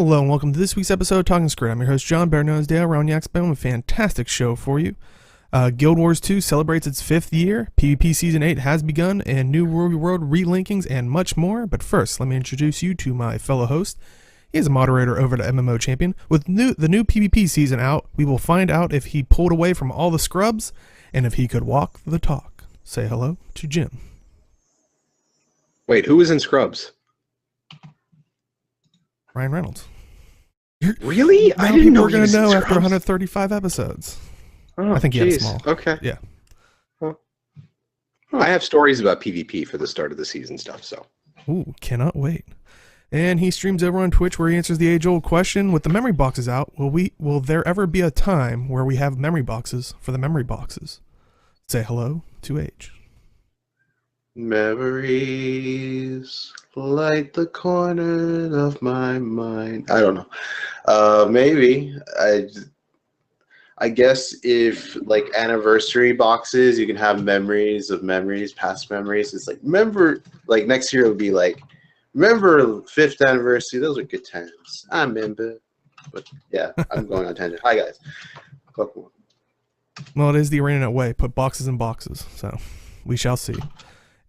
Hello and welcome to this week's episode of Talking Skritt. I'm your host John, better known as Dale, around Yaxbone, with a fantastic show for you. Guild Wars 2 celebrates its 5th year, PvP Season 8 has begun, and new world relinkings and much more. But first, let me introduce you to my fellow host. He is a moderator over at MMO Champion. With the new PvP season out, we will find out if he pulled away from all the scrubs and if he could walk the talk. Say hello to Jim. Wait, who was in Scrubs? Ryan Reynolds. Really? I didn't know. We're going to know after 135 episodes. Oh, I think he had a small. Okay. Yeah. Well, I have stories about PvP for the start of the season stuff, so. Ooh, cannot wait. And he streams over on Twitch where he answers the age-old question: with the memory boxes out, will there ever be a time where we have memory boxes for the memory boxes? Say hello to Age. Memories light the corner of my mind. I don't know. Maybe. I guess if like anniversary boxes, you can have memories of memories, past memories. It's like like next year it would be like, remember 5th anniversary? Those are good times. I remember. But yeah, I'm going on tangent. Hi guys. Welcome. Well, it is the internet way. Put boxes in boxes. So we shall see.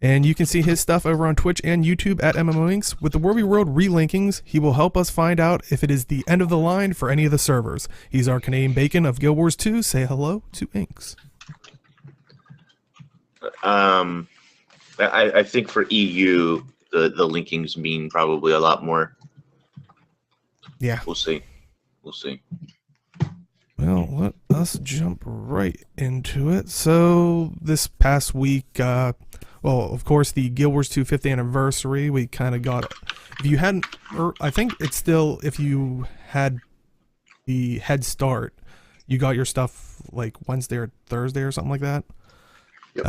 And you can see his stuff over on Twitch and YouTube at MMO Inks. With the WvW Relinkings, he will help us find out if it is the end of the line for any of the servers. He's our Canadian Bacon of Guild Wars 2. Say hello to Inks. I think for EU, the linkings mean probably a lot more. Yeah. We'll see. We'll see. Well, let us jump right into it. So this past week, well, of course, the Guild Wars 2 5th anniversary, we kind of got, if you hadn't, or I think it's still, if you had the head start, you got your stuff like Wednesday or Thursday or something like that. Yep.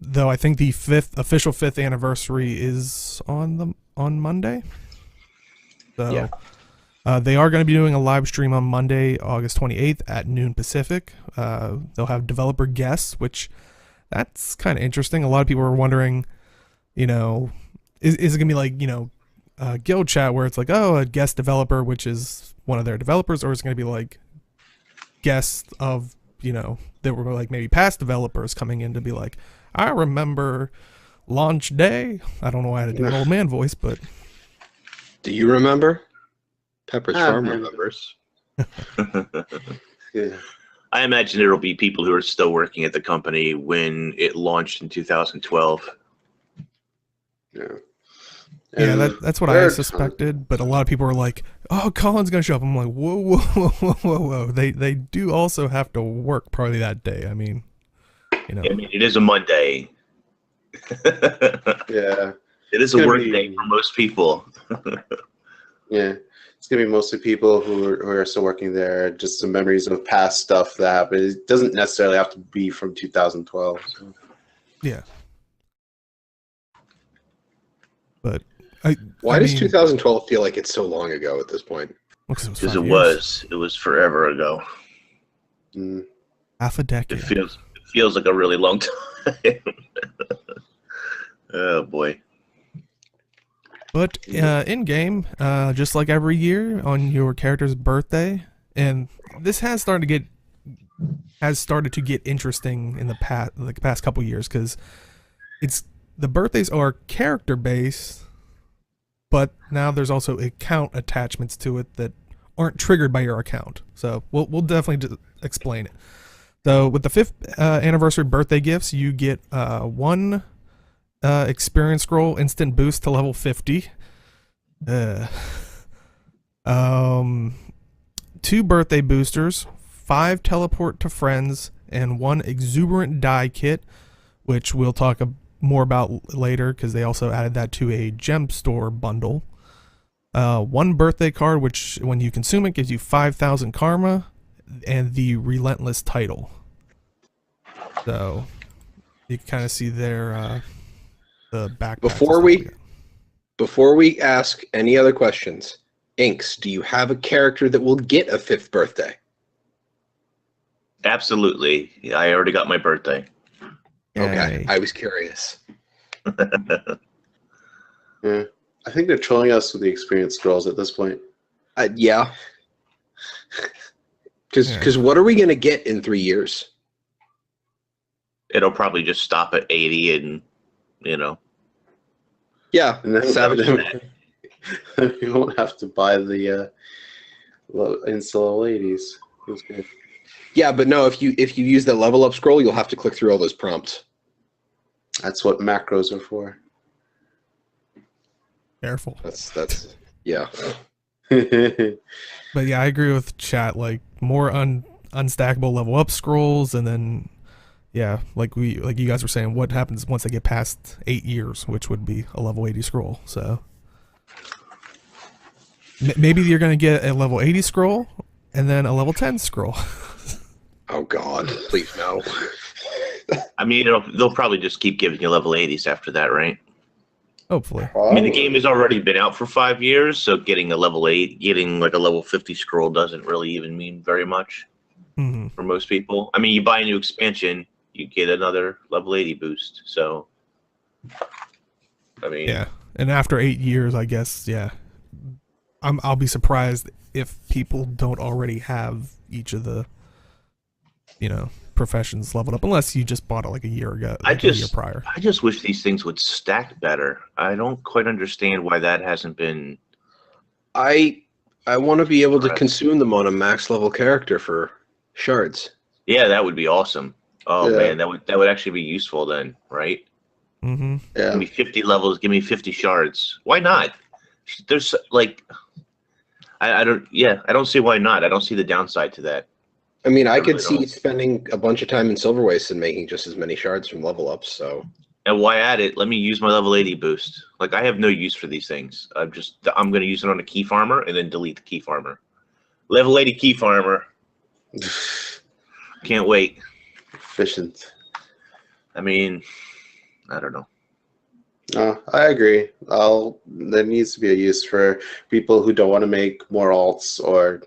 Though I think the official 5th anniversary is on Monday. So yeah. They are going to be doing a live stream on Monday, August 28th at noon Pacific. They'll have developer guests, which that's kind of interesting. A lot of people are wondering, you know, is it going to be like, you know, guild chat where it's like, oh, a guest developer, which is one of their developers, or is it going to be like guests of, you know, that were like maybe past developers coming in to be like, I remember launch day. I don't know why I had to do an old man voice, but. Do you remember? Pepper's Farm remembers. Yeah. I imagine it'll be people who are still working at the company when it launched in 2012. Yeah. Yeah, that's what I suspected, but a lot of people are like, oh, Colin's going to show up. I'm like, whoa, whoa, whoa, whoa, whoa, whoa. They do also have to work probably that day. I mean, you know. I mean, it is a Monday. Yeah. It is a work day for most people. Yeah. It's going to be mostly people who are still working there, just some memories of past stuff that happened. It doesn't necessarily have to be from 2012. So. Yeah. But Why does 2012 feel like it's so long ago at this point? Because it was forever ago. Mm. Half a decade. It feels like a really long time. Oh boy. But in game, just like every year on your character's birthday, and this has started to get interesting in the past couple years, because the birthdays are character based, but now there's also account attachments to it that aren't triggered by your account. So we'll definitely explain it. So with the 5th anniversary birthday gifts, you get one experience scroll instant boost to level 50. 2 birthday boosters, 5 teleport to friends, and 1 exuberant die kit, which we'll talk more about later because they also added that to a gem store bundle. 1 birthday card, which when you consume it gives you 5,000 karma, and the relentless title. So you can kind of see their the back. Before we ask any other questions, Inks, do you have a character that will get a 5th birthday? Absolutely. Yeah, I already got my birthday. Okay, I was curious. Yeah. I think they're trolling us with the experience scrolls at this point. Yeah. Because what are we going to get in 3 years? It'll probably just stop at 80 and, you know. Yeah. And then Savage. you won't have to buy the install ladies. Feels good. Yeah, but no, if you use the level up scroll, you'll have to click through all those prompts. That's what macros are for. Careful. That's yeah. But yeah, I agree with chat. Like more unstackable level up scrolls, and then yeah, like you guys were saying, what happens once they get past 8 years, which would be a level 80 scroll. So maybe you're gonna get a level 80 scroll and then a level 10 scroll. Oh God, please no. I mean, they'll probably just keep giving you level 80s after that, right? Hopefully. I mean, the game has already been out for 5 years, so getting a level 8, getting like a level 50 scroll doesn't really even mean very much for most people. I mean, you buy a new expansion, you get another level 80 boost. So, I mean, yeah. And after 8 years, I guess, yeah, I'll be surprised if people don't already have each of the, professions leveled up, unless you just bought it like a year ago, a year prior. I just wish these things would stack better. I don't quite understand why that hasn't been. I want to be able to consume them on a max level character for shards. Yeah, that would be awesome. Oh Yeah. man, that would actually be useful then, right? Mm-hmm. Yeah. Give me 50 levels, give me 50 shards. Why not? There's like, I don't see why not. I don't see the downside to that. I mean, I could really see don't. spending a bunch of time in Silver Waste and making just as many shards from level ups. So, And why add it? Let me use my level 80 boost. Like, I have no use for these things. I'm going to use it on a key farmer and then delete the key farmer. Level 80 key farmer. Can't wait. Efficient. I mean, I don't know. I agree. There needs to be a use for people who don't want to make more alts or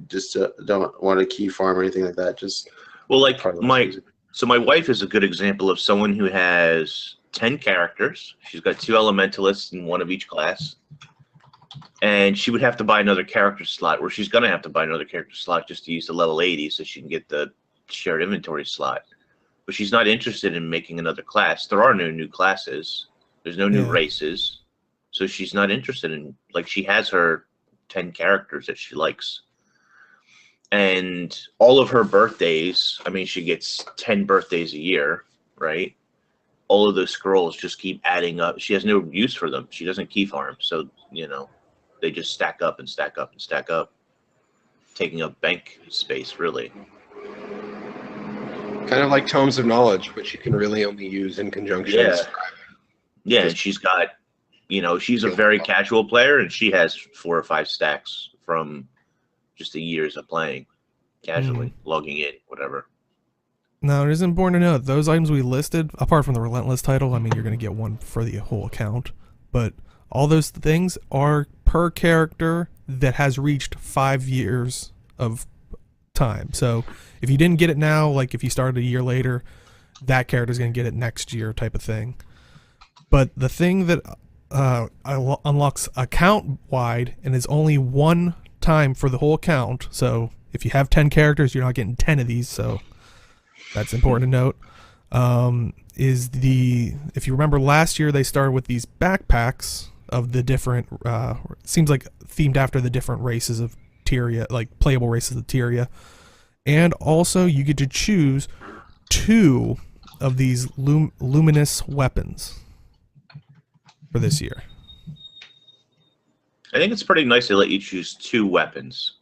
just don't want to key farm or anything like that. Just my wife is a good example of someone who has 10 characters. She's got 2 elementalists in one of each class. And she would have to buy another character slot, or she's going to have to buy another character slot just to use the level 80 so she can get the shared inventory slot. But she's not interested in making another class. There are no new classes. There's no new races. So she's not interested in, like, she has her 10 characters that she likes. And all of her birthdays, I mean, she gets 10 birthdays a year, right? All of those scrolls just keep adding up. She has no use for them. She doesn't key farm. So, they just stack up and stack up and stack up, taking up bank space, really. kind of like Tomes of Knowledge, which you can really only use in conjunction. Yeah, and she's got, she's a very casual player, and she has 4 or 5 stacks from just the years of playing casually, logging in, whatever. Now, it is important to note, those items we listed, apart from the Relentless title, I mean, you're going to get one for the whole account, but all those things are per character that has reached 5 years of time. So if you didn't get it now, like if you started a year later, that character's going to get it next year type of thing. But the thing that unlocks account-wide and is only one time for the whole account, so if you have 10 characters, you're not getting 10 of these, so that's important to note, if you remember last year, they started with these backpacks of the different, seems like themed after the different races of Tyria, like playable races of Tyria. And also, you get to choose 2 of these luminous weapons for this year. I think it's pretty nice they let you choose 2 weapons.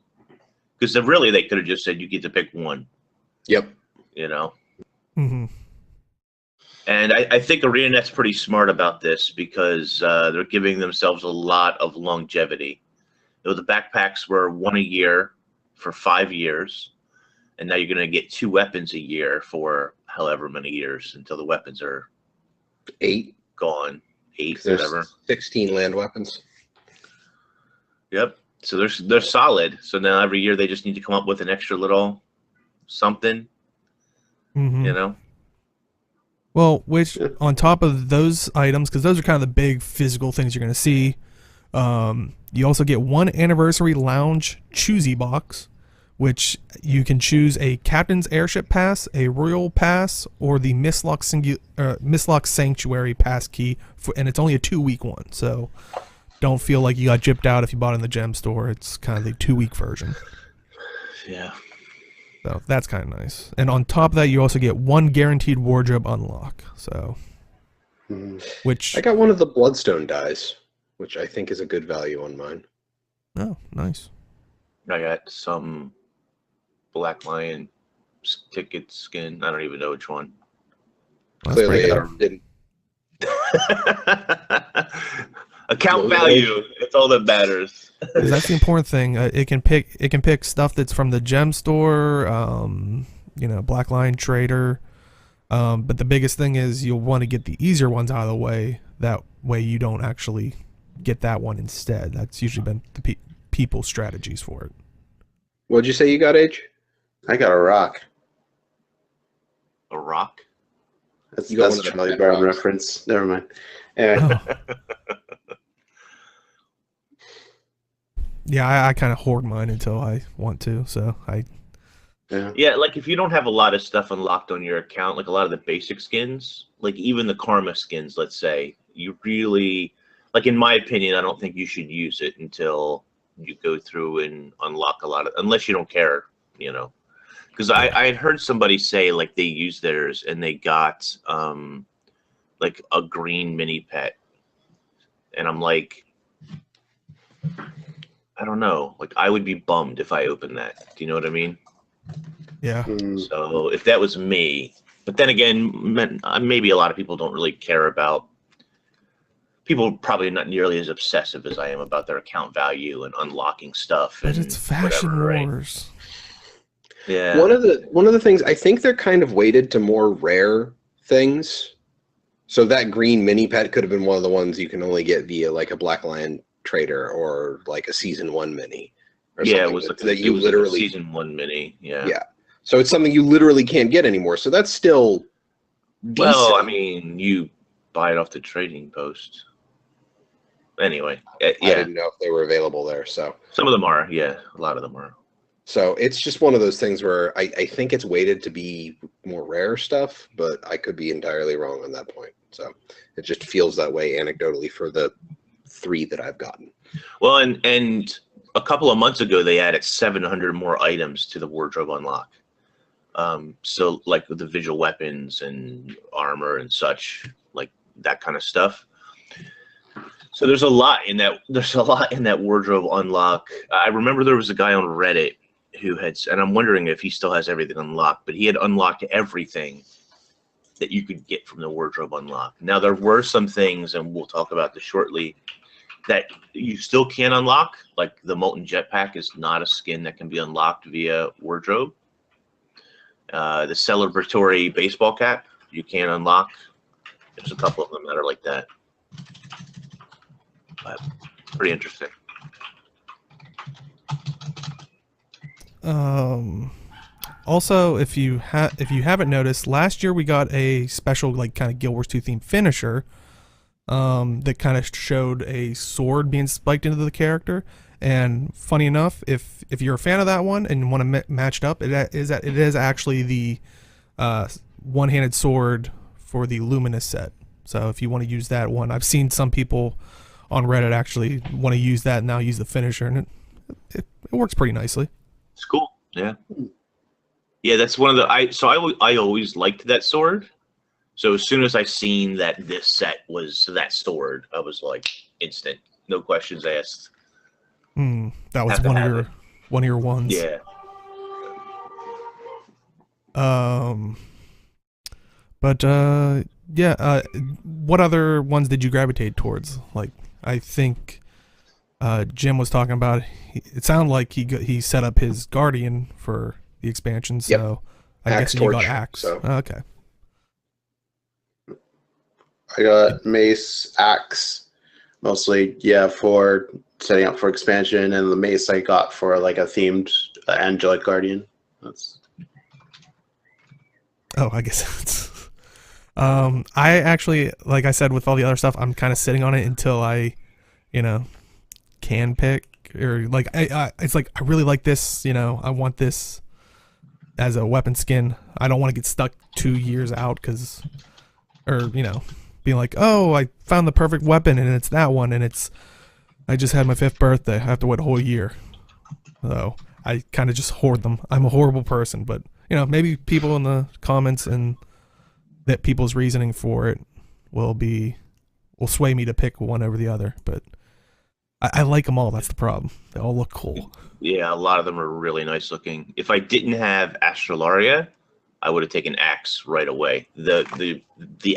Because really, they could have just said you get to pick 1. Yep. Mm-hmm. And I think ArenaNet's pretty smart about this because they're giving themselves a lot of longevity. The backpacks were 1 a year for 5 years, and now you're going to get 2 weapons a year for however many years until the weapons are 8 gone. 8, There's whatever. 16 land weapons. Yep. So they're solid. So now every year they just need to come up with an extra little something. Mm-hmm. Well, which on top of those items, because those are kind of the big physical things you're going to see, You also get one Anniversary Lounge Choosy box, which you can choose a Captain's Airship Pass, a Royal Pass, or the Mistlock Sanctuary Pass key, and it's only a 2-week one, so don't feel like you got gypped out if you bought it in the gem store. It's kind of the 2-week version. Yeah. So that's kind of nice. And on top of that, you also get one guaranteed wardrobe unlock. So, which I got one of the Bloodstone dies, which I think is a good value on mine. oh, nice. I got some Black Lion ticket skin. I don't even know which one. Well, that's Clearly, pretty didn't. Account value. That's all that matters. 'Cause that's the important thing. It can pick stuff that's from the gem store, Black Lion Trader. But the biggest thing is you'll want to get the easier ones out of the way. That way you don't actually get that one instead. That's usually been the people's strategies for it. What'd you say you got, H? I got a rock. A rock? That's You got one of the Charlie pet Brown rocks. reference. Never mind. Anyway, Yeah, I kind of hoard mine until I want to. So yeah. Yeah, like if you don't have a lot of stuff unlocked on your account, like a lot of the basic skins, like even the Karma skins, let's say, you really, like in my opinion, I don't think you should use it until you go through and unlock a lot of, unless you don't care, Because I had heard somebody say like they used theirs and they got like a green mini pet, and I'm like, I don't know, like I would be bummed if I opened that. Do you know what I mean? yeah. So if that was me, but then again, maybe a lot of people don't really care about. People probably not nearly as obsessive as I am about their account value and unlocking stuff. But and it's Fashion whatever, right? Wars. Yeah. One of the things, I think they're kind of weighted to more rare things. So that green mini pet could have been one of the ones you can only get via like a Black Lion Trader or like a Season 1 mini. Or Yeah, it something was like that it you was like a literally Season 1 mini. Yeah. Yeah. So it's something you literally can't get anymore. So that's still decent. Well, I mean, you buy it off the trading post. Anyway, I yeah, didn't know if they were available there. So some of them are. Yeah, a lot of them are. So it's just one of those things where I think it's weighted to be more rare stuff, but I could be entirely wrong on that point. So it just feels that way anecdotally for the 3 that I've gotten. Well, and a couple of months ago, they added 700 more items to the wardrobe unlock. So like with the visual weapons and armor and such, like that kind of stuff. So there's a lot in that. There's a lot in that wardrobe unlock. I remember there was a guy on Reddit who had, and I'm wondering if he still has everything unlocked, but he had unlocked everything that you could get from the wardrobe unlock. Now there were some things, and we'll talk about this shortly, that you still can unlock. Like the Molten Jetpack is not a skin that can be unlocked via wardrobe. The celebratory baseball cap you can unlock. There's a couple of them that are like that. But pretty interesting. Also, if you haven't noticed, last year we got a special like kind of Guild Wars 2 themed finisher that kind of showed a sword being spiked into the character. And funny enough, if you're a fan of that one and want to match it up, it is actually the one-handed sword for the Luminous set. So if you want to use that one, I've seen some people on Reddit actually want to use that and now use the finisher, and it works pretty nicely. It's cool. Yeah. Yeah, that's one of the I always liked that sword. So as soon as I seen that this set was that sword, I was like instant, no questions asked. That was Have to one have of your ones. Yeah. What other ones did you gravitate towards? Like, I think Jim was talking about. It sounded like he set up his Guardian for the expansion. So I guess you got Axe. So. Okay. I got Mace, Axe, mostly, for setting up for expansion, and the Mace I got for like a themed Angelic Guardian. I guess that's. I actually, like I said, with all the other stuff, I'm kind of sitting on it until I, can pick, or like it's like I really like this. You know, I want this as a weapon skin. I don't want to get stuck 2 years out because, or you know, being like, oh, I found the perfect weapon and it's that one, and I just had my 5th birthday. I have to wait a whole year. So I kind of just hoard them. I'm a horrible person, but you know, maybe people in the comments and that people's reasoning for it will sway me to pick one over the other. But I like them all. That's the problem. They all look cool. Yeah, a lot of them are really nice looking. If I didn't have Astralaria, I would have taken Axe right away. The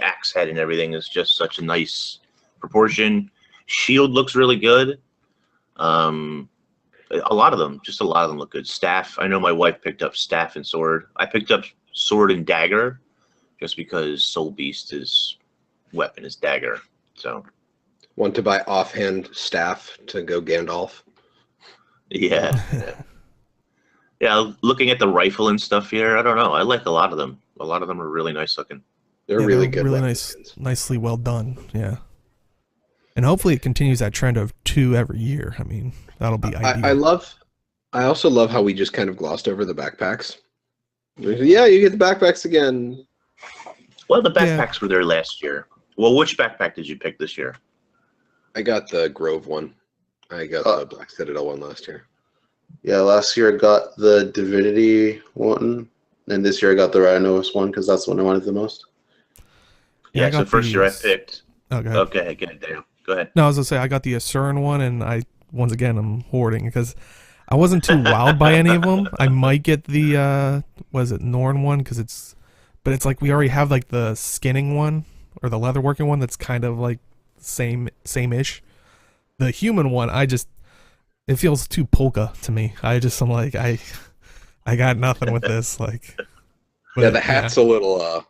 axe head and everything is just such a nice proportion. Shield looks really good. A lot of them look good. Staff, I know my wife picked up staff and sword. I picked up sword and dagger just because Soul Beast's weapon is dagger. So, Want to buy offhand staff to go Gandalf? yeah. Yeah, looking at the rifle and stuff here, I don't know. I like a lot of them. A lot of them are really nice looking. They're Yeah, really they're good. really nice, nicely well done. Yeah. And hopefully it continues that trend of 2 every year. I mean, that'll be ideal. I also love how we just kind of glossed over the backpacks. Yeah, you get the backpacks again. Well, the backpacks were there last year. Well, which backpack did you pick this year? I got the Grove one. I got the Black Citadel one last year. Yeah, last year I got the Divinity one, and this year I got the Rhinos one because that's the one I wanted the most. Yeah, so first year I picked. Okay. Okay, good. Damn. Go ahead. No, I was gonna say I got the Asuran one, and once again I'm hoarding because I wasn't too wowed by any of them. I might get the Norn one because it's like we already have like the skinning one or the leatherworking one that's kind of like same-ish. The human one, it feels too polka to me. I'm like I got nothing with this. Like, yeah, the hat's a little.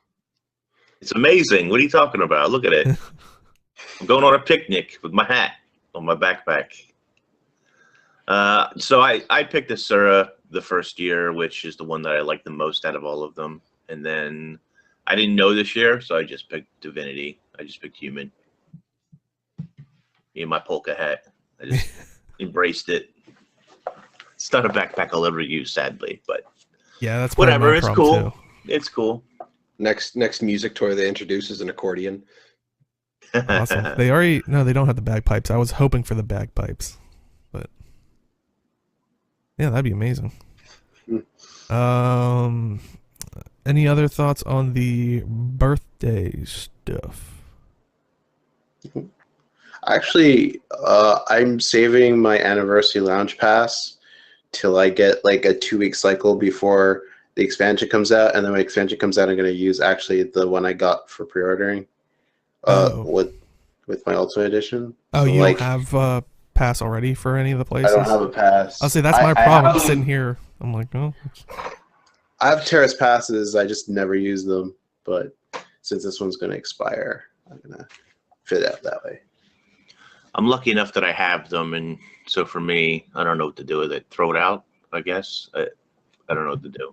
It's amazing. What are you talking about? Look at it. I'm going on a picnic with my hat on my backpack. So I picked Asura the first year, which is the one that I like the most out of all of them. And then I didn't know this year, so I just picked Divinity. I just picked Human. Me and my polka hat. I just embraced it. It's not a backpack I'll ever use, sadly, but yeah, that's whatever. It's cool. Too. It's cool. Next music toy they introduce is an accordion. Awesome. They don't have the bagpipes. I was hoping for the bagpipes, but yeah, that'd be amazing. Any other thoughts on the birthday stuff? Actually, I'm saving my anniversary lounge pass till I get like a 2-week cycle before the expansion comes out, and then when the expansion comes out, I'm going to use actually the one I got for pre-ordering with my Ultimate Edition. Oh, so, you like, don't have pass already for any of the places? I don't have a pass. I'll say that's my problem. I'm sitting here. I'm like, oh. I have Terrace passes. I just never use them. But since this one's going to expire, I'm going to fit out that way. I'm lucky enough that I have them, and so for me, I don't know what to do with it. Throw it out, I guess. I don't know what to do.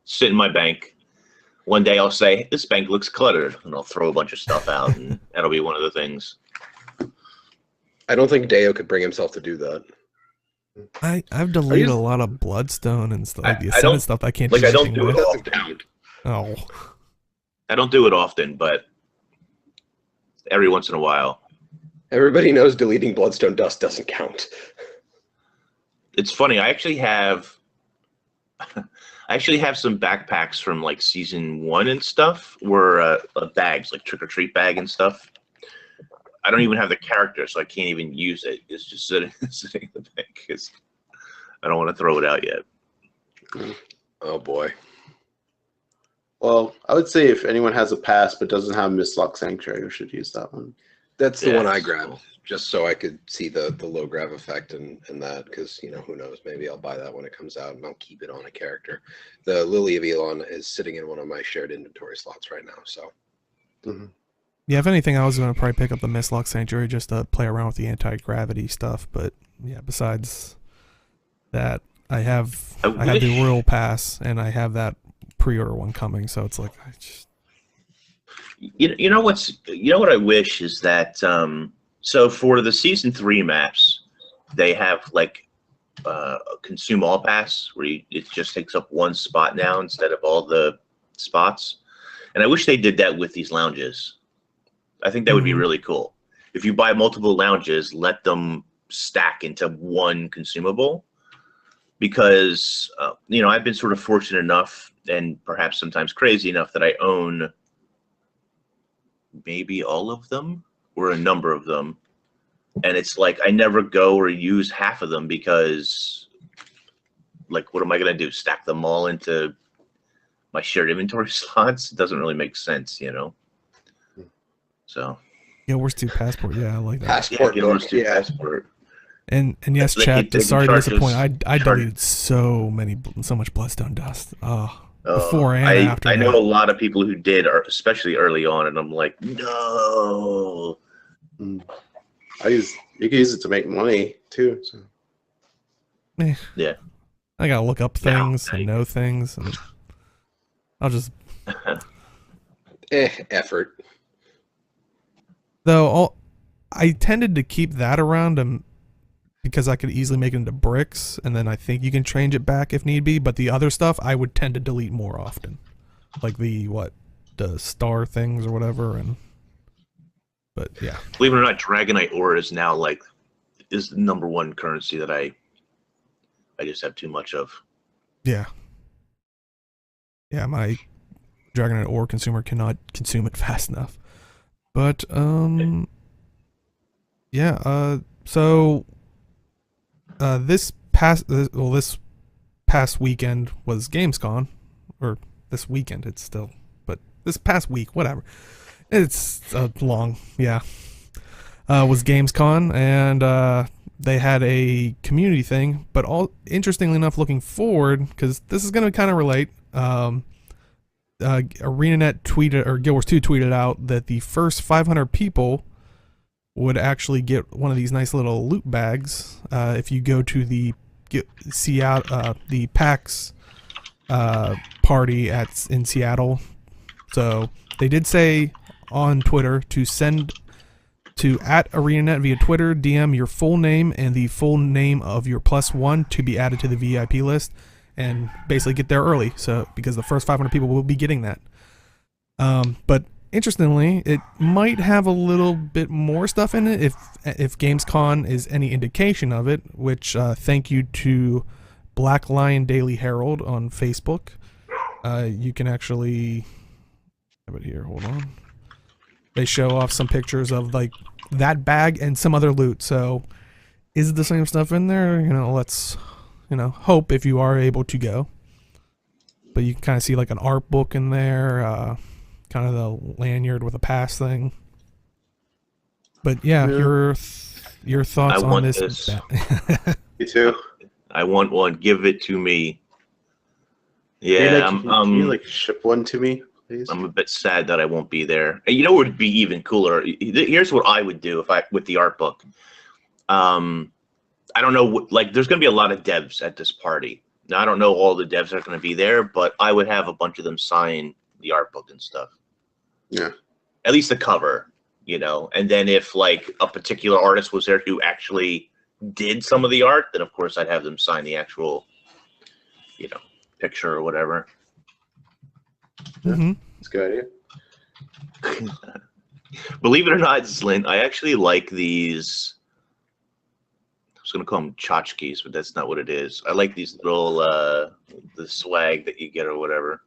Sit in my bank. One day I'll say, this bank looks cluttered, and I'll throw a bunch of stuff out, and that'll be one of the things. I don't think Deo could bring himself to do that. I've deleted a lot of Bloodstone and stuff, like the Ascendant stuff. I can't do I don't anything do it with. often. Oh. I don't do it often, but every once in a while. Everybody knows deleting Bloodstone dust doesn't count. It's funny. I actually have some backpacks from like season 1 and stuff, where bags, like trick or treat bag and stuff. I don't even have the character, so I can't even use it. It's just sitting in the bank because I don't want to throw it out yet. Oh boy. Well, I would say if anyone has a pass but doesn't have Mistlock Sanctuary, we should use that one. That's the one I grabbed, just so I could see the low grav effect and that, because, you know, who knows, maybe I'll buy that when it comes out and I'll keep it on a character. The Lily of Elon is sitting in one of my shared inventory slots right now, so. Mm-hmm. Yeah, if anything, I was going to probably pick up the Mistlock Sanctuary just to play around with the anti-gravity stuff, but yeah, besides that, I have the Royal Pass, and I have that pre-order one coming, so it's like, I just... You know what I wish is that so for the season 3 maps, they have like a consume all pass where it just takes up one spot now instead of all the spots. And I wish they did that with these lounges. I think that would be really cool. If you buy multiple lounges, let them stack into one consumable. Because, you know, I've been sort of fortunate enough and perhaps sometimes crazy enough that I own maybe all of them or a number of them. And it's like I never go or use half of them because, like, what am I going to do? Stack them all into my shared inventory slots? It doesn't really make sense, you know? So. Guild Wars 2 Passport, yeah, I like that. Passport, Guild Wars 2 yeah. Passport. And yes, Like chat. Sorry to disappoint. I charge- deleted so much Bloodstone dust. Before and after. I know that. a lot of people who did, especially early on, and I'm like, no. You can use it to make money too. So. Yeah. I gotta look up things and know things, and I'll just. Effort. Though I tended to keep that around because I could easily make it into bricks, and then I think you can change it back if need be. But the other stuff I would tend to delete more often, like the star things or whatever. But yeah, Believe it or not, Dragonite ore is now is the #1 currency that I just have too much of. yeah. My Dragonite ore consumer cannot consume it fast enough. But so this past weekend was Gamescom, or this weekend it's still, but this past week, whatever. It's long, yeah. Was Gamescom, and they had a community thing, but interestingly enough, looking forward, because this is going to kind of relate. ArenaNet tweeted, or Guild Wars 2 tweeted out that the first 500 people would actually get one of these nice little loot bags if you go to the PAX party in Seattle. So they did say on Twitter to send to @ArenaNet via Twitter, DM your full name and the full name of your +1 to be added to the VIP list, and basically get there early. So because the first 500 people will be getting that. But interestingly, it might have a little bit more stuff in it if Gamescom is any indication of it, which thank you to Black Lion Daily Herald on Facebook. You can actually have it here, hold on. They show off some pictures of like that bag and some other loot. So is it the same stuff in there? You know, let's hope if you are able to go. But you can kind of see like an art book in there, kind of the lanyard with a pass thing. But yeah, your thoughts on this? Me too. I want one. Give it to me. Yeah, Yeah, can you ship one to me, please? I'm a bit sad that I won't be there. And you know what would be even cooler? Here's what I would do with the art book. I don't know, there's going to be a lot of devs at this party. Now, I don't know all the devs that are going to be there, but I would have a bunch of them sign the art book and stuff. Yeah. At least the cover, and then if a particular artist was there who actually did some of the art, then of course I'd have them sign the actual, picture or whatever. Mm-hmm. That's a good idea. Believe it or not, Zlint, I actually like these. I was going to call them tchotchkes, but that's not what it is. I like these little, the swag that you get or whatever.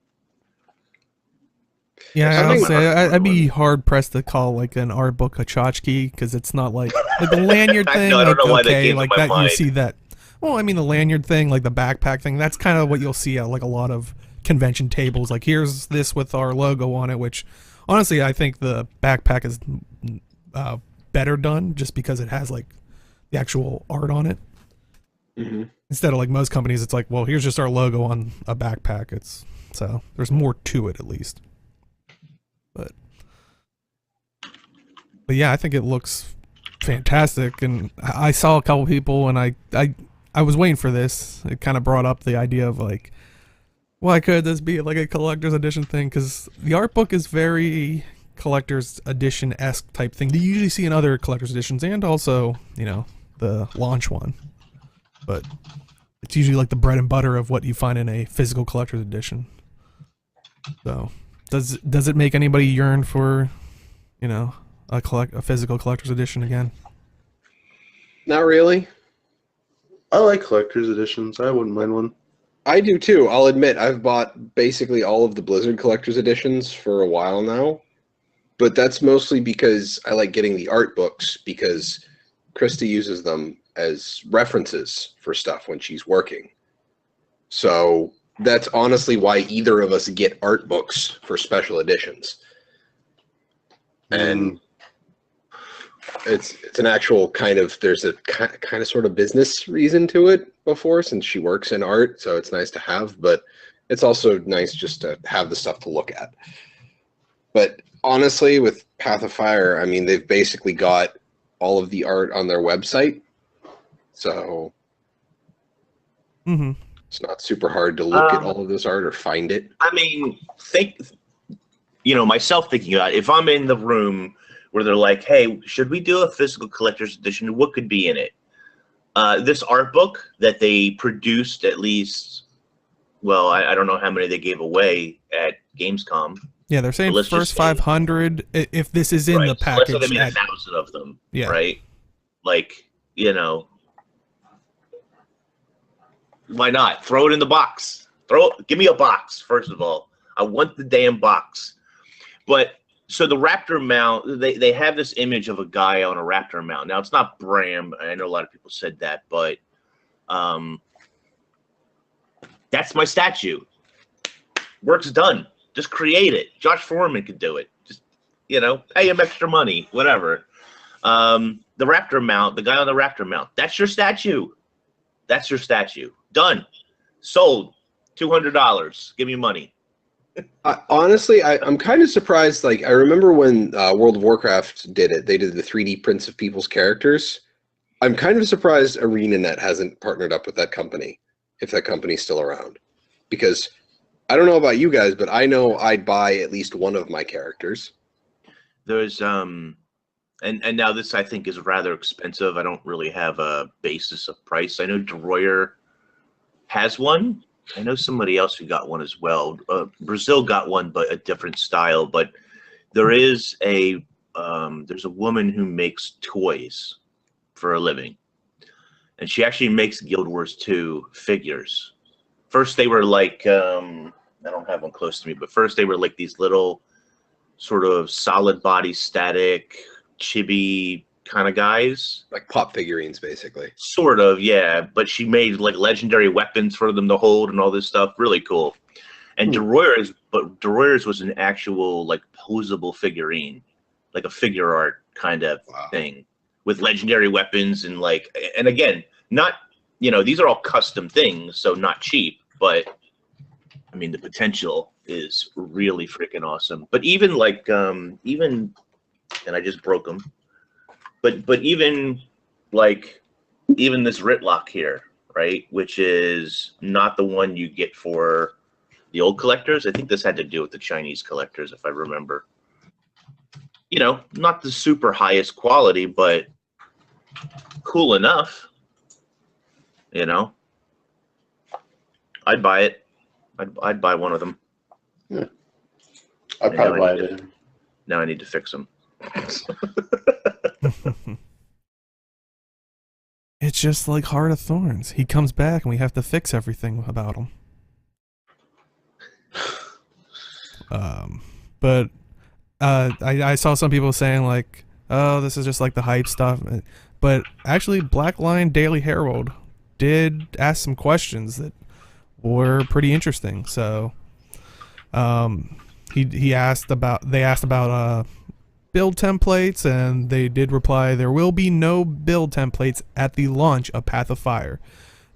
Yeah, I'll say I'd be hard pressed to call an art book a tchotchke, because it's not like the lanyard thing. I don't know why that okay, came to my that mind. you see that. Well, I mean the lanyard thing, like the backpack thing. That's kind of what you'll see at a lot of convention tables. Like here's this with our logo on it, which honestly I think the backpack is better done just because it has the actual art on it. Mm-hmm. Instead of most companies, it's well, here's just our logo on a backpack. So there's more to it at least. But yeah, I think it looks fantastic, and I saw a couple people, and I was waiting for this. It kind of brought up the idea of why could this be a collector's edition thing? Because the art book is very collector's edition-esque type thing that you usually see in other collector's editions, and also the launch one, but it's usually like the bread and butter of what you find in a physical collector's edition. So, does it make anybody yearn for, you know, a physical collector's edition again? Not really. I like collector's editions. I wouldn't mind one. I do too. I'll admit I've bought basically all of the Blizzard collector's editions for a while now, but that's mostly because I like getting the art books because Krista uses them as references for stuff when she's working. So that's honestly why either of us get art books for special editions. And it's an actual kind of, there's a kind of sort of business reason to it before, since she works in art, so it's nice to have, but it's also nice just to have the stuff to look at. But honestly, with Path of Fire, I mean, they've basically got all of the art on their website, so it's not super hard to look at all of this art or find it. I mean, myself thinking about it, if I'm in the room where they're like, hey, should we do a physical collector's edition? What could be in it? This art book that they produced, at least, well, I don't know how many they gave away at Gamescom. Yeah, they're saying first 500, if this is in the package. So let's say they made 1,000 of them, yeah. Right? Like, why not? Throw it in the box. Give me a box, first of all. I want the damn box. But so the Raptor mount, they have this image of a guy on a Raptor mount. Now, it's not Bram. I know a lot of people said that, but that's my statue. Work's done. Just create it. Josh Foreman could do it. Just, pay him extra money, whatever. The Raptor mount, the guy on the Raptor mount, that's your statue. That's your statue. Done. Sold. $200. Give me money. Honestly, I'm kind of surprised. Like, I remember when World of Warcraft did it, they did the 3D prints of people's characters. I'm kind of surprised ArenaNet hasn't partnered up with that company, if that company's still around. Because I don't know about you guys, but I know I'd buy at least one of my characters. There's and now this I think is rather expensive. I don't really have a basis of price. I know Droyer has one. I know somebody else who got one as well. Brazil got one, but a different style. But there is there's a woman who makes toys for a living, and she actually makes Guild Wars 2 figures. First, they were like I don't have one close to me, but first they were like these little sort of solid body static chibi kind of guys, like pop figurines, basically. Sort of, yeah. But she made like legendary weapons for them to hold and all this stuff. Really cool. And Droyer's was an actual like posable figurine, like a figure art kind of thing with legendary weapons and and again, not these are all custom things, so not cheap, but I mean the potential is really freaking awesome. But even and I just broke them. But even this Ritlock here, right, which is not the one you get for the old collectors. I think this had to do with the Chinese collectors, if I remember. Not the super highest quality, but cool enough. I'd buy it. I'd buy one of them. Yeah. I'd probably buy it. Now I need to fix them. It's just like Heart of Thorns. He comes back and we have to fix everything about him. But I saw some people saying like, oh, this is just like the hype stuff. But actually, Black Lion Daily Herald did ask some questions that were pretty interesting. So they asked about build templates, and they did reply, there will be no build templates at the launch of Path of Fire.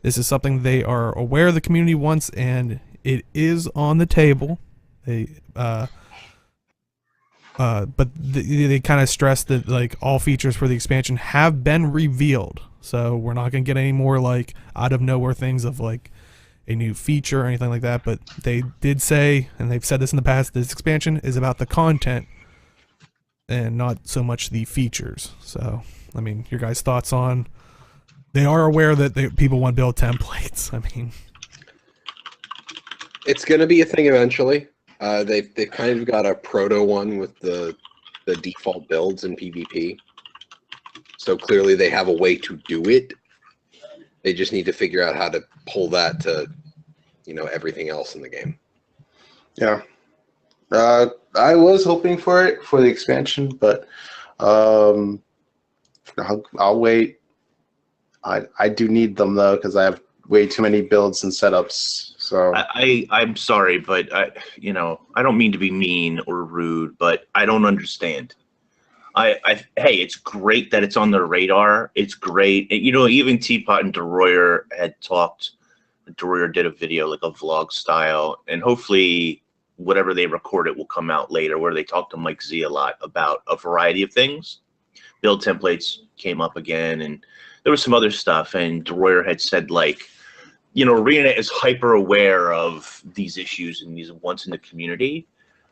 This is something they are aware the community wants, and it is on the table. But they kind of stressed that like all features for the expansion have been revealed, so we're not gonna get any more like out of nowhere things of like a new feature or anything like that. But they did say, and they've said this in the past, this expansion is about the content and not so much the features. So I mean, your guys' thoughts on They are aware that people want to build templates. I mean, It's going to be a thing eventually. They've kind of got a proto one with the default builds in PvP. So clearly they have a way to do it. They just need to figure out how to pull that to, everything else in the game. Yeah. I was hoping for it for the expansion, but I'll wait. I do need them though because I have way too many builds and setups. So I'm sorry, but I don't mean to be mean or rude, but I don't understand. Hey, it's great that it's on their radar. It's great. Even Teapot and DeRoyer had talked. DeRoyer did a video, like a vlog style, and hopefully whatever they recorded will come out later, where they talked to Mike Z a lot about a variety of things. Build templates came up again, and there was some other stuff, and DeRoyer had said, like, Arena is hyper aware of these issues and these wants in the community.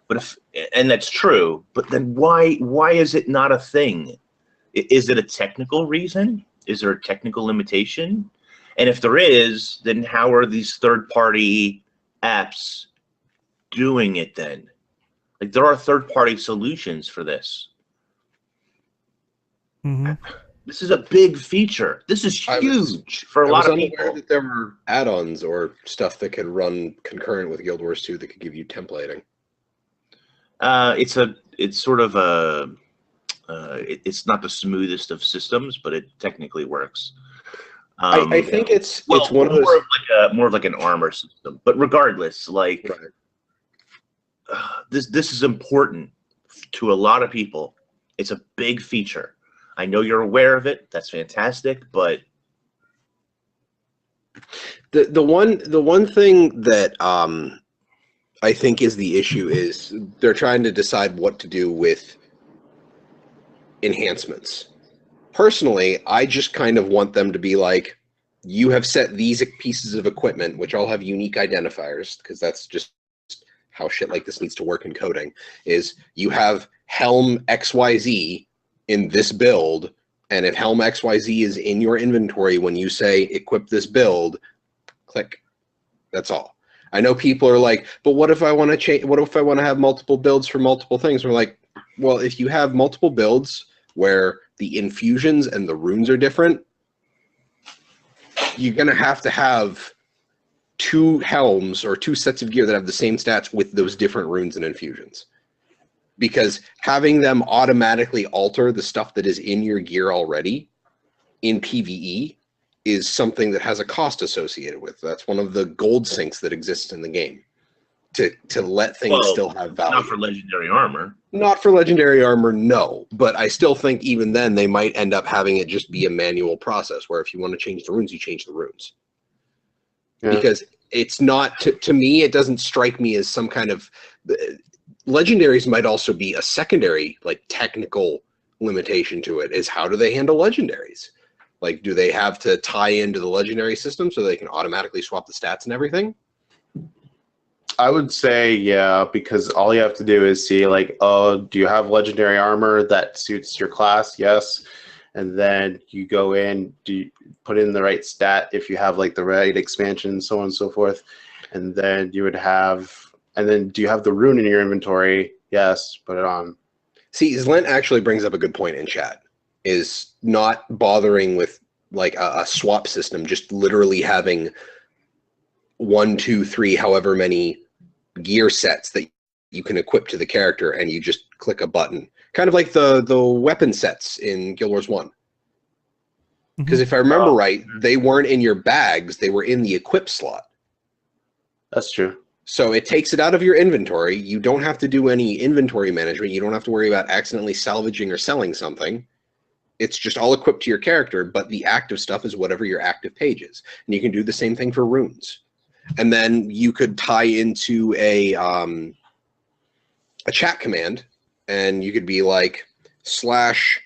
But and that's true, but then why is it not a thing? Is it a technical reason? Is there a technical limitation? And if there is, then how are these third-party apps doing it then? Like, there are third-party solutions for this. mm-hmm. This is a big feature. This is huge for a lot of people. I was unaware that there were add-ons or stuff that could run concurrent with Guild Wars 2 that could give you templating. It's sort of a it's not the smoothest of systems, but it technically works. I think it's one of those more of like an armor system. But regardless, like, right. This is important to a lot of people. It's a big feature. I know you're aware of it. That's fantastic, but the one thing that I think is the issue is they're trying to decide what to do with enhancements. Personally, I just kind of want them to be like, you have set these pieces of equipment, which all have unique identifiers, because that's just how shit like this needs to work in coding, is you have Helm XYZ in this build, and if Helm XYZ is in your inventory when you say equip this build, click. That's all. I know people are like, but what if I want to change? What if I want to have multiple builds for multiple things? We're like, well, if you have multiple builds where the infusions and the runes are different, you're going to have two helms or two sets of gear that have the same stats with those different runes and infusions. Because having them automatically alter the stuff that is in your gear already in PvE is something that has a cost associated with. That's one of the gold sinks that exists in the game. To let things still have value. Not for legendary armor. Not for legendary armor, no. But I still think even then they might end up having it just be a manual process where if you want to change the runes, you change the runes. Yeah. Because it's not, to me, it doesn't strike me as some kind of... Legendaries might also be a secondary, like, technical limitation to it, is how do they handle legendaries? Like, do they have to tie into the legendary system so they can automatically swap the stats and everything? I would say, yeah, because all you have to do is see, like, oh, do you have legendary armor that suits your class? Yes. And then you go in, do you put in the right stat if you have, like, the right expansion, so on and so forth. And then you would have, and then do you have the rune in your inventory? Yes, put it on. See, Zlent actually brings up a good point in chat, is not bothering with, like, a swap system, just literally having 1, 2, 3, however many gear sets that you can equip to the character, and you just click a button. Kind of like the weapon sets in Guild Wars 1. Because if I remember right, they weren't in your bags, they were in the equip slot. That's true. So it takes it out of your inventory. You don't have to do any inventory management. You don't have to worry about accidentally salvaging or selling something. It's just all equipped to your character, but the active stuff is whatever your active page is. And you can do the same thing for runes. And then you could tie into a chat command, and you could be like /gear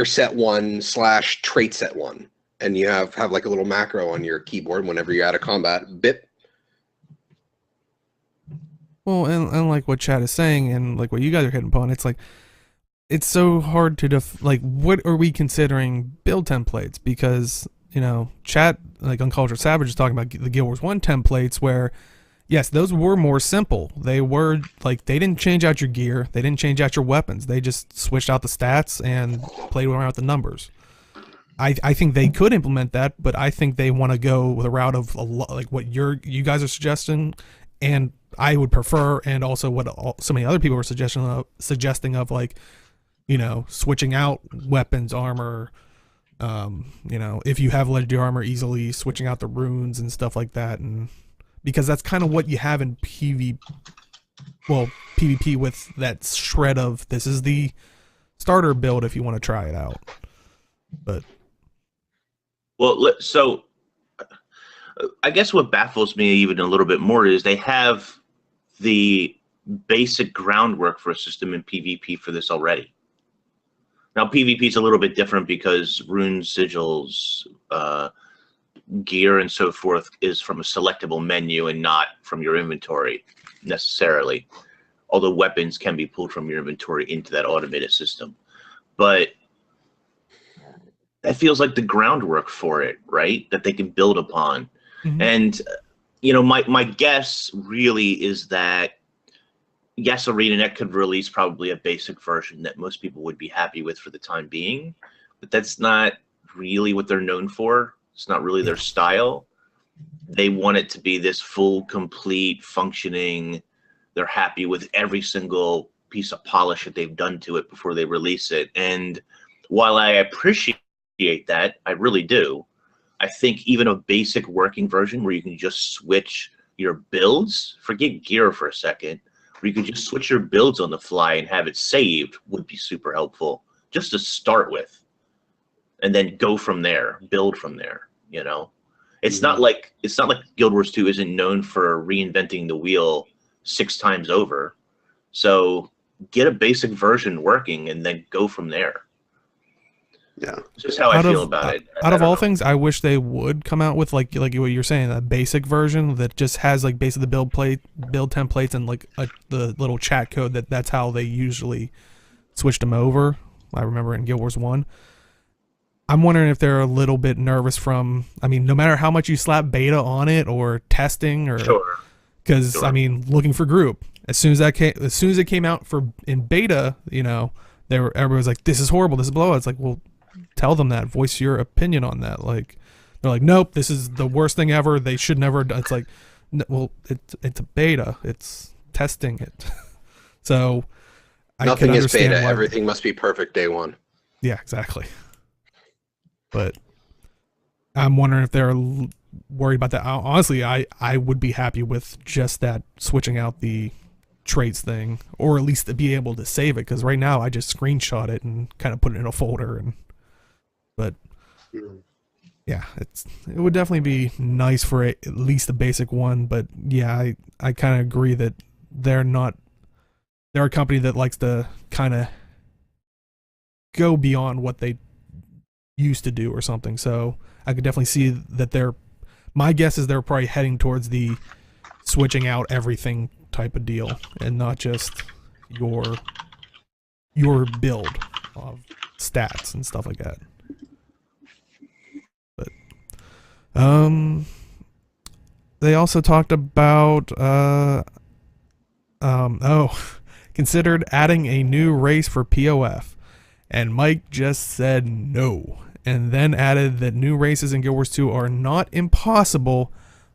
set 1 / trait set 1. And you have like a little macro on your keyboard whenever you're out of combat. Bip. Well, and like what Chad is saying, and like what you guys are hitting upon, it's like it's so hard to like, what are we considering build templates? Because, you know, chat, like Uncultured Savage is talking about the Guild Wars 1 templates where, yes, those were more simple. They were, like, they didn't change out your gear. They didn't change out your weapons. They just switched out the stats and played around with the numbers. I think they could implement that, but I think they want to go with a route of like what you guys are suggesting, and I would prefer, and also what so many other people were suggesting of, like, you know, switching out weapons, armor, you know, if you have legendary armor, easily switching out the runes and stuff like that, and because that's kind of what you have in PvP with that shred of, this is the starter build if you want to try it out. But well, so I guess what baffles me even a little bit more is they have the basic groundwork for a system in PvP for this already. Now, PvP is a little bit different because runes, sigils, gear, and so forth is from a selectable menu and not from your inventory necessarily. Although weapons can be pulled from your inventory into that automated system. But that feels like the groundwork for it, right? That they can build upon. mm-hmm. And, you know, my guess really is that, yes, ArenaNet could release probably a basic version that most people would be happy with for the time being, but that's not really what they're known for. It's not really their style. They want it to be this full, complete, functioning. They're happy with every single piece of polish that they've done to it before they release it. And while I appreciate that, I really do, I think even a basic working version where you can just switch your builds, forget gear for a second, where you can just switch your builds on the fly and have it saved would be super helpful, just to start with, and then go from there, build from there. You know, it's not like Guild Wars 2 isn't known for reinventing the wheel 6 times over. So get a basic version working and then go from there. Yeah, it's just how I feel about it. Out of all things, I wish they would come out with like what you're saying, a basic version that just has like basically the build templates and like the little chat code that's how they usually switched them over. I remember in Guild Wars 1. I'm wondering if they're a little bit nervous from, I mean, no matter how much you slap beta on it or testing, or because I mean, looking for group, as soon as it came out in beta, you know, everybody was like, this is horrible, this is blowout. It's like, well, tell them that, voice your opinion on that. Like, they're like, nope, this is the worst thing ever, they should never. It's like, well, it's a beta, it's testing it. So nothing is beta, everything must be perfect day one. Yeah, exactly. But I'm wondering if they're worried about that. Honestly, I would be happy with just that, switching out the traits thing, or at least to be able to save it, because right now I just screenshot it and kind of put it in a folder. But yeah, it would definitely be nice for at least the basic one. But yeah, I kind of agree that they're a company that likes to kind of go beyond what they used to do or something. So I could definitely see that my guess is they're probably heading towards the switching out everything type of deal, and not just your build of stats and stuff like that. But they also talked about considered adding a new race for POF, and Mike just said no, and then added that new races in Guild Wars 2 are not impossible,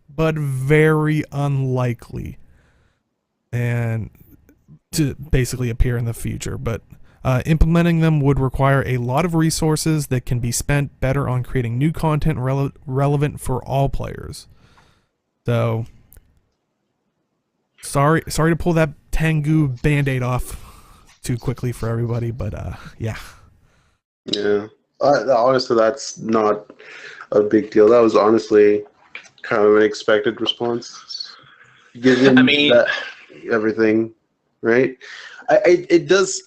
but very unlikely, and to basically appear in the future. But implementing them would require a lot of resources that can be spent better on creating new content relevant for all players. So, sorry to pull that Tengu band-aid off too quickly for everybody, but yeah. Yeah. Honestly, that's not a big deal. That was honestly kind of an expected response, given that everything, right? It does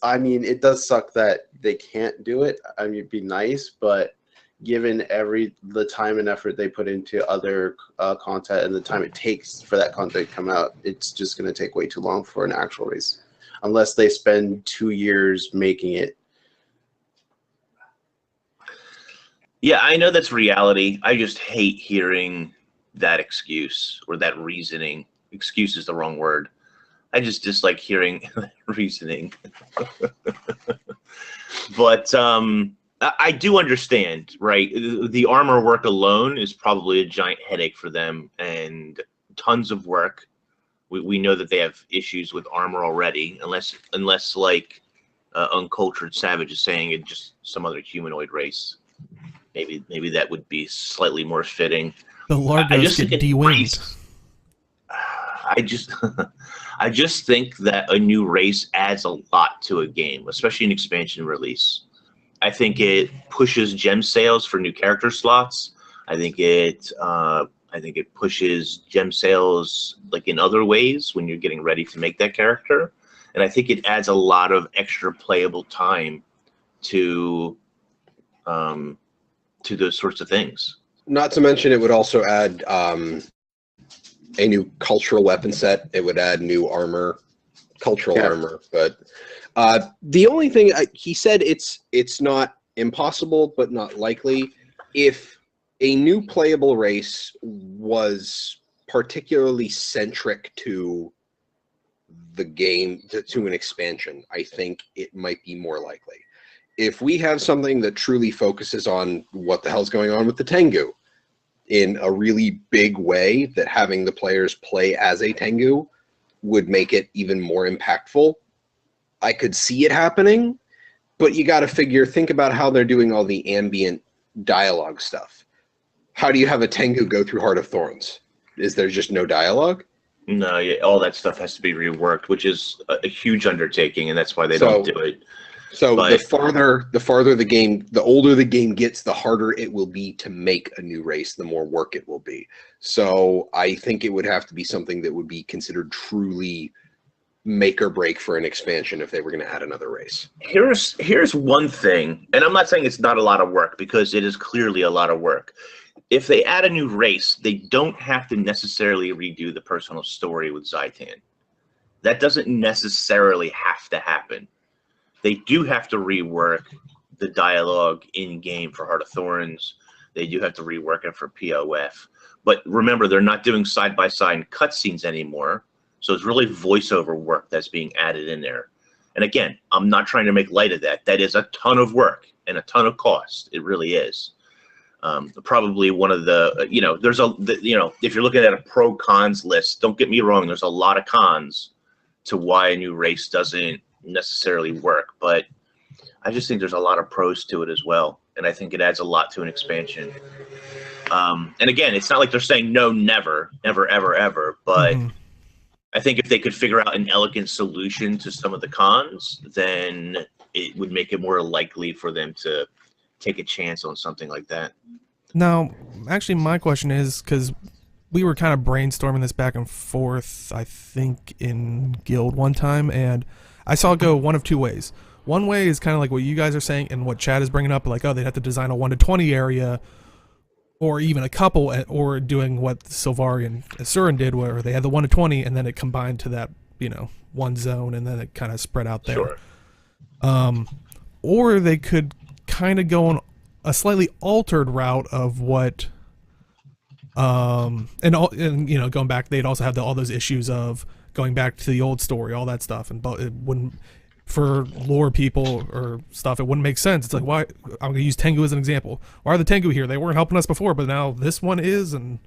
suck that they can't do it. I mean, it'd be nice, but given the time and effort they put into other content and the time it takes for that content to come out, it's just going to take way too long for an actual race, unless they spend 2 years making it Yeah, I know that's reality. I just hate hearing that excuse or that reasoning. Excuse is the wrong word. I just dislike hearing reasoning. But I do understand, right? The armor work alone is probably a giant headache for them and tons of work. We know that they have issues with armor already, unless like Uncultured Savage is saying it's just some other humanoid race. Maybe that would be slightly more fitting. The Largos get de-winged. I just I just think that a new race adds a lot to a game, especially an expansion release. I think it pushes gem sales for new character slots. I think it pushes gem sales like in other ways when you're getting ready to make that character. And I think it adds a lot of extra playable time to those sorts of things. Not to mention, it would also add a new cultural weapon set. It would add new armor, cultural armor. But the only thing he said, it's not impossible, but not likely. If a new playable race was particularly centric to the game, to an expansion, I think it might be more likely. If we have something that truly focuses on what the hell's going on with the Tengu in a really big way, that having the players play as a Tengu would make it even more impactful, I could see it happening. But you got to think about how they're doing all the ambient dialogue stuff. How do you have a Tengu go through Heart of Thorns? Is there just no dialogue? No, all that stuff has to be reworked, which is a huge undertaking, and that's why they don't do it. So the farther the game, the older the game gets, the harder it will be to make a new race, the more work it will be. So I think it would have to be something that would be considered truly make or break for an expansion if they were going to add another race. Here's one thing, and I'm not saying it's not a lot of work, because it is clearly a lot of work. If they add a new race, they don't have to necessarily redo the personal story with Zaitan. That doesn't necessarily have to happen. They do have to rework the dialogue in-game for Heart of Thorns. They do have to rework it for POF. But remember, they're not doing side-by-side cutscenes anymore, so it's really voiceover work that's being added in there. And again, I'm not trying to make light of that. That is a ton of work and a ton of cost. It really is. Probably one of the, if you're looking at a pro-cons list, don't get me wrong, there's a lot of cons to why a new race doesn't necessarily work, but I just think there's a lot of pros to it as well, and I think it adds a lot to an expansion. And again, it's not like they're saying no, never, ever, but I think if they could figure out an elegant solution to some of the cons, then it would make it more likely for them to take a chance on something like that. Now, actually, my question is, because we were kind of brainstorming this back and forth, I think, in Guild one time, and I saw it go one of two ways. One way is kind of like what you guys are saying and what Chad is bringing up, like, oh, they'd have to design a 1 to 20 area, or even a couple, or doing what Sylvari and Asuran did, where they had the 1 to 20, and then it combined to that, one zone, and then it kind of spread out there. Sure. Or they could kind of go on a slightly altered route of what, going back, they'd also have all those issues of going back to the old story, all that stuff, and it wouldn't, for lore people or stuff, it wouldn't make sense. It's like, why? I'm gonna use Tengu as an example. Why are the Tengu here? They weren't helping us before, but now this one is, and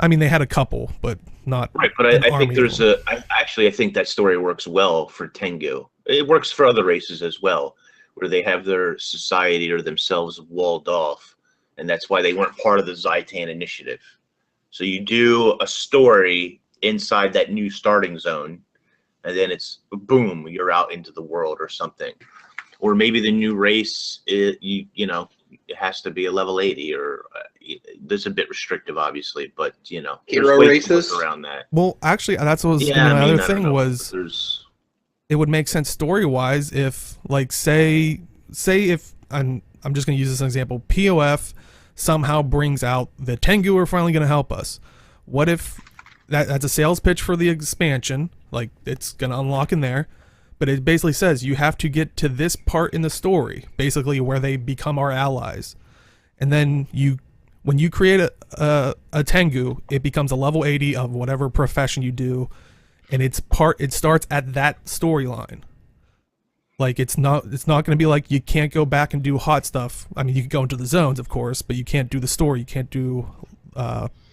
I mean, they had a couple, but not right. But I think there's I think that story works well for Tengu. It works for other races as well, where they have their society or themselves walled off, and that's why they weren't part of the Zaitan initiative. So you do a story inside that new starting zone, and then it's boom, you're out into the world or something. Or maybe the new race, it has to be a level 80, or that's a bit restrictive, obviously, but hero races around that. Well, actually, that's what was another thing was. It would make sense story-wise if, like, say if I'm just going to use this as an example, POF somehow brings out the Tengu are finally going to help us. What if that's a sales pitch for the expansion, like it's going to unlock in there, but it basically says you have to get to this part in the story, basically where they become our allies, and then when you create a Tengu, it becomes a level 80 of whatever profession you do, and it starts at that storyline. Like it's not going to be like you can't go back and do hot stuff. I mean, you can go into the zones, of course, but you can't do the story. You can't do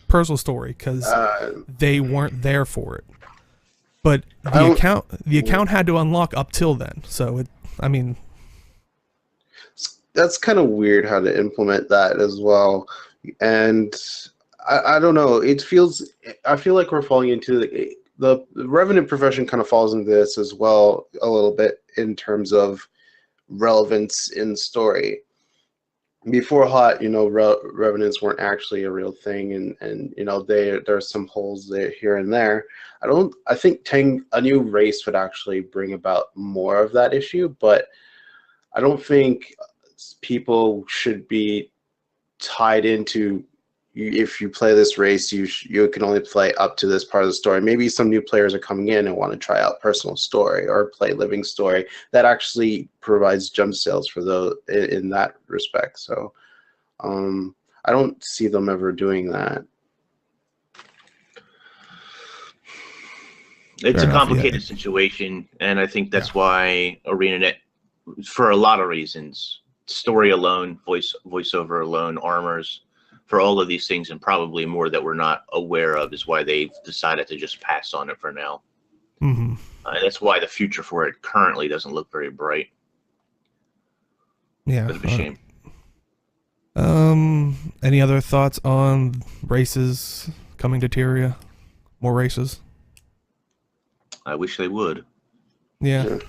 personal story because they weren't there for it. But the account had to unlock up till then. So that's kind of weird how to implement that as well. And I don't know. I feel like we're falling into the Revenant profession kind of falls into this as well a little bit in terms of relevance in story. Before Hot, Revenants weren't actually a real thing, and there's some holes there here and there. I think a new race would actually bring about more of that issue, but I don't think people should be tied into, if you play this race, you can only play up to this part of the story. Maybe some new players are coming in and want to try out personal story or play living story. That actually provides jump sales for in that respect. So I don't see them ever doing that. It's a complicated situation, and I think that's why ArenaNet, for a lot of reasons, story alone, voiceover alone, armors, for all of these things and probably more that we're not aware of, is why they've decided to just pass on it for now. Mm-hmm. That's why the future for it currently doesn't look very bright. Yeah. It's a shame. Any other thoughts on races coming to Tyria? More races? I wish they would. Yeah.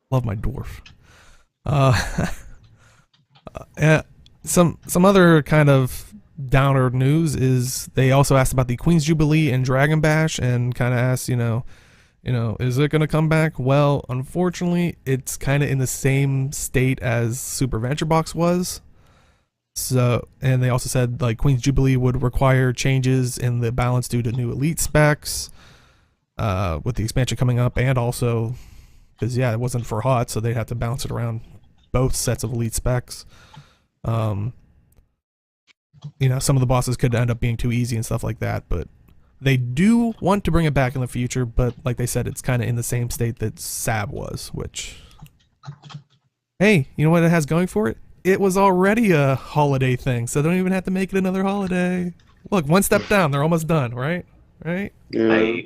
Love my dwarf. Some other kind of downer news is they also asked about the Queen's Jubilee and Dragon Bash, and kind of asked, is it going to come back? Well, unfortunately, it's kind of in the same state as Super Venture Box was. So, and they also said like Queen's Jubilee would require changes in the balance due to new elite specs, with the expansion coming up, and also because it wasn't for Hot, so they'd have to balance it around both sets of elite specs. Some of the bosses could end up being too easy and stuff like that, but they do want to bring it back in the future, but like they said, it's kind of in the same state that Sab was, which, hey, you know what it has going for it? It was already a holiday thing, so they don't even have to make it another holiday. Look, one step down, they're almost done, right? Right? Yeah.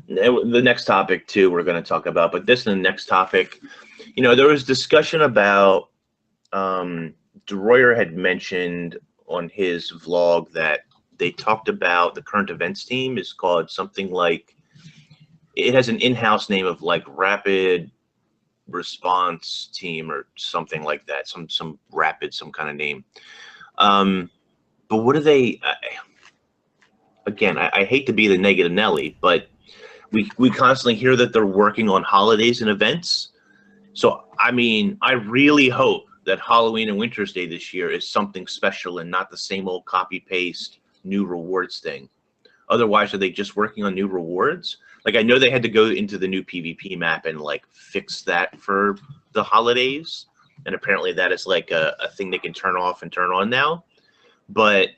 The next topic too we're going to talk about, but this and the next topic, there was discussion about DeRoyer had mentioned on his vlog that they talked about the current events team is called something like, it has an in-house name of like Rapid Response Team or something like that, some kind of name. But what are they? Again, I hate to be the negative Nelly, but we constantly hear that they're working on holidays and events. So, I mean, I really hope that Halloween and Winter's Day this year is something special and not the same old copy-paste new rewards thing. Otherwise, are they just working on new rewards? Like, I know they had to go into the new PvP map and, like, fix that for the holidays. And apparently that is, like, a thing they can turn off and turn on now. But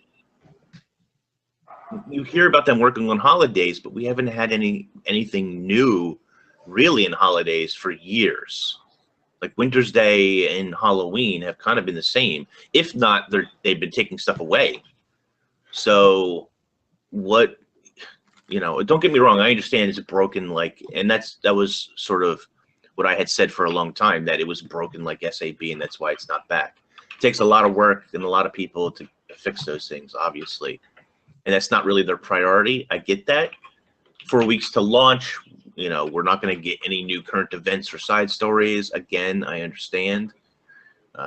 you hear about them working on holidays, but we haven't had anything new really in holidays for years. Like Winter's Day and Halloween have kind of been the same. If not, they've been taking stuff away. So what, don't get me wrong, I understand it's broken, like, and that was sort of what I had said for a long time, that it was broken like SAB, and that's why it's not back. It takes a lot of work and a lot of people to fix those things, obviously. And that's not really their priority. I get that. 4 weeks to launch, we're not going to get any new current events or side stories. Again, I understand,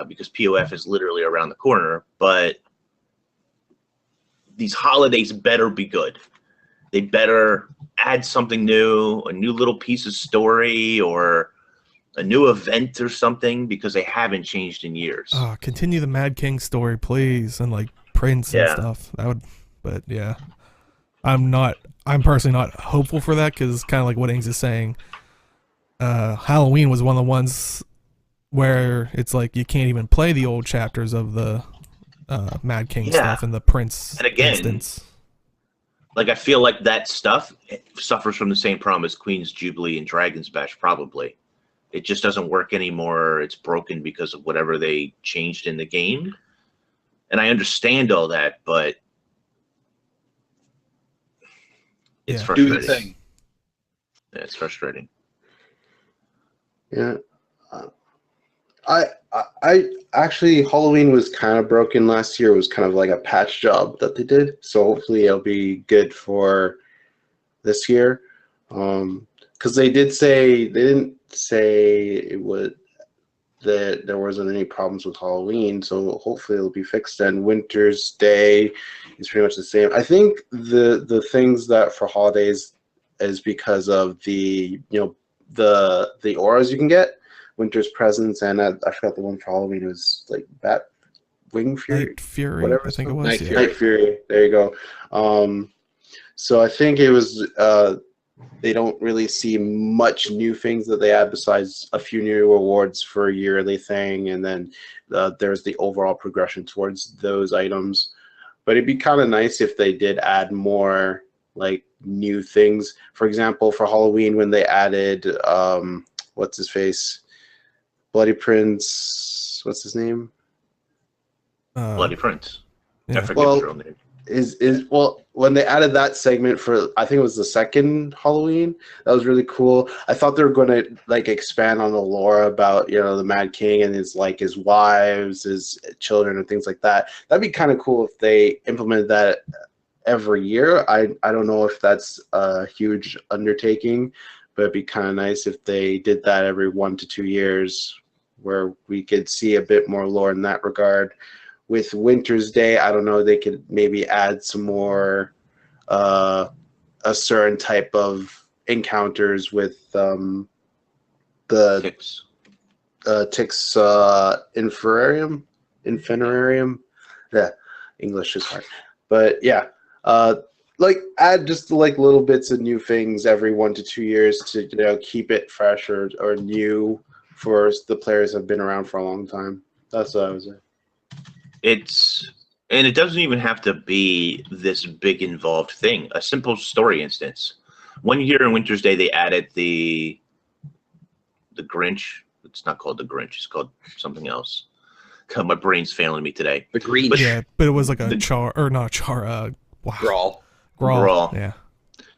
because POF is literally around the corner, but these holidays better be good. They better add something new, a new little piece of story or a new event or something, because they haven't changed in years. Continue the Mad King story, please, and like Prince and stuff. That would, but yeah. I'm personally not hopeful for that, because kind of like what Ings is saying, Halloween was one of the ones where it's like you can't even play the old chapters of the Mad King Yeah. stuff and the Prince And again, instance. Like, I feel like that stuff suffers from the same problem as Queen's Jubilee and Dragon's Bash, probably. It just doesn't work anymore. It's broken because of whatever they changed in the game. And I understand all that, but it's Yeah. frustrating. Do the thing. Yeah, it's frustrating. Yeah. I actually, Halloween was kind of broken last year. It was kind of like a patch job that they did. So hopefully it'll be good for this year. Because they didn't say it would, that there wasn't any problems with Halloween. So hopefully it'll be fixed. And Winter's Day is pretty much the same. I think the things that for holidays is because of the the auras you can get. Winter's Presence, and I forgot the one for Halloween. It was like Wing Fury, Night Fury, whatever I think it it's was. Night yeah. Fury. Night Fury. There you go. So I think it was. They don't really see much new things that they add besides a few new awards for a yearly thing, and then there's the overall progression towards those items. But it'd be kind of nice if they did add more like new things. For example, for Halloween when they added what's his face, Bloody Prince. What's his name? Bloody Prince. I Yeah. forget Well, his real name. Well, when they added that segment for, I think it was the second Halloween, that was really cool. I thought they were going to like expand on the lore about the Mad King and his wives, his children, and things like that. That'd be kind of cool if they implemented that every year. I don't know if that's a huge undertaking, but it'd be kind of nice if they did that every 1 to 2 years, where we could see a bit more lore in that regard. With Winter's Day, I don't know, they could maybe add some more a certain type of encounters with the Six. Tix Infinarium. Yeah, English is hard. But yeah, add just little bits of new things every 1 to 2 years to keep it fresh or new for the players that have been around for a long time. That's what I was saying. And it doesn't even have to be this big involved thing. A simple story instance. One year in Winter's Day, they added the Grinch. It's not called the Grinch. It's called something else. God, my brain's failing me today. The green Yeah, but it was like a The- char or not char. Wow. Grawl. Grawl. Yeah.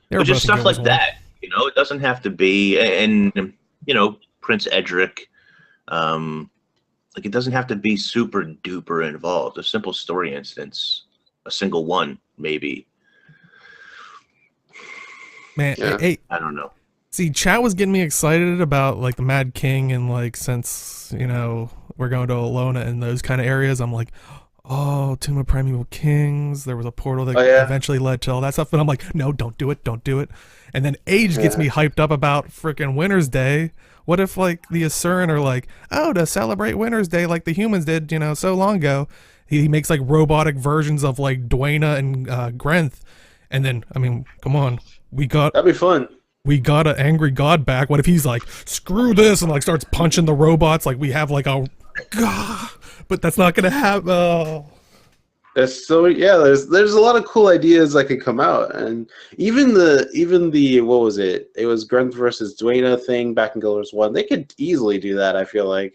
They were But just both stuff good as like well. that. It doesn't have to be. And Prince Edric. It doesn't have to be super duper involved. A simple story instance, a single one, maybe. Man, Yeah. hey, I don't know. see, chat was getting me excited about the Mad King and since we're going to Alona and those kind of areas, I'm like, oh, Tomb of Primeval Kings. There was a portal that Oh, yeah. eventually led to all that stuff, but I'm like, no, don't do it. And then Age gets me hyped up about freaking Winter's Day. What if the Asuran are like, oh, to celebrate Winter's Day like the humans did, so long ago, he makes robotic versions of Dwayna and Grenth, and then I mean, come on, That'd be fun. we got an angry god back. What if he's like, screw this, and starts punching the robots like we have a gah, but that's not gonna happen. Oh. There's a lot of cool ideas that could come out, and even the what was it? It was Grenth versus Dwayna thing back in Guild Wars 1. They could easily do that. I feel like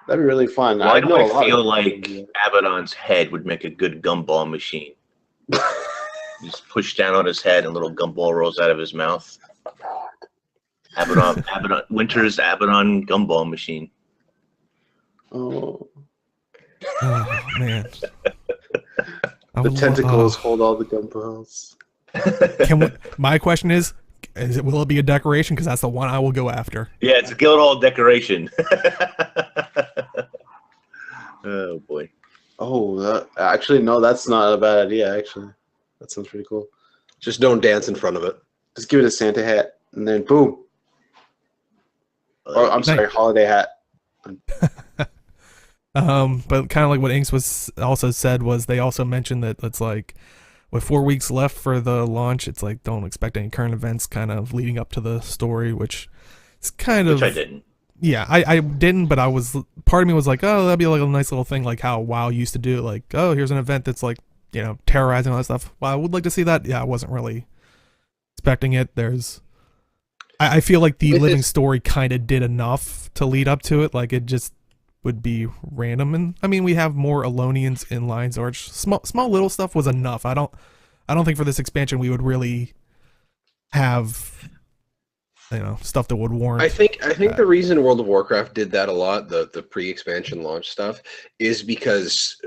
that'd be really fun. Why do know a I lot feel of like people. Abaddon's head would make a good gumball machine? You just push down on his head and a little gumball rolls out of his mouth. Abaddon, Winter's Abaddon gumball machine. Oh, Oh man. the tentacles hold all the gumballs. My question is will it be a decoration? Because that's the one I will go after. Yeah, it's a Guildhall decoration. Oh boy. Oh, actually, no, that's not a bad idea. Actually, that sounds pretty cool. Just don't dance in front of it. Just give it a Santa hat, and then boom. Or I'm sorry, holiday hat. But kind of like what Inks was also said was they also mentioned that it's with 4 weeks left for the launch, it's don't expect any current events kind of leading up to the story, which is kind Which of I didn't. Yeah, I didn't, but I was, part of me was like, oh, that'd be like a nice little thing, like how WoW used to do, like, oh, here's an event that's like, you know, terrorizing all that stuff. Well, I would like to see that. Yeah, I wasn't really expecting it. I feel like the With living this- story kind of did enough to lead up to it. Like it just would be random, and I mean, we have more Alonians in Lion's Arch. Small little stuff was enough. I don't think for this expansion we would really have, you know, stuff that would warrant. I think the reason World of Warcraft did that a lot, the pre-expansion launch stuff, is because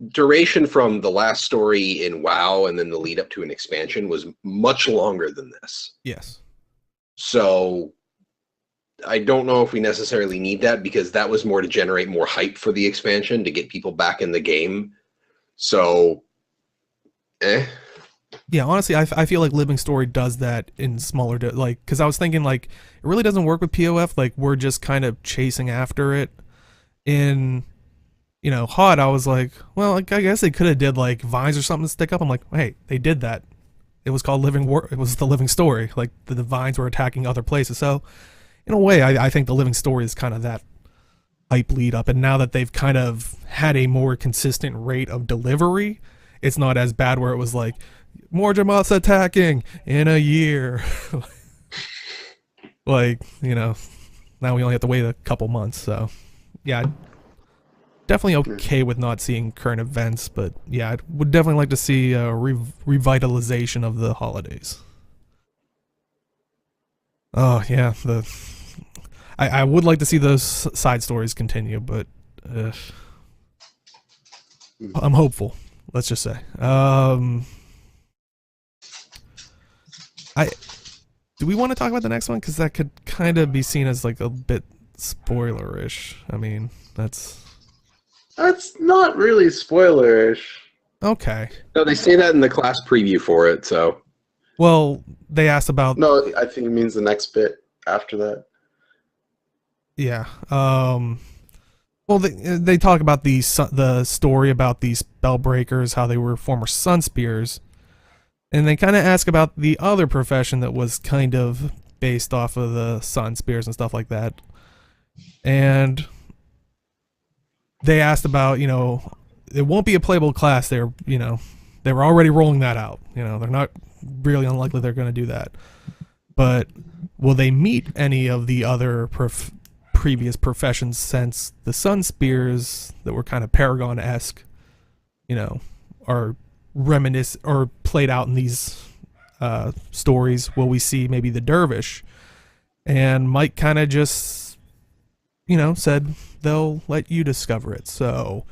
duration from the last story in WoW and then the lead up to an expansion was much longer than this. Yes. So I don't know if we necessarily need that, because that was more to generate more hype for the expansion to get people back in the game. So, Yeah, honestly, I feel like Living Story does that in smaller, like, because I was thinking, like, it really doesn't work with POF. Like, we're just kind of chasing after it. In, you know, HOT, I was like, well, like, I guess they could have did, like, vines or something to stick up. I'm like, hey, they did that. It was called it was the Living Story. Like, the vines were attacking other places. So, in a way, I think the Living Story is kind of that hype lead up. And now that they've kind of had a more consistent rate of delivery, it's not as bad where it was like, more Jamoths attacking in a year. Like, you know, now we only have to wait a couple months. So, yeah, definitely okay with not seeing current events. But, yeah, I would definitely like to see a revitalization of the holidays. Oh, yeah. I would like to see those side stories continue, but I'm hopeful. Let's just say. Do we want to talk about the next one? Because that could kind of be seen as like a bit spoilerish. I mean, that's not really spoilerish. okay. no, they say that in the class preview for it. So, Well, they asked about No, I think it means the next bit after that. yeah. Well, they talk about the story about these spellbreakers, how they were former sun spears, and they kind of ask about the other profession that was kind of based off of the sun spears and stuff like that. And they asked about, you know, it won't be a playable class. They were already rolling that out. You know, they're not really unlikely they're going to do that. But will they meet any of the other previous professions, since the sun spears that were kind of Paragon-esque, you know, are or played out in these stories? Will we see maybe the dervish? And Mike kind of just, you know, said they'll let you discover it. So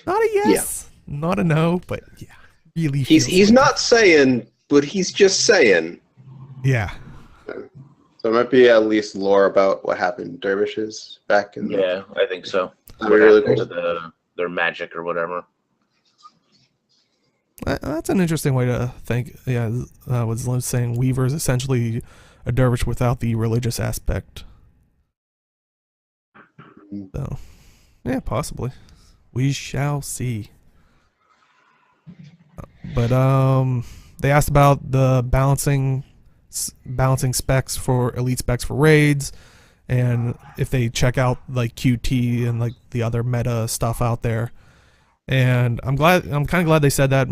not a yes, not a no, but yeah, really. he's not saying, but he's just saying. Yeah. So it might be at least lore about what happened to dervishes back in the... Yeah, I think so. That'd be really What happened to their magic or whatever. That's an interesting way to think. Yeah, was Lynn saying Weaver is essentially a dervish without the religious aspect. So, yeah, possibly. We shall see. But they asked about the balancing specs for elite specs for raids, and if they check out like QT and like the other meta stuff out there. And I'm kind of glad they said that.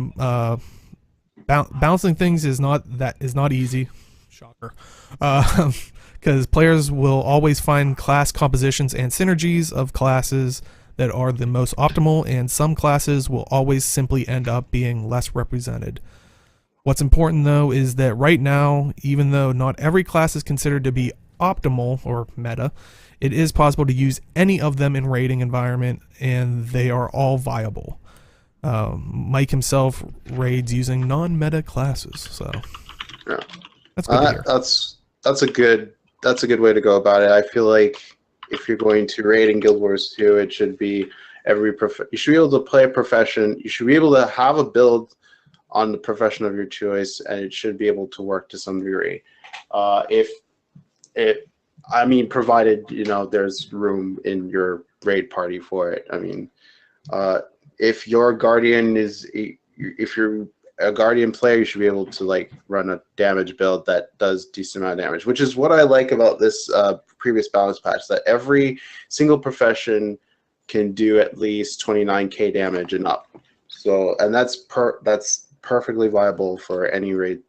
Balancing things is not easy. Shocker. Because players will always find class compositions and synergies of classes that are the most optimal, and some classes will always simply end up being less represented. What's important though is that right now, even though not every class is considered to be optimal or meta, it is possible to use any of them in raiding environment, and they are all viable. Mike himself raids using non-meta classes, so Yeah. that's good to hear. That's a good way to go about it. I feel like if you're going to raid in Guild Wars 2, it should be you should be able to play a profession. You should be able to have a build on the profession of your choice, and it should be able to work to some degree. Provided, you know, there's room in your raid party for it. I mean, if your guardian if you're a Guardian player, you should be able to like run a damage build that does decent amount of damage, which is what I like about this previous balance patch, that every single profession can do at least 29k damage and up. So, and that's perfectly viable for any raid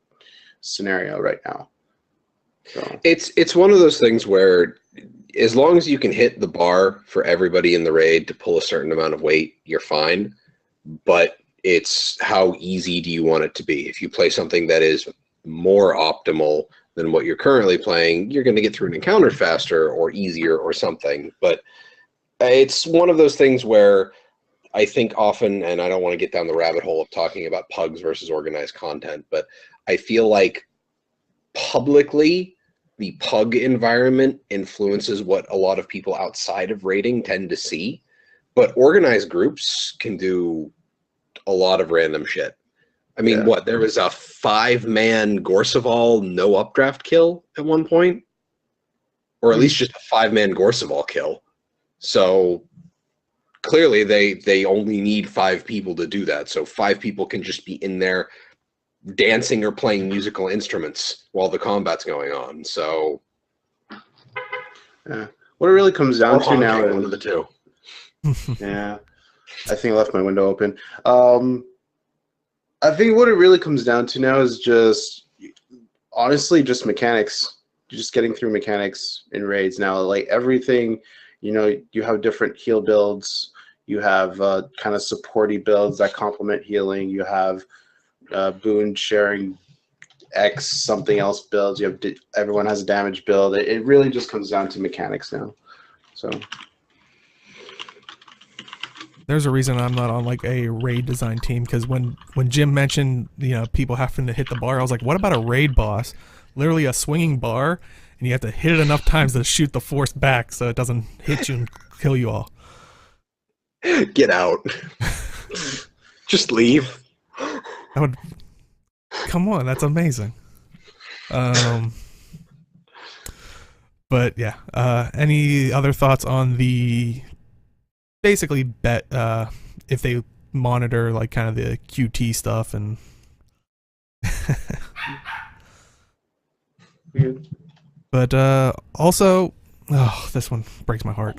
scenario right now. So It's one of those things where as long as you can hit the bar for everybody in the raid to pull a certain amount of weight, you're fine. But it's how easy do you want it to be? If you play something that is more optimal than what you're currently playing, you're going to get through an encounter faster or easier or something. But it's one of those things where I think often, and I don't want to get down the rabbit hole of talking about pugs versus organized content, but I feel like publicly the pug environment influences what a lot of people outside of raiding tend to see. But organized groups can do a lot of random shit. I mean, Yeah. what? There was a 5-man Gorseval no updraft kill at one point? Or at least just a 5-man Gorseval kill. So clearly they only need 5 people to do that. So 5 people can just be in there dancing or playing musical instruments while the combat's going on. So yeah. What it really comes down to now is one of the two. yeah, I think I left my window open. I think what it really comes down to now is just, honestly, just mechanics. Just getting through mechanics in raids now. Like everything, you know, you have different heal builds. You have kind of supporty builds that complement healing. You have boon sharing X something else builds. You have everyone has a damage build. It really just comes down to mechanics now. So. There's a reason I'm not on like a raid design team, because when Jim mentioned, you know, people having to hit the bar, I was like, what about a raid boss? Literally a swinging bar, and you have to hit it enough times to shoot the force back so it doesn't hit you and kill you all. Get out. Just leave. That would, come on, that's amazing. But yeah, any other thoughts on the basically bet if they monitor like kind of the QT stuff and but also, oh, this one breaks my heart.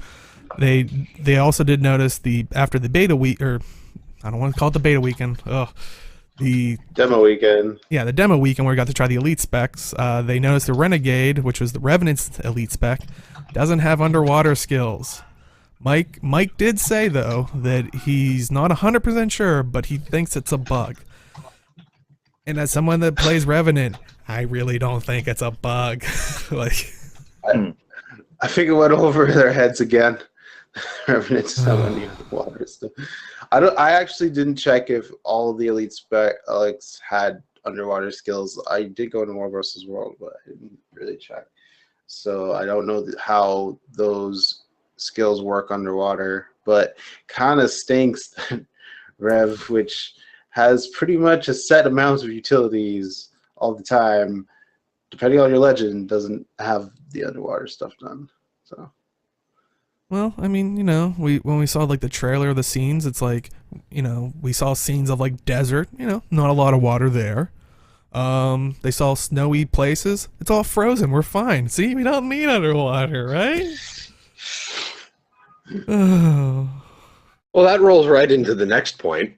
They also did notice after the beta week, or I don't want to call it the beta weekend. The demo weekend. Yeah, the demo weekend where we got to try the elite specs. They noticed the Renegade, which was the Revenant's elite spec, doesn't have underwater skills. Mike did say though that he's not 100% sure, but he thinks it's a bug. And as someone that plays Revenant, I really don't think it's a bug. Like, I think it went over their heads again. Revenant summoned the underwater stuff. I actually didn't check if all of the elite specs had underwater skills. I did go into War vs. World, but I didn't really check. So I don't know how those skills work underwater, but kind of stinks that Rev, which has pretty much a set amount of utilities all the time, depending on your legend, doesn't have the underwater stuff done. So, well, I mean, you know, when we saw like the trailer of the scenes, it's like, you know, we saw scenes of like desert, you know, not a lot of water there. They saw snowy places. It's all frozen. We're fine. See, we don't need underwater, right? Oh. Well, that rolls right into the next point,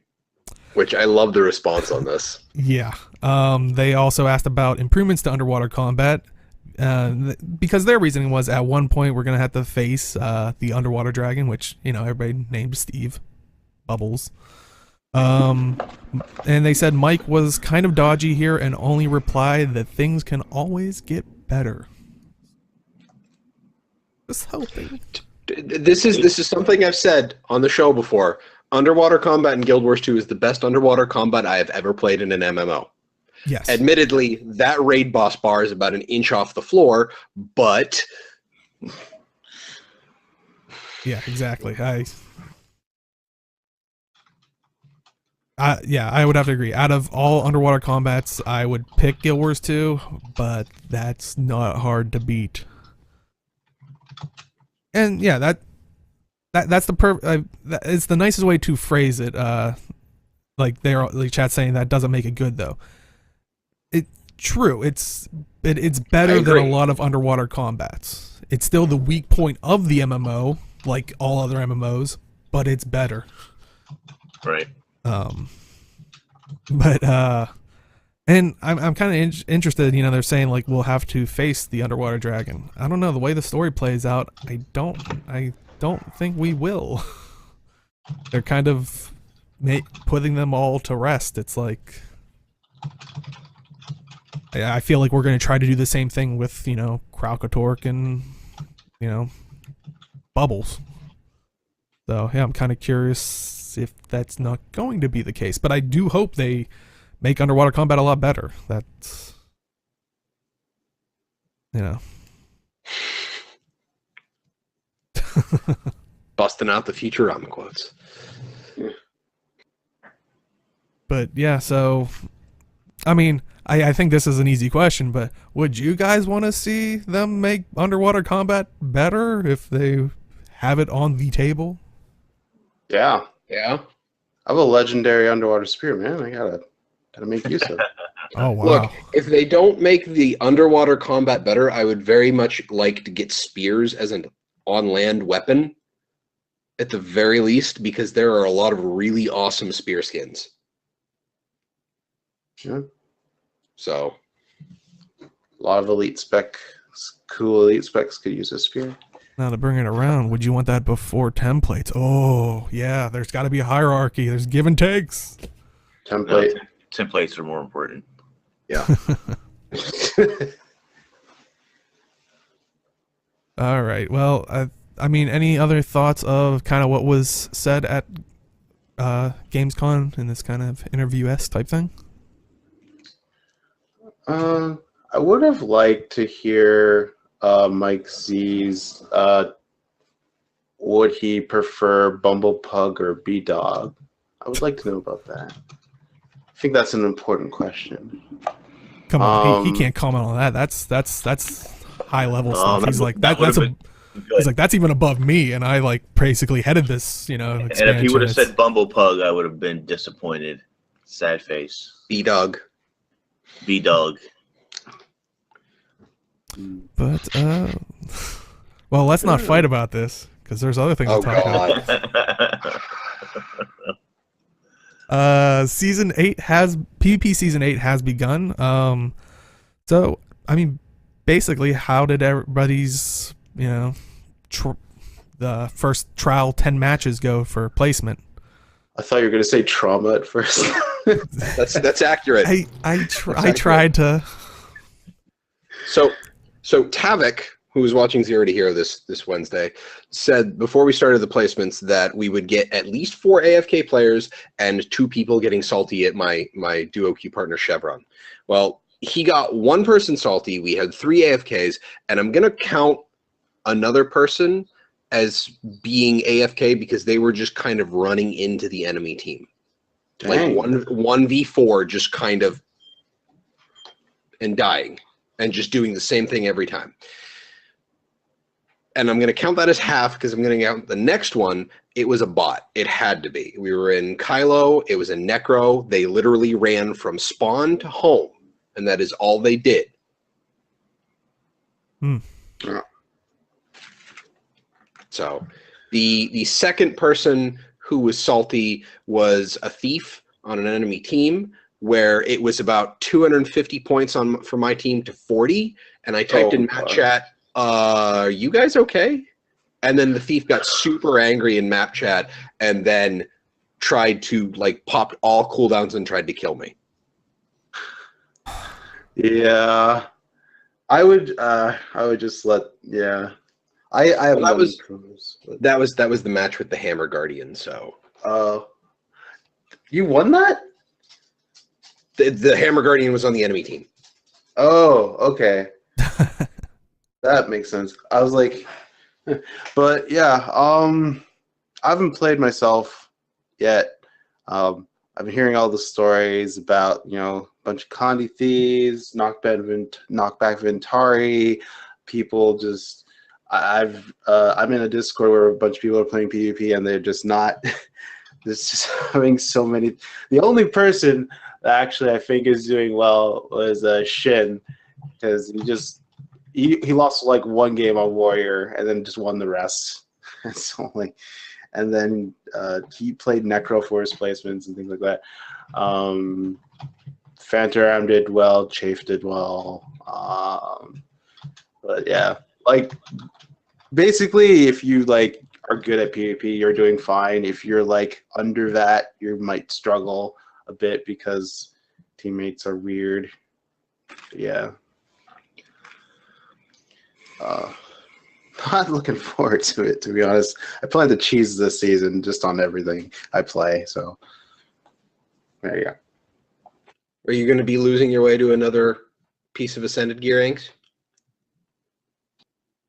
which I love the response on this. Yeah. They also asked about improvements to underwater combat, because their reasoning was at one point we're gonna have to face the underwater dragon, which, you know, everybody named Steve Bubbles. And they said Mike was kind of dodgy here and only replied that things can always get better. Just hoping. This is something I've said on the show before. Underwater combat in Guild Wars 2 is the best underwater combat I have ever played in an MMO. Yes. Admittedly, that raid boss bar is about an inch off the floor, but yeah, exactly. I would have to agree. Out of all underwater combats, I would pick Guild Wars 2, but that's not hard to beat. And yeah, that's the it's the nicest way to phrase it. like they're like chat saying that doesn't make it good though. True, it's better than a lot of underwater combats. It's still the weak point of the MMO, like all other MMOs, but it's better. Right. But and I'm kind of interested. You know, they're saying like we'll have to face the underwater dragon. I don't know, the way the story plays out. I don't think we will. They're kind of putting them all to rest. It's like I feel like we're going to try to do the same thing with, you know, Kralkatork and, you know, Bubbles. So, yeah, I'm kind of curious if that's not going to be the case. But I do hope they make underwater combat a lot better. That's, you know. Busting out the Futurama quotes. But, yeah, so, I mean, I think this is an easy question, but would you guys want to see them make underwater combat better if they have it on the table? Yeah. Yeah. I have a legendary underwater spear, man. I gotta make use of it. Oh, wow. Look, if they don't make the underwater combat better, I would very much like to get spears as an on-land weapon, at the very least, because there are a lot of really awesome spear skins. Yeah. So, A lot of cool elite specs could use a spear. Now to bring it around, would you want that before templates? Oh, yeah, there's got to be a hierarchy. There's give and takes. Template. No, templates are more important. yeah. All right. Well, I mean, any other thoughts of kind of what was said at Gamescom in this kind of interview-esque type thing? I would have liked to hear Mike Z's would he prefer Bumblepug or B-Dog? I would like to know about that. I think that's an important question. Come on, he can't comment on that. That's high level stuff. He's like that's even above me, and I like basically headed this, you know. And if he would have said Bumblepug, I would have been disappointed. Sad face. B-Dog. B-Dog. But well, let's not fight about this because there's other things to talk about. Season 8 PvP season 8 has begun. So I mean, basically, how did everybody's, you know, the first trial 10 matches go for placement? I thought you were going to say trauma at first. That's accurate. I tried to. So Tavik, who was watching Zero to Hero this Wednesday, said before we started the placements that we would get at least 4 AFK players and 2 people getting salty at my duo queue partner Chevron. Well, he got 1 person salty. We had 3 AFKs, and I'm gonna count another person as being AFK because they were just kind of running into the enemy team. Dang. Like 1v4, just kind of, and dying and just doing the same thing every time. And I'm going to count that as half because I'm going to count the next one. It was a bot. It had to be. We were in Kylo. It was a Necro. They literally ran from spawn to home, and that is all they did. So the second person who was salty was a thief on an enemy team, where it was about 250 points for my team to 40, and I typed in map chat, are you guys okay? And then the thief got super angry in map chat and then tried to like pop all cooldowns and tried to kill me. Yeah. I would just let I have Well, that was the match with the Hammer Guardian, so you won that? The Hammer Guardian was on the enemy team. Oh, okay. That makes sense. I was like, but yeah, I haven't played myself yet. I've been hearing all the stories about, you know, a bunch of Condi thieves, knockback Ventari, people just. I'm in a Discord where a bunch of people are playing PvP and they're just not This just having so many. The only person that actually I think is doing well was Shin, because he lost like one game on Warrior and then just won the rest. It's only, and then he played Necro for his placements and things like that. Fantaram did well, Chafe did well, but yeah, like basically, if you like are good at PvP, you're doing fine. If you're like under that, you might struggle a bit because teammates are weird. Yeah. Not looking forward to it, to be honest. I plan to cheese this season just on everything I play, so there you go. Are you going to be losing your way to another piece of Ascended Gear Inks?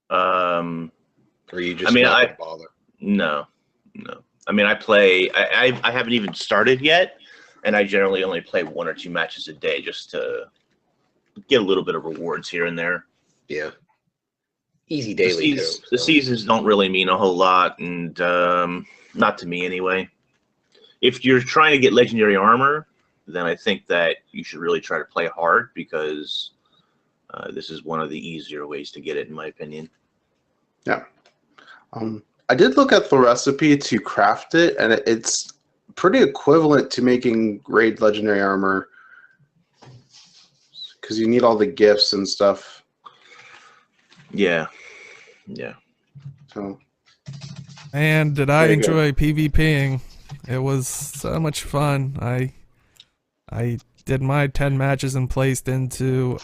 Or are you just not going to bother? No. I mean, I play. I haven't even started yet, and I generally only play 1 or 2 matches a day just to get a little bit of rewards here and there. Yeah. Easy daily, too. The seasons don't really mean a whole lot, and not to me anyway. If you're trying to get legendary armor, then I think that you should really try to play hard, because this is one of the easier ways to get it, in my opinion. Yeah. I did look at the recipe to craft it, and it's pretty equivalent to making raid legendary armor, because you need all the gifts and stuff. Yeah. So. And did I enjoy PvPing? It was so much fun. I did my 10 matches and placed into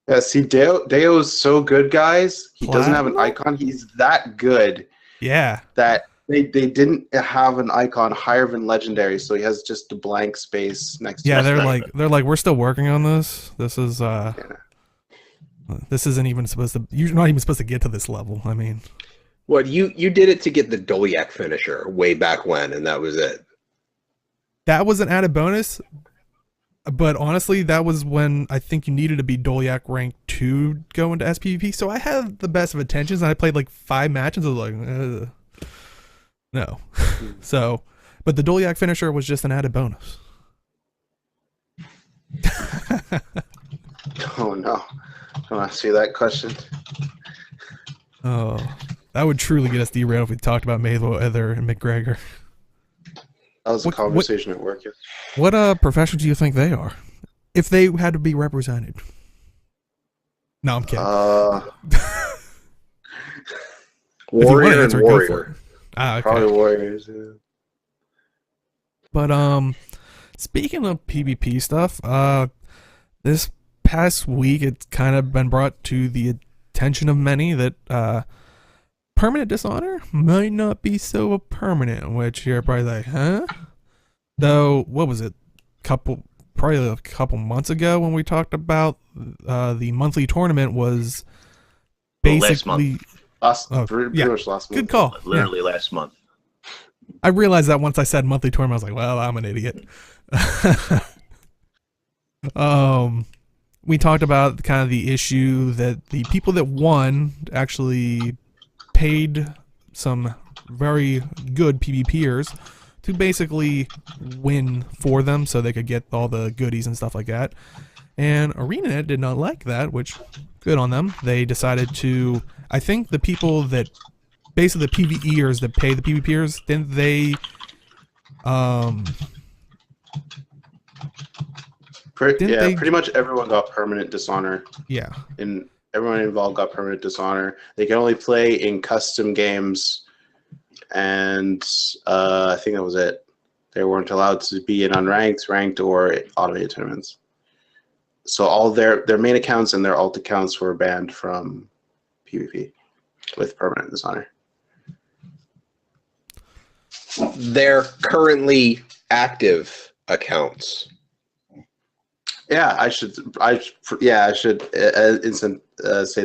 Yeah, see, Deo is so good, guys. He doesn't have an Platinum? icon. He's that good. Yeah. That they didn't have an icon higher than legendary, so he has just a blank space next to Yeah, it. they're like we're still working on this. This is this isn't even supposed to, you're not even supposed to get to this level. I mean, What, you did it to get the Dolyak finisher way back when, and that was it. that was an added bonus, but honestly, that was when I think you needed to be Dolyak rank 2 to go into SPVP. So I had the best of intentions, and I played like 5 matches. I was like, no. So, but the Dolyak finisher was just an added bonus. Oh no! Don't want to see that question. Oh, that would truly get us derailed if we talked about Mayweather and McGregor. That was a conversation at work. What profession do you think they are, if they had to be represented? No, I'm kidding. Warrior and answer, Warrior. Okay. Probably Warriors. Yeah. But speaking of PvP stuff, this past week it's kind of been brought to the attention of many that permanent dishonor might not be so permanent, which you're probably like, huh? Though, what was it? Probably a couple months ago when we talked about the monthly tournament was basically Pretty much last month. good call. Literally last month. I realized that once I said monthly tournament, I was like, well, I'm an idiot. We talked about kind of the issue that the people that won actually paid some very good PvPers to basically win for them so they could get all the goodies and stuff like that. And ArenaNet did not like that, which, good on them. They decided to, I think the people that, basically the PvEers that pay the PvPers, didn't they, pretty much everyone got permanent dishonor. Yeah. And everyone involved got permanent dishonor. They can only play in custom games, and I think that was it. They weren't allowed to be in unranked, ranked, or automated tournaments. So all their main accounts and their alt accounts were banned from PvP with permanent dishonor. They're currently active accounts. Yeah, I should say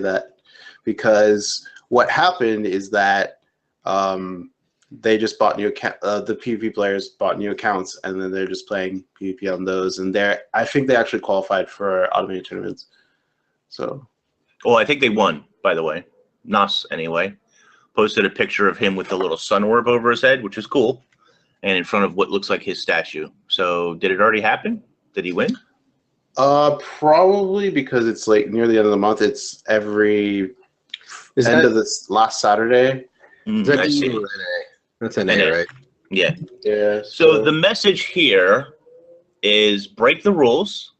that, because what happened is that they just bought new the PvP players bought new accounts, and then they're just playing PvP on those, and I think they actually qualified for automated tournaments. So, Well, I think they won, by the way. Nas, anyway. Posted a picture of him with the little sun orb over his head, which is cool. and in front of what looks like his statue. So did it already happen? Did he win? Probably because it's like near the end of the month. It's every end of this last Saturday. Is that I E see. or NA? That's NA, NA. right? Yeah. Yeah. So the message here is break the rules,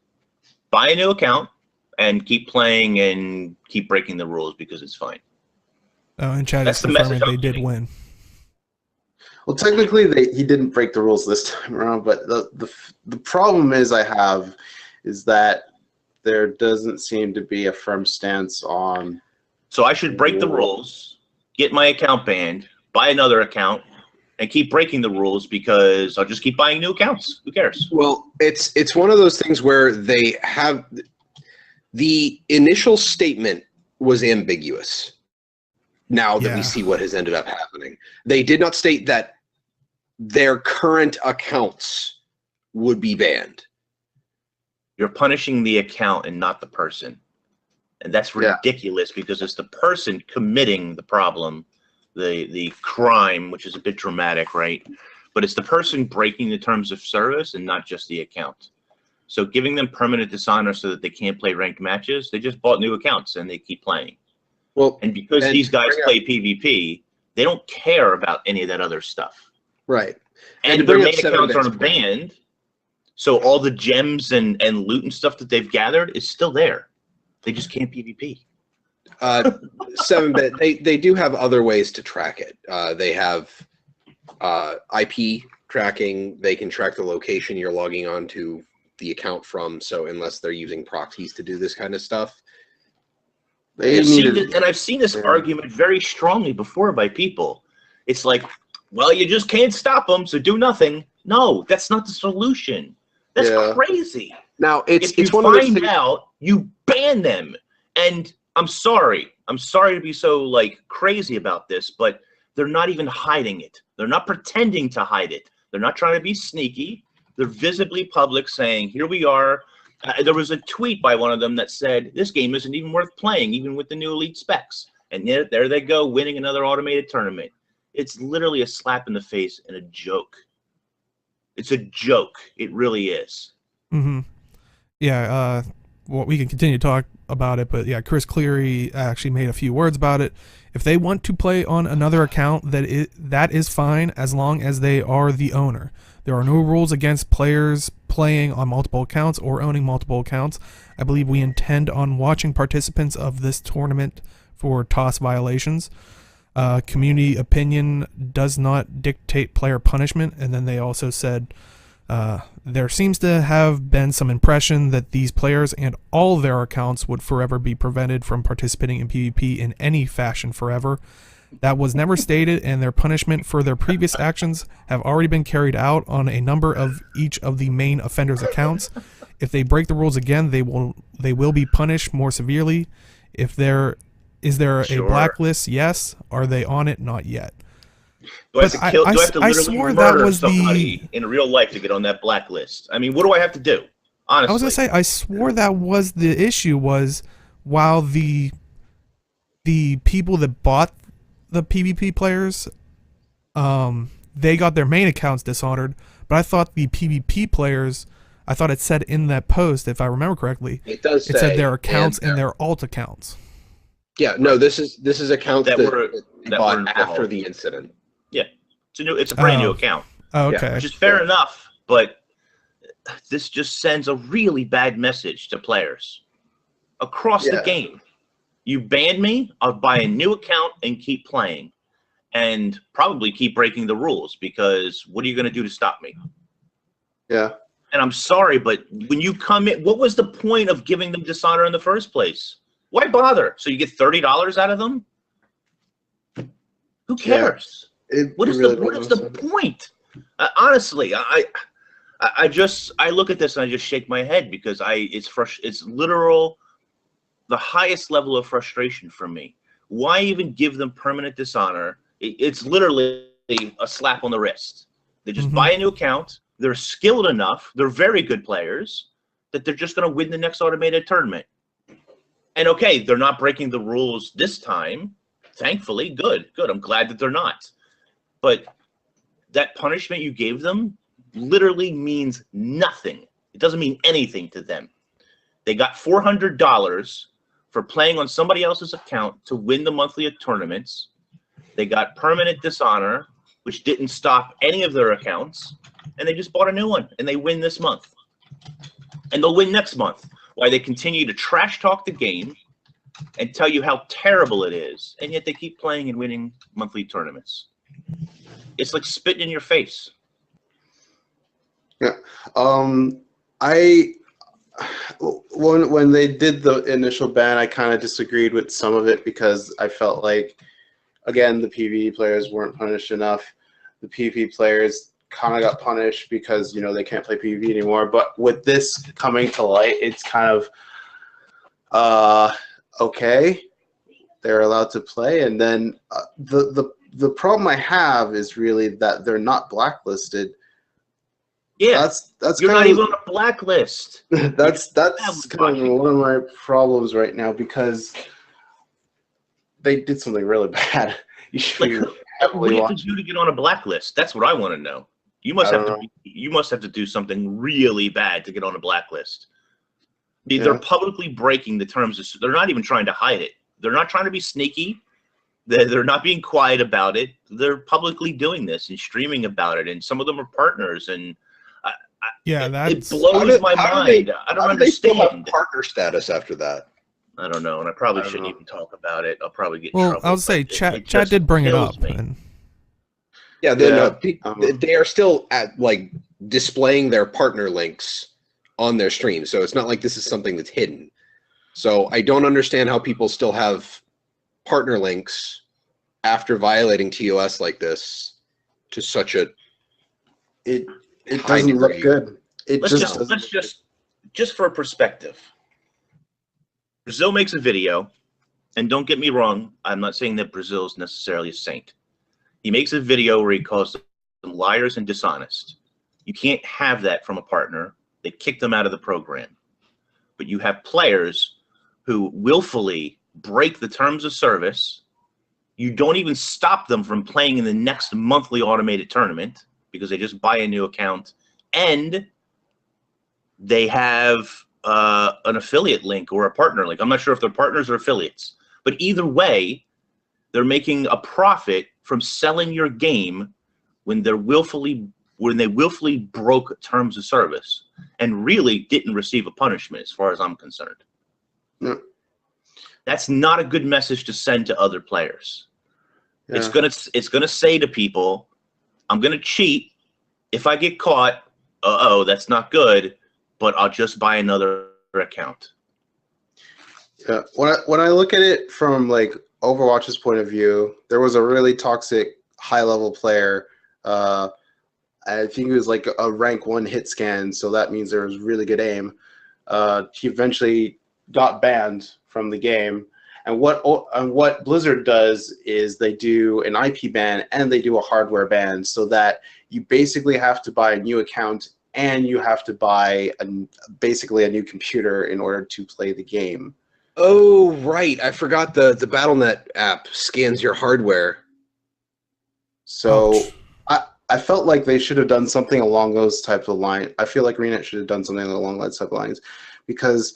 buy a new account, and keep playing and keep breaking the rules because it's fine. Oh, and Chad is That's the confirming message they I'm did getting. win. Well, technically, he didn't break the rules this time around, but the problem is that there doesn't seem to be a firm stance on. So I should break the rules, get my account banned, buy another account, and keep breaking the rules because I'll just keep buying new accounts. Who cares? Well, it's one of those things where they have the initial statement was ambiguous. Now that we see what has ended up happening, they did not state that their current accounts would be banned. You're punishing the account and not the person. And that's ridiculous because it's the person committing the problem, the crime, which is a bit dramatic, right? But it's the person breaking the terms of service and not just the account. So giving them permanent dishonor so that they can't play ranked matches, they just bought new accounts and they keep playing. Well, and because these guys play PvP, they don't care about any of that other stuff. Right. And their main accounts aren't banned. So all the gems and loot and stuff that they've gathered is still there. They just can't PvP. 7-bit, they do have other ways to track it. They have IP tracking. They can track the location you're logging on to the account from. So unless they're using proxies to do this kind of stuff. I've seen this argument very strongly before by people. It's like, well, you just can't stop them, so do nothing. No, that's not the solution. That's crazy. Now, if you find out, you ban them. And I'm sorry to be so like crazy about this, but they're not even hiding it. They're not pretending to hide it. They're not trying to be sneaky. They're visibly public saying, here we are. There was a tweet by one of them that said, this game isn't even worth playing, even with the new elite specs. And yet, there they go, winning another automated tournament. It's literally a slap in the face and a joke. It's a joke. It really is. Mm-hmm. Yeah, well, we can continue to talk about it, but yeah, Chris Cleary actually made a few words about it. If they want to play on another account, that is fine as long as they are the owner. There are no rules against players playing on multiple accounts or owning multiple accounts. I believe we intend on watching participants of this tournament for TOS violations. Community opinion does not dictate player punishment. And then they also said there seems to have been some impression that these players and all their accounts would forever be prevented from participating in PvP in any fashion forever. That was never stated, and their punishment for their previous actions have already been carried out on a number of each of the main offenders' accounts. If they break the rules again, they will be punished more severely. Is there a blacklist? Yes. Are they on it? Not yet. Do I have to literally murder somebody in real life to get on that blacklist? I mean, what do I have to do? Honestly, I was gonna say I swore that was the issue. Was while the people that bought the PvP players, they got their main accounts dishonored, but I thought the PvP players, I thought it said in that post, if I remember correctly, it said their accounts and their alt accounts. Yeah, no, this is accounts that were bought after the incident. Yeah, it's a brand new account. Oh, okay, which is fair enough, but this just sends a really bad message to players across the game. You ban me, I'll buy a new account and keep playing. And probably keep breaking the rules, because what are you going to do to stop me? Yeah. And I'm sorry, but when you come in, what was the point of giving them dishonor in the first place? Why bother? So you get $30 out of them? Who cares? What is the point? Honestly, I look at this and I just shake my head because it's literal. The highest level of frustration for me. Why even give them permanent dishonor? It's literally a slap on the wrist. They just buy a new account. They're skilled enough. They're very good players that they're just going to win the next automated tournament. And okay, they're not breaking the rules this time. Thankfully, good. I'm glad that they're not. But that punishment you gave them literally means nothing. It doesn't mean anything to them. They got $400 for playing on somebody else's account to win the monthly tournaments. They got permanent dishonor, which didn't stop any of their accounts, and they just bought a new one, and they win this month. And they'll win next month, while they continue to trash talk the game and tell you how terrible it is, and yet they keep playing and winning monthly tournaments. It's like spitting in your face. Yeah. When they did the initial ban, I kind of disagreed with some of it because I felt like, again, the PvE players weren't punished enough. The PvP players kind of got punished because, you know, they can't play PvP anymore. But with this coming to light, it's kind of okay. They're allowed to play, and then the problem I have is really that they're not blacklisted. Yeah, that's you're kind not of, even on a blacklist. that's kind of one of my problems right now because they did something really bad. You should Like, what do you have to do to get on a blacklist? That's what I want to know. You must have to do something really bad to get on a blacklist. They're publicly breaking the terms. They're not even trying to hide it. They're not trying to be sneaky. They're not being quiet about it. They're publicly doing this and streaming about it. And some of them are partners. And it blows my mind. I don't understand. They still have partner status after that? I don't know, and I probably shouldn't even talk about it. I'll probably get in trouble. Well, I would say Chat did bring it up. And... Yeah, they are still like displaying their partner links on their stream, so it's not like this is something that's hidden. So I don't understand how people still have partner links after violating TOS like this to such a it doesn't look good. Let's just for perspective. Brazil makes a video, and don't get me wrong, I'm not saying that Brazil is necessarily a saint. He makes a video where he calls them liars and dishonest. You can't have that from a partner. They kick them out of the program. But you have players who willfully break the terms of service. You don't even stop them from playing in the next monthly automated tournament because they just buy a new account, and they have an affiliate link or a partner link. I'm not sure if they're partners or affiliates, but either way, they're making a profit from selling your game when they willfully broke terms of service and really didn't receive a punishment, as far as I'm concerned. No. That's not a good message to send to other players. Yeah. It's gonna say to people, I'm gonna cheat. If I get caught, that's not good, but I'll just buy another account. Yeah, when I look at it from like Overwatch's point of view, there was a really toxic high-level player. I think it was like a rank 1 hit scan, so that means there was really good aim. He eventually got banned from the game. And what Blizzard does is they do an IP ban and they do a hardware ban, so that you basically have to buy a new account and you have to buy basically a new computer in order to play the game. Oh, right. I forgot the BattleNet app scans your hardware. So I felt like they should have done something along those types of lines. I feel like Renet should have done something along those type of lines, because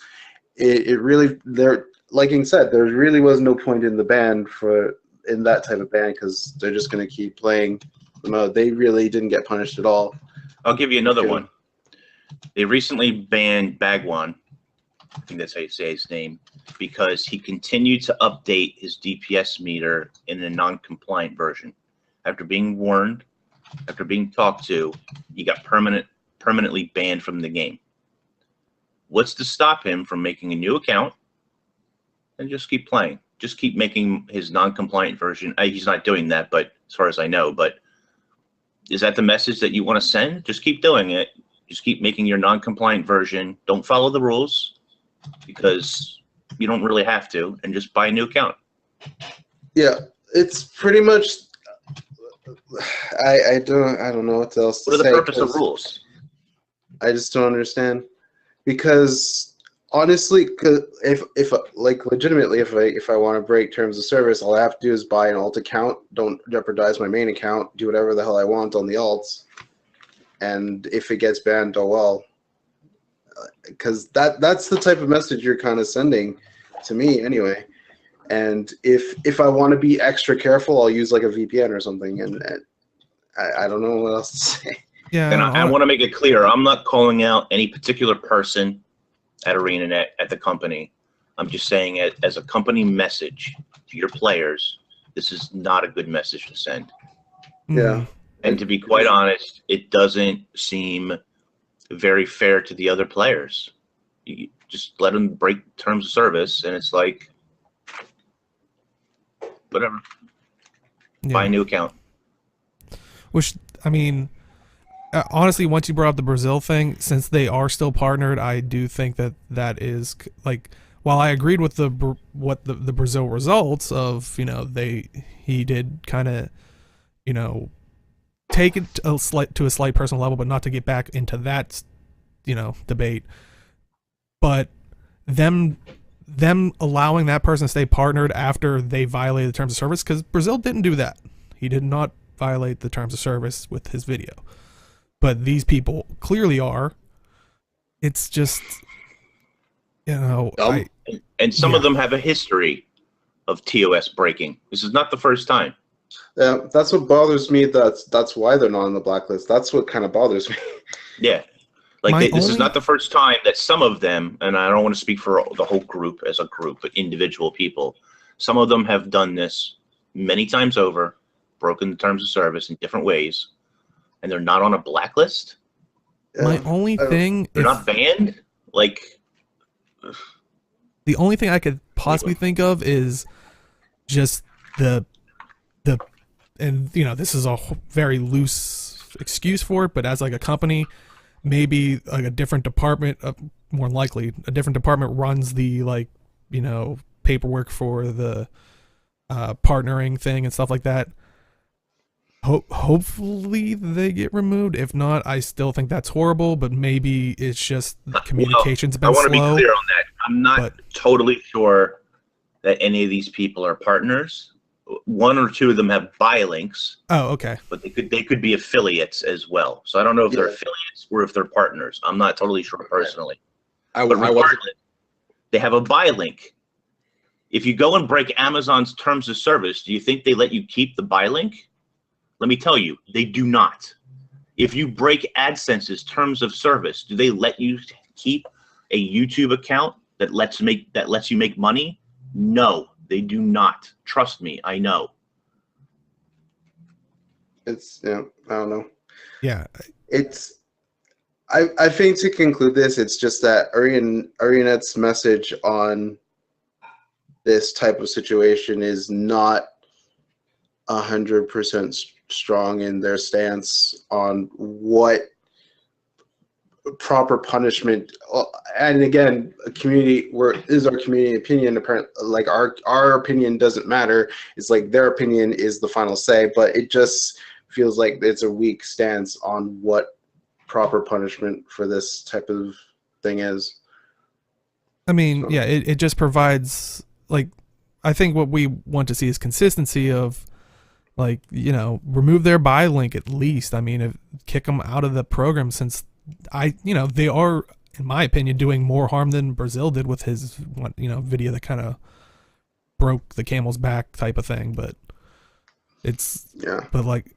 it really, like you said, there really was no point in the ban in that type of ban, because they're just going to keep playing the mode. They really didn't get punished at all. I'll give you another one. They recently banned Bagwan, I think that's how you say his name, because he continued to update his DPS meter in a non-compliant version. After being warned, after being talked to, he got permanently banned from the game. What's to stop him from making a new account and just keep playing? Just keep making his non-compliant version. He's not doing that, but as far as I know, but is that the message that you want to send? Just keep doing it. Just keep making your non-compliant version. Don't follow the rules, because you don't really have to, and just buy a new account. Yeah, it's pretty much. I don't know what else to say. What are the purpose of rules? I just don't understand, because honestly, 'cause if like legitimately, if I want to break terms of service, all I have to do is buy an alt account. Don't jeopardize my main account. Do whatever the hell I want on the alts, and if it gets banned, oh well. Because that's the type of message you're kind of sending to me anyway. And if I want to be extra careful, I'll use like a VPN or something. And I don't know what else to say. Yeah, And I want to make it clear, I'm not calling out any particular person at ArenaNet, at the company. I'm just saying it as a company message to your players, this is not a good message to send. Yeah. And to be quite honest, it doesn't seem very fair to the other players. You just let them break terms of service, and it's like, whatever. Yeah. Buy a new account. Which, I mean, honestly, once you brought up the Brazil thing, since they are still partnered, I do think that is like, while I agreed with the Brazil results of, you know, he did kind of, you know, take it to a slight personal level, but not to get back into that, you know, debate. But them allowing that person to stay partnered after they violated the terms of service, because Brazil didn't do that. He did not violate the terms of service with his video, but these people clearly are. It's just, you know, and some of them have a history of TOS breaking. This is not the first time. Yeah, that's what bothers me. That's why they're not on the blacklist. That's what kind of bothers me. Yeah. Like, this is not the first time that some of them, and I don't want to speak for the whole group as a group, but individual people, some of them have done this many times over, broken the terms of service in different ways, and they're not on a blacklist. My only thing, they're not banned. Like, the only thing I could possibly think of is just the and you know, this is a very loose excuse for it, but as like a company, maybe like a different department, more than likely a different department runs the, like, you know, paperwork for the partnering thing and stuff like that. Hopefully they get removed. If not, I still think that's horrible, but maybe it's just communication's been slow. I want to be clear on that. I'm not totally sure that any of these people are partners. One or two of them have buy links. Oh, okay. But they could be affiliates as well. So I don't know if they're affiliates or if they're partners. I'm not totally sure personally. But regardless, they have a buy link. If you go and break Amazon's terms of service, do you think they let you keep the buy link? Let me tell you, they do not. If you break AdSense's terms of service, do they let you keep a YouTube account that lets you make money? No, they do not. Trust me, I know. It's, yeah, I don't know. Yeah. It's, I think to conclude this, it's just that ArenaNet's message on this type of situation is not 100% strong in their stance on what proper punishment. And again, a community is our community opinion. Apparently, like our opinion doesn't matter. It's like their opinion is the final say. But it just feels like it's a weak stance on what proper punishment for this type of thing is. I mean, yeah, it just provides, like, I think what we want to see is consistency of, like, you know, remove their buy link at least. I mean, kick them out of the program, since they are, in my opinion, doing more harm than Brazil did with his, you know, video that kind of broke the camel's back type of thing. But it's, but like,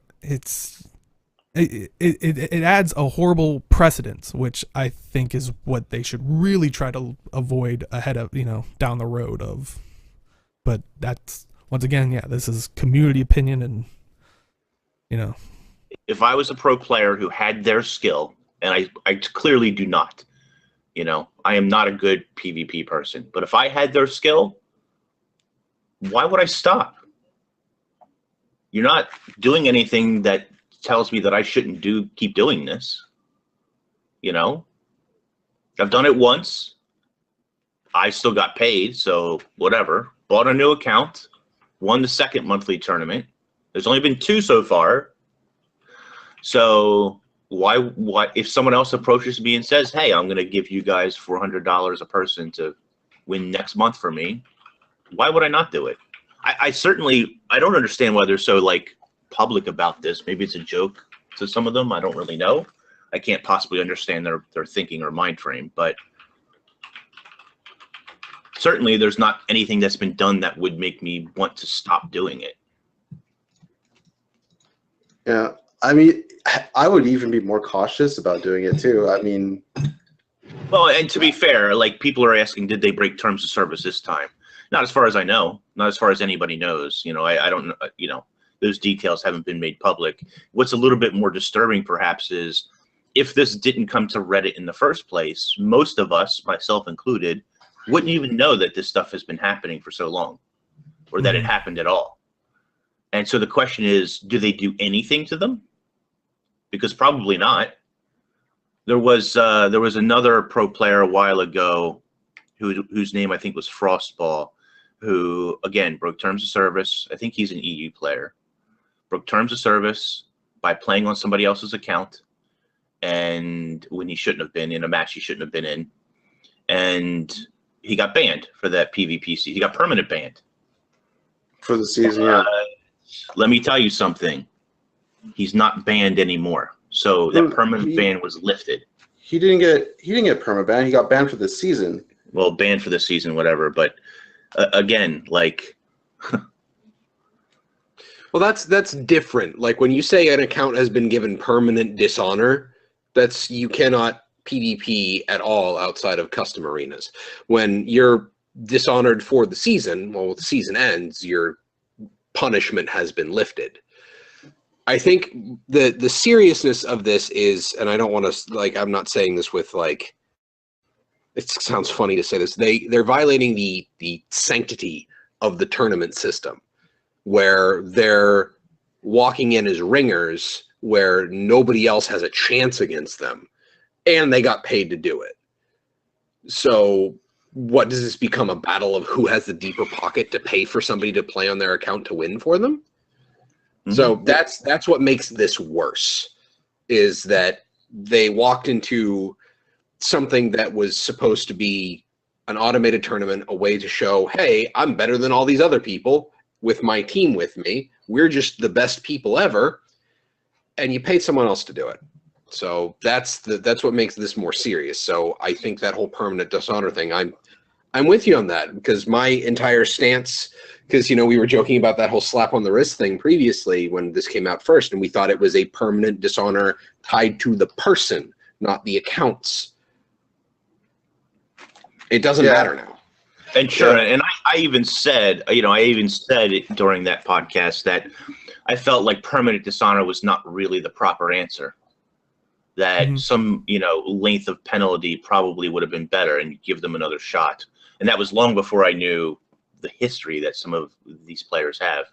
it adds a horrible precedent, which I think is what they should really try to avoid ahead of, you know, down the road of. But that's, once again, yeah, this is community opinion, and, you know. If I was a pro player who had their skill, and I clearly do not, you know, I am not a good PvP person, but if I had their skill, why would I stop? You're not doing anything that tells me that I shouldn't keep doing this. You know, I've done it once. I still got paid, so whatever. Bought a new account, won the second monthly tournament. There's only been 2 so far. So why if someone else approaches me and says, hey, I'm going to give you guys $400 a person to win next month for me, why would I not do it? I certainly, I don't understand why they're so like public about this. Maybe it's a joke to some of them. I don't really know. I can't possibly understand their thinking or mind frame, but certainly there's not anything that's been done that would make me want to stop doing it. Yeah, I mean, I would even be more cautious about doing it too. I mean, well, and to be fair, like people are asking, did they break terms of service this time? Not as far as I know, not as far as anybody knows. You know, I don't know, you know, those details haven't been made public. What's a little bit more disturbing perhaps is if this didn't come to Reddit in the first place, most of us, myself included, wouldn't even know that this stuff has been happening for so long or that it happened at all. And so the question is, do they do anything to them? Because probably not. There was another pro player a while ago whose name I think was Frostball, who again broke terms of service. I think he's an EU player. Broke terms of service by playing on somebody else's account, and when he shouldn't have been in a match he shouldn't have been in, and he got banned for that PvP season. He got permanent banned for the season. Yeah. Let me tell you something. He's not banned anymore. So that permanent ban was lifted. He didn't get perma ban. He got banned for the season. Well, banned for the season, whatever. But again, like, well, that's different. Like when you say an account has been given permanent dishonor, that's you cannot PvP at all outside of custom arenas. When you're dishonored for the season, well, the season ends, your punishment has been lifted. I think the seriousness of this is, and I don't want to, like, I'm not saying this with, like, it sounds funny to say this, they're violating the sanctity of the tournament system, where they're walking in as ringers where nobody else has a chance against them, and they got paid to do it. So what does this become, a battle of who has the deeper pocket to pay for somebody to play on their account to win for them? So that's what makes this worse, is that they walked into something that was supposed to be an automated tournament, a way to show, hey, I'm better than all these other people with my team with me. We're just the best people ever. And you paid someone else to do it. So that's what makes this more serious. So I think that whole permanent dishonor thing, I'm with you on that, because my entire stance, because, you know, we were joking about that whole slap on the wrist thing previously when this came out first, and we thought it was a permanent dishonor tied to the person, not the accounts. It doesn't matter now. And sure, and I even said, you know, during that podcast that I felt like permanent dishonor was not really the proper answer. That some, you know, length of penalty probably would have been better and give them another shot. And that was long before I knew the history that some of these players have.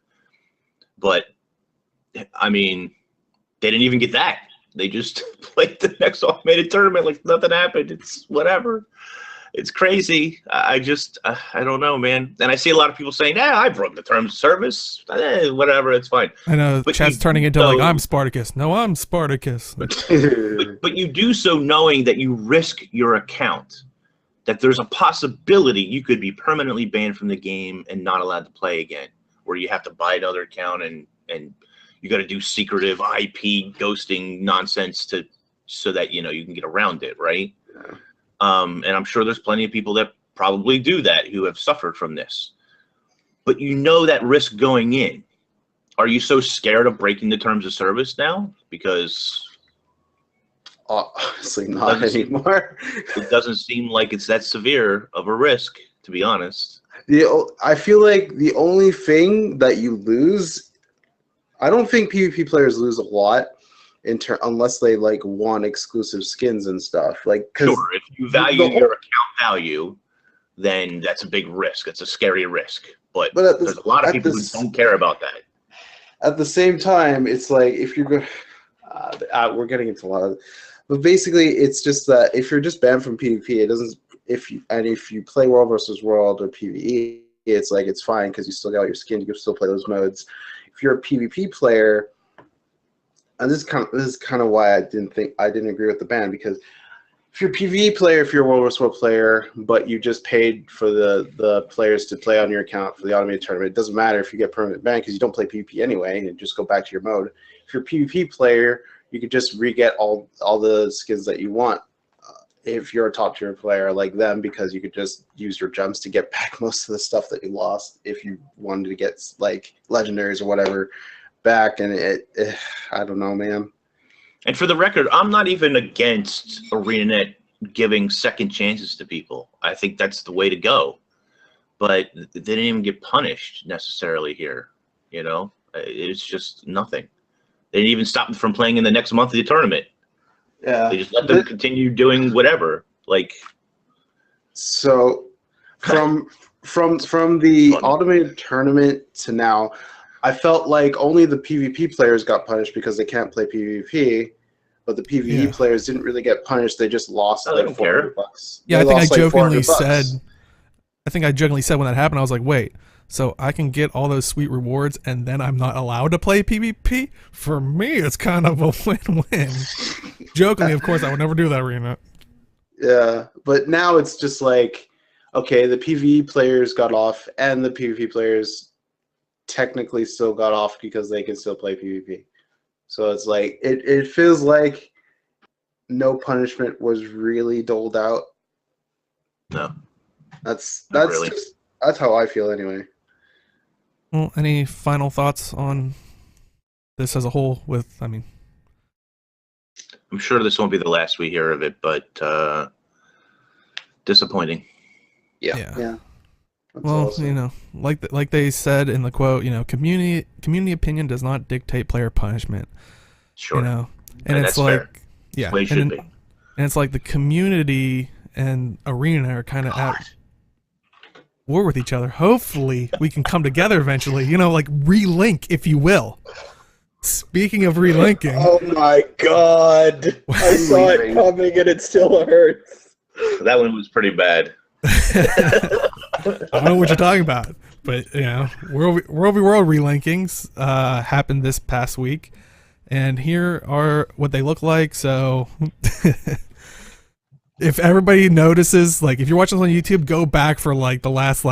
But, I mean, they didn't even get that. They just played the next automated tournament like nothing happened. It's whatever. It's crazy. I don't know, man. And I see a lot of people saying, I broke the terms of service. Whatever, it's fine. I know, but chat's turning into like, I'm Spartacus. No, I'm Spartacus. But you do so knowing that you risk your account, that there's a possibility you could be permanently banned from the game and not allowed to play again, where you have to buy another account and you got to do secretive IP ghosting nonsense so that, you know, you can get around it, right? Yeah. And I'm sure there's plenty of people that probably do that who have suffered from this. But you know that risk going in. Are you so scared of breaking the terms of service now? Because honestly, not anymore. It doesn't seem like it's that severe of a risk, to be honest. I feel like the only thing that you lose, I don't think PvP players lose a lot unless they like want exclusive skins and stuff. Like, sure, if you value your account value, then that's a big risk. It's a scary risk. But there's a lot of people who don't care about that. At the same time, it's like if you're going, we're getting into a lot of, but basically it's just that if you're just banned from PvP, it doesn't. If you play World versus World or PvE, it's like it's fine because you still got your skin. You can still play those modes. If you're a PvP player, and this is kind of why I didn't agree with the ban, because if you're a PvE player, if you're a World War Sword player, but you just paid for the players to play on your account for the automated tournament, it doesn't matter if you get permanent ban because you don't play PvP anyway, and just go back to your mode. If you're a PvP player, you could just re-get all the skins that you want. If you're a top tier player like them, because you could just use your gems to get back most of the stuff that you lost if you wanted to get like legendaries or whatever back, and I don't know, man. And for the record, I'm not even against ArenaNet giving second chances to people. I think that's the way to go. But they didn't even get punished necessarily here. You know, it's just nothing. They didn't even stop them from playing in the next month of the tournament. Yeah, they just let them continue doing whatever. Like, so from the automated tournament to now, I felt like only the PvP players got punished because they can't play PvP, but the PvE players didn't really get punished. They just lost like $400. Yeah, I think I jokingly said. I think I jokingly said when that happened, I was like, "Wait, so I can get all those sweet rewards, and then I'm not allowed to play PvP? For me, it's kind of a win-win." Jokingly, of course, I would never do that, Arena. Yeah, but now it's just like, okay, the PvE players got off, and the PvP players technically still got off because they can still play PvP. So it's like it feels like no punishment was really doled out. No, that's really. That's how I feel anyway. Well, any final thoughts on this as a whole? I'm sure this won't be the last we hear of it, but disappointing. Yeah. Well, awesome. Like they said in the quote, community opinion does not dictate player punishment. Sure. And it's like, fair. Yeah, and it's like the community and Arena are kind of at war with each other. Hopefully, we can come together eventually. Like relink, if you will. Speaking of relinking, oh my god, I saw it coming and it still hurts. That one was pretty bad. I don't know what you're talking about, but World relinkings happened this past week, and here are what they look like. So if everybody notices, like if you're watching this on YouTube, go back for like the last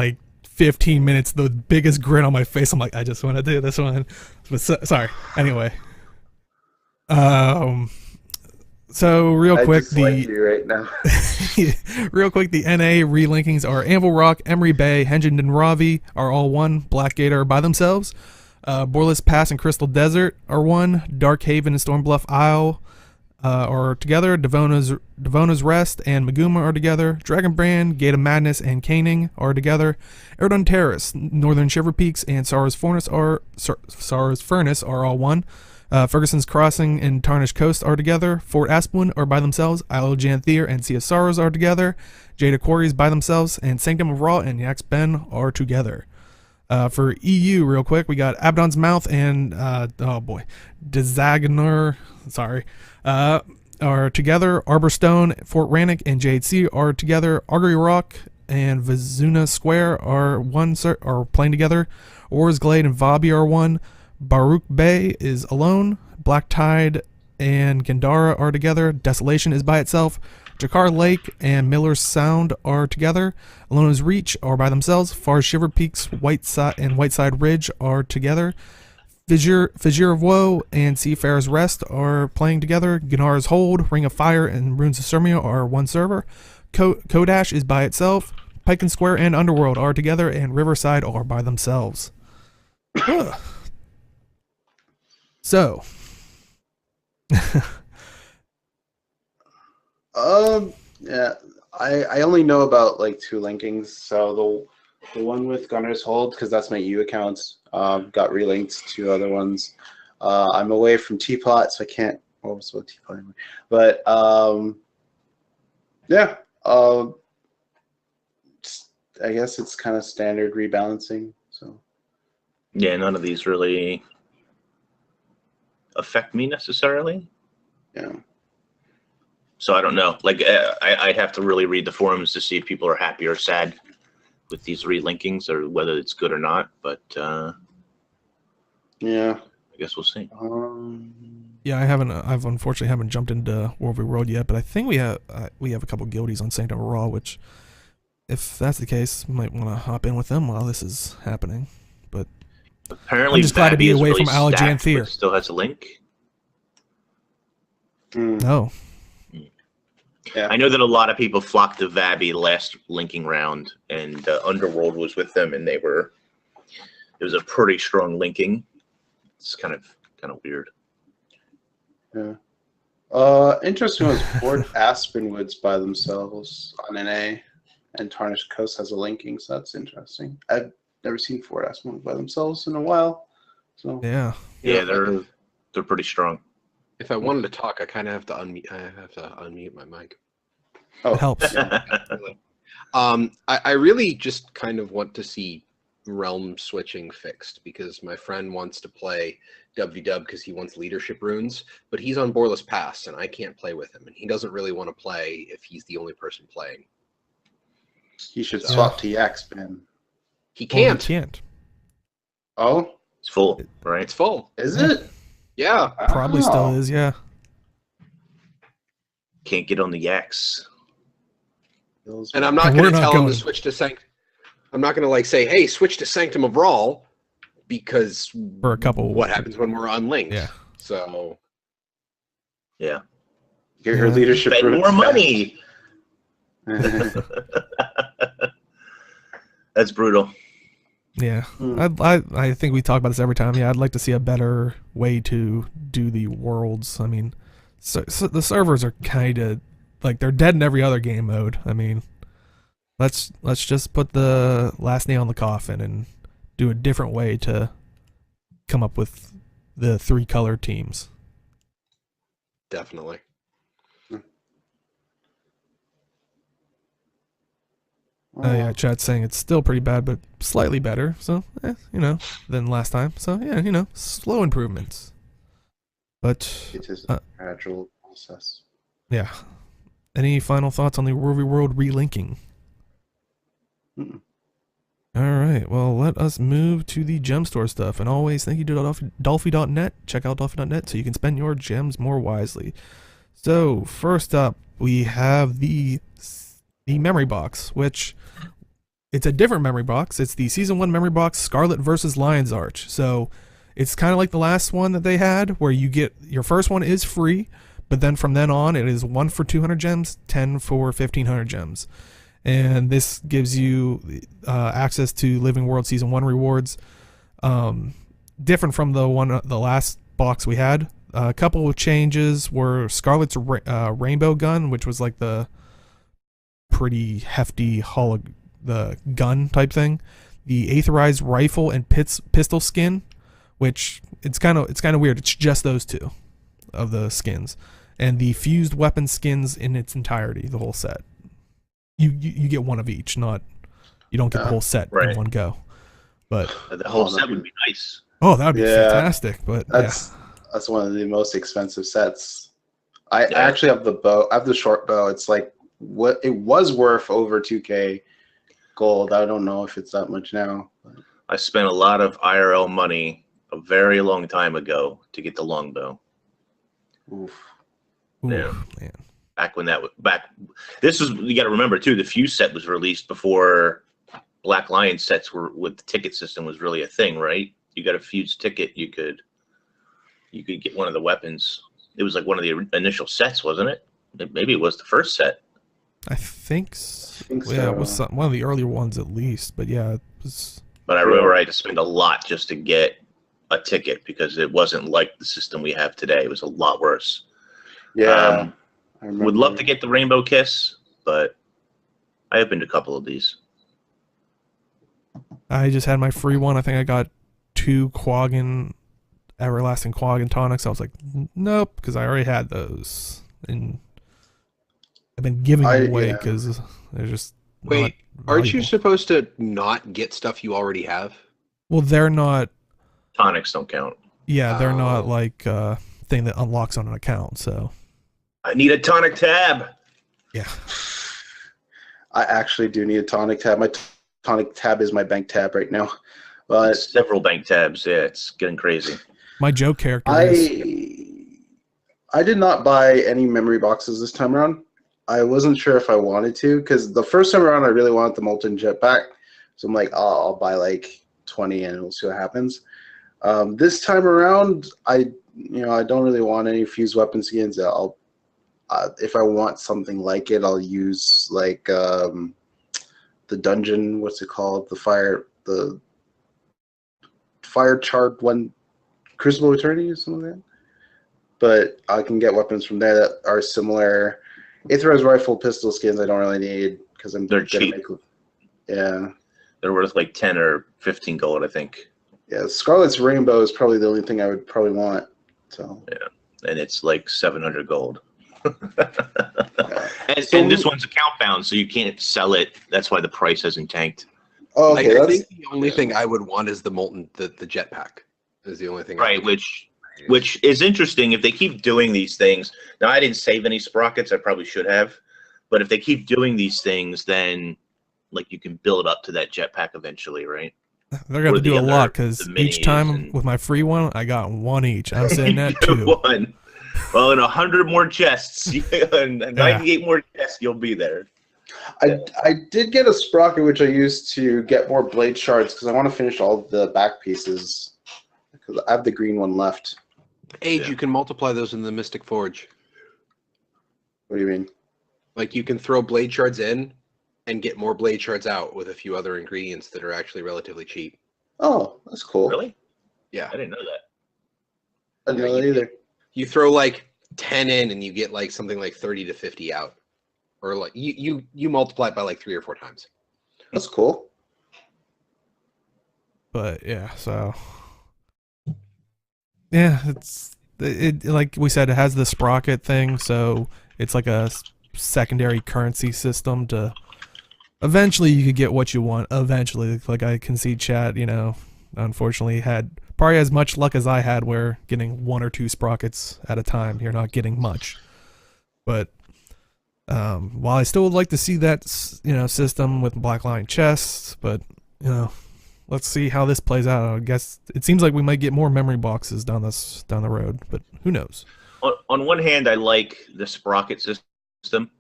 15 minutes, the biggest grin on my face. I'm like, I just want to do this one, but sorry. Anyway, so real quick, right now. Real quick, the NA relinkings are Anvil Rock, Emery Bay, Henjin and Ravi are all one. Blackgate are by themselves. Boreless Pass and Crystal Desert are one. Dark Haven and Stormbluff Isle are together. Devona's Rest and Maguma are together. Dragonbrand, Gate of Madness, and Caning are together. Erdon Terrace, Northern Shiver Peaks, and Sarah's Furnace are all one. Ferguson's Crossing and Tarnished Coast are together. Fort Asplin are by themselves. Isle of Janthier and Sea of Sorrows are together. Jada Quarries by themselves. And Sanctum of Ra and Yax Ben are together. For EU, real quick, we got Abaddon's Mouth and, Dzagnor, are together. Arborstone, Fort Rannoch, and Jade Sea are together. Augury Rock and Vizuna Square are playing together. Or's Glade and Vabi are one. Baruch Bay is alone. Black Tide and Gandara are together. Desolation is by itself. Jakar Lake and Miller's Sound are together. Alona's Reach are by themselves. Far Shiver Peaks, Whiteside Ridge are together. Fissure of Woe and Seafarer's Rest are playing together. Gunar's Hold, Ring of Fire, and Runes of Sirmia are one server. Kodash is by itself. Pike and Square and Underworld are together, and Riverside are by themselves. So, yeah, I only know about two linkings. So the one with Gunner's Hold, because that's my U accounts, got relinked to other ones. I'm away from Teapot, so I can't. Oh, so Teapot anyway. But yeah, I guess it's kind of standard rebalancing. So yeah, none of these really affect me necessarily. Yeah. So I don't know. I'd have to really read the forums to see if people are happy or sad with these relinkings or whether it's good or not. But yeah, I guess we'll see. Yeah, I haven't. I've unfortunately haven't jumped into WvW yet, but I think we have a couple guildies on Sanctum Raw, which, if that's the case, might want to hop in with them while this is happening. But Apparently, I'm just glad to be Vabby is away really from Alajan stacked, Thier. but still has a link. No. Yeah. I know that a lot of people flocked to Vabby last linking round, and Underworld was with them, and it was a pretty strong linking. It's kind of weird. Yeah. Interesting was Fort Aspenwoods by themselves on NA, and Tarnished Coast has a linking, so that's interesting. I've never seen Fort Aspenwoods by themselves in a while. So Yeah. Yeah, they're pretty strong. If I wanted to talk, I kind of have to unmute. I have to unmute my mic. oh, It helps. I really just kind of want to see realm switching fixed because my friend wants to play WvW because he wants leadership runes, but he's on Boarless Pass and I can't play with him, and he doesn't really want to play if he's the only person playing. you should swap to Yaxpin. He Well, can't. he can't. Oh, It's full, right? It's full. is it? Yeah. Probably Oh. still is. Yeah. Can't get on the yaks. And I'm not And going we're to not tell him going. to switch to Sanctum. I'm not going to like say, "Hey, switch to Sanctum of Rawl," because For a couple. what happens when we're unlinked? Yeah. So Yeah. Get her Yeah. leadership Spend runes more back. money. That's brutal. Yeah. Hmm. I think we talk about this every time. Yeah, I'd like to see a better way to do the worlds. I mean, so the servers are kind of like they're dead in every other game mode. I mean, let's just put the last nail in the coffin and do a different way to come up with the 3 color teams. definitely. Yeah, chat's saying it's still pretty bad, but slightly better. So, than last time. So, yeah, slow improvements. But It is a gradual process. yeah. Any final thoughts on the World relinking? Mm-mm. All right. Well, let us move to the gem store stuff. And always thank you to Dolphy.net. Check out Dolphy.net so you can spend your gems more wisely. So, first up, we have the memory box, which it's a different memory box. It's the Season 1 memory box, Scarlet versus Lion's Arch. So, it's kind of like the last one that they had, where you get your first one is free, but then from then on, it is 1 for 200 gems, 10 for 1,500 gems. And this gives you access to Living World Season 1 rewards. Different from the last box we had. A couple of changes were Scarlet's rainbow gun, which was like the pretty hefty the gun type thing. The aetherized rifle and pistol skin, which it's kind of weird. It's just those two of the skins, and the fused weapon skins in its entirety, the whole set. You get one of each, you don't get the whole set in one go. But The whole set would be nice. oh, that would be Yeah. fantastic. But That's one of the most expensive sets. I actually have the bow. I have the short bow. It's like what it was worth over 2K gold. I don't know if it's that much now. I spent a lot of IRL money a very long time ago to get the longbow. Oof. ooh, Yeah. man. Back when this was, you got to remember too, the Fuse set was released before Black Lion sets were with the ticket system was really a thing, right? You got a Fuse ticket, you could get one of the weapons. It was like one of the initial sets, wasn't it? Maybe it was the first set. I think think yeah, it was so. one of the earlier ones at least. But yeah, it was. But I remember I had to spend a lot just to get a ticket because it wasn't like the system we have today. It was a lot worse. Yeah. I remember. Would love to get the Rainbow Kiss, but I opened a couple of these. I just had my free one. I think I got 2 Everlasting Quaggin tonics. I was like, nope, because I already had those, and I've been giving them away because they're just. Wait, not aren't you valuable. supposed to not get stuff you already have? Well, they're not. Tonics don't count. Yeah, they're not Oh. like thing that unlocks on an account. So I need a tonic tab. yeah, I actually do need a tonic tab. My tonic tab is my bank tab right now. But Several bank tabs. Yeah, it's getting crazy. my joke character is. I did not buy any memory boxes this time around. I wasn't sure if I wanted to, because the first time around I really wanted the Molten Jetpack. So I'm like, oh, I'll buy like 20 and we'll see what happens. This time around, I don't really want any fused weapon skins. If I want something like it, I'll use like the dungeon. What's it called? The fire charred one, Crucible of Eternity or something like that. But I can get weapons from there that are similar. Aether's rifle pistol skins I don't really need because They're cheap. Yeah. They're worth like 10 or 15 gold, I think. Yeah, Scarlet's Rainbow is probably the only thing I would probably want. So yeah, and it's like 700 gold. Yeah. And this one's account bound, so you can't sell it. That's why the price hasn't tanked. Oh, okay, I think the only thing I would want is the jetpack. Is the only thing. Right, which is interesting. If they keep doing these things, now I didn't save any sprockets. I probably should have, but if they keep doing these things, then like you can build up to that jetpack eventually, right? They're going to do a lot because each time with my free one, I got one each. I'm saying that too. One. Well, in 100 more chests, and 98 more chests, you'll be there. I did get a sprocket which I used to get more blade shards because I want to finish all the back pieces because I have the green one left. You can multiply those in the Mystic Forge. What do you mean? Like you can throw blade shards in and get more blade shards out with a few other ingredients that are actually relatively cheap. Oh, that's cool. Really? Yeah. I didn't know that. I didn't know that either. You throw like 10 in and you get like something like 30 to 50 out. Or like you multiply it by like 3 or 4 times. That's cool. But yeah, so yeah, it like we said, it has the sprocket thing, so it's like a secondary currency system to eventually you could get what you want. Eventually, like I can see chat, unfortunately had probably as much luck as I had where getting 1 or 2 sprockets at a time. You're not getting much. But while I still would like to see that system with black line chests, but let's see how this plays out. I guess it seems like we might get more memory boxes down the road, but who knows? On one hand, I like the sprocket system.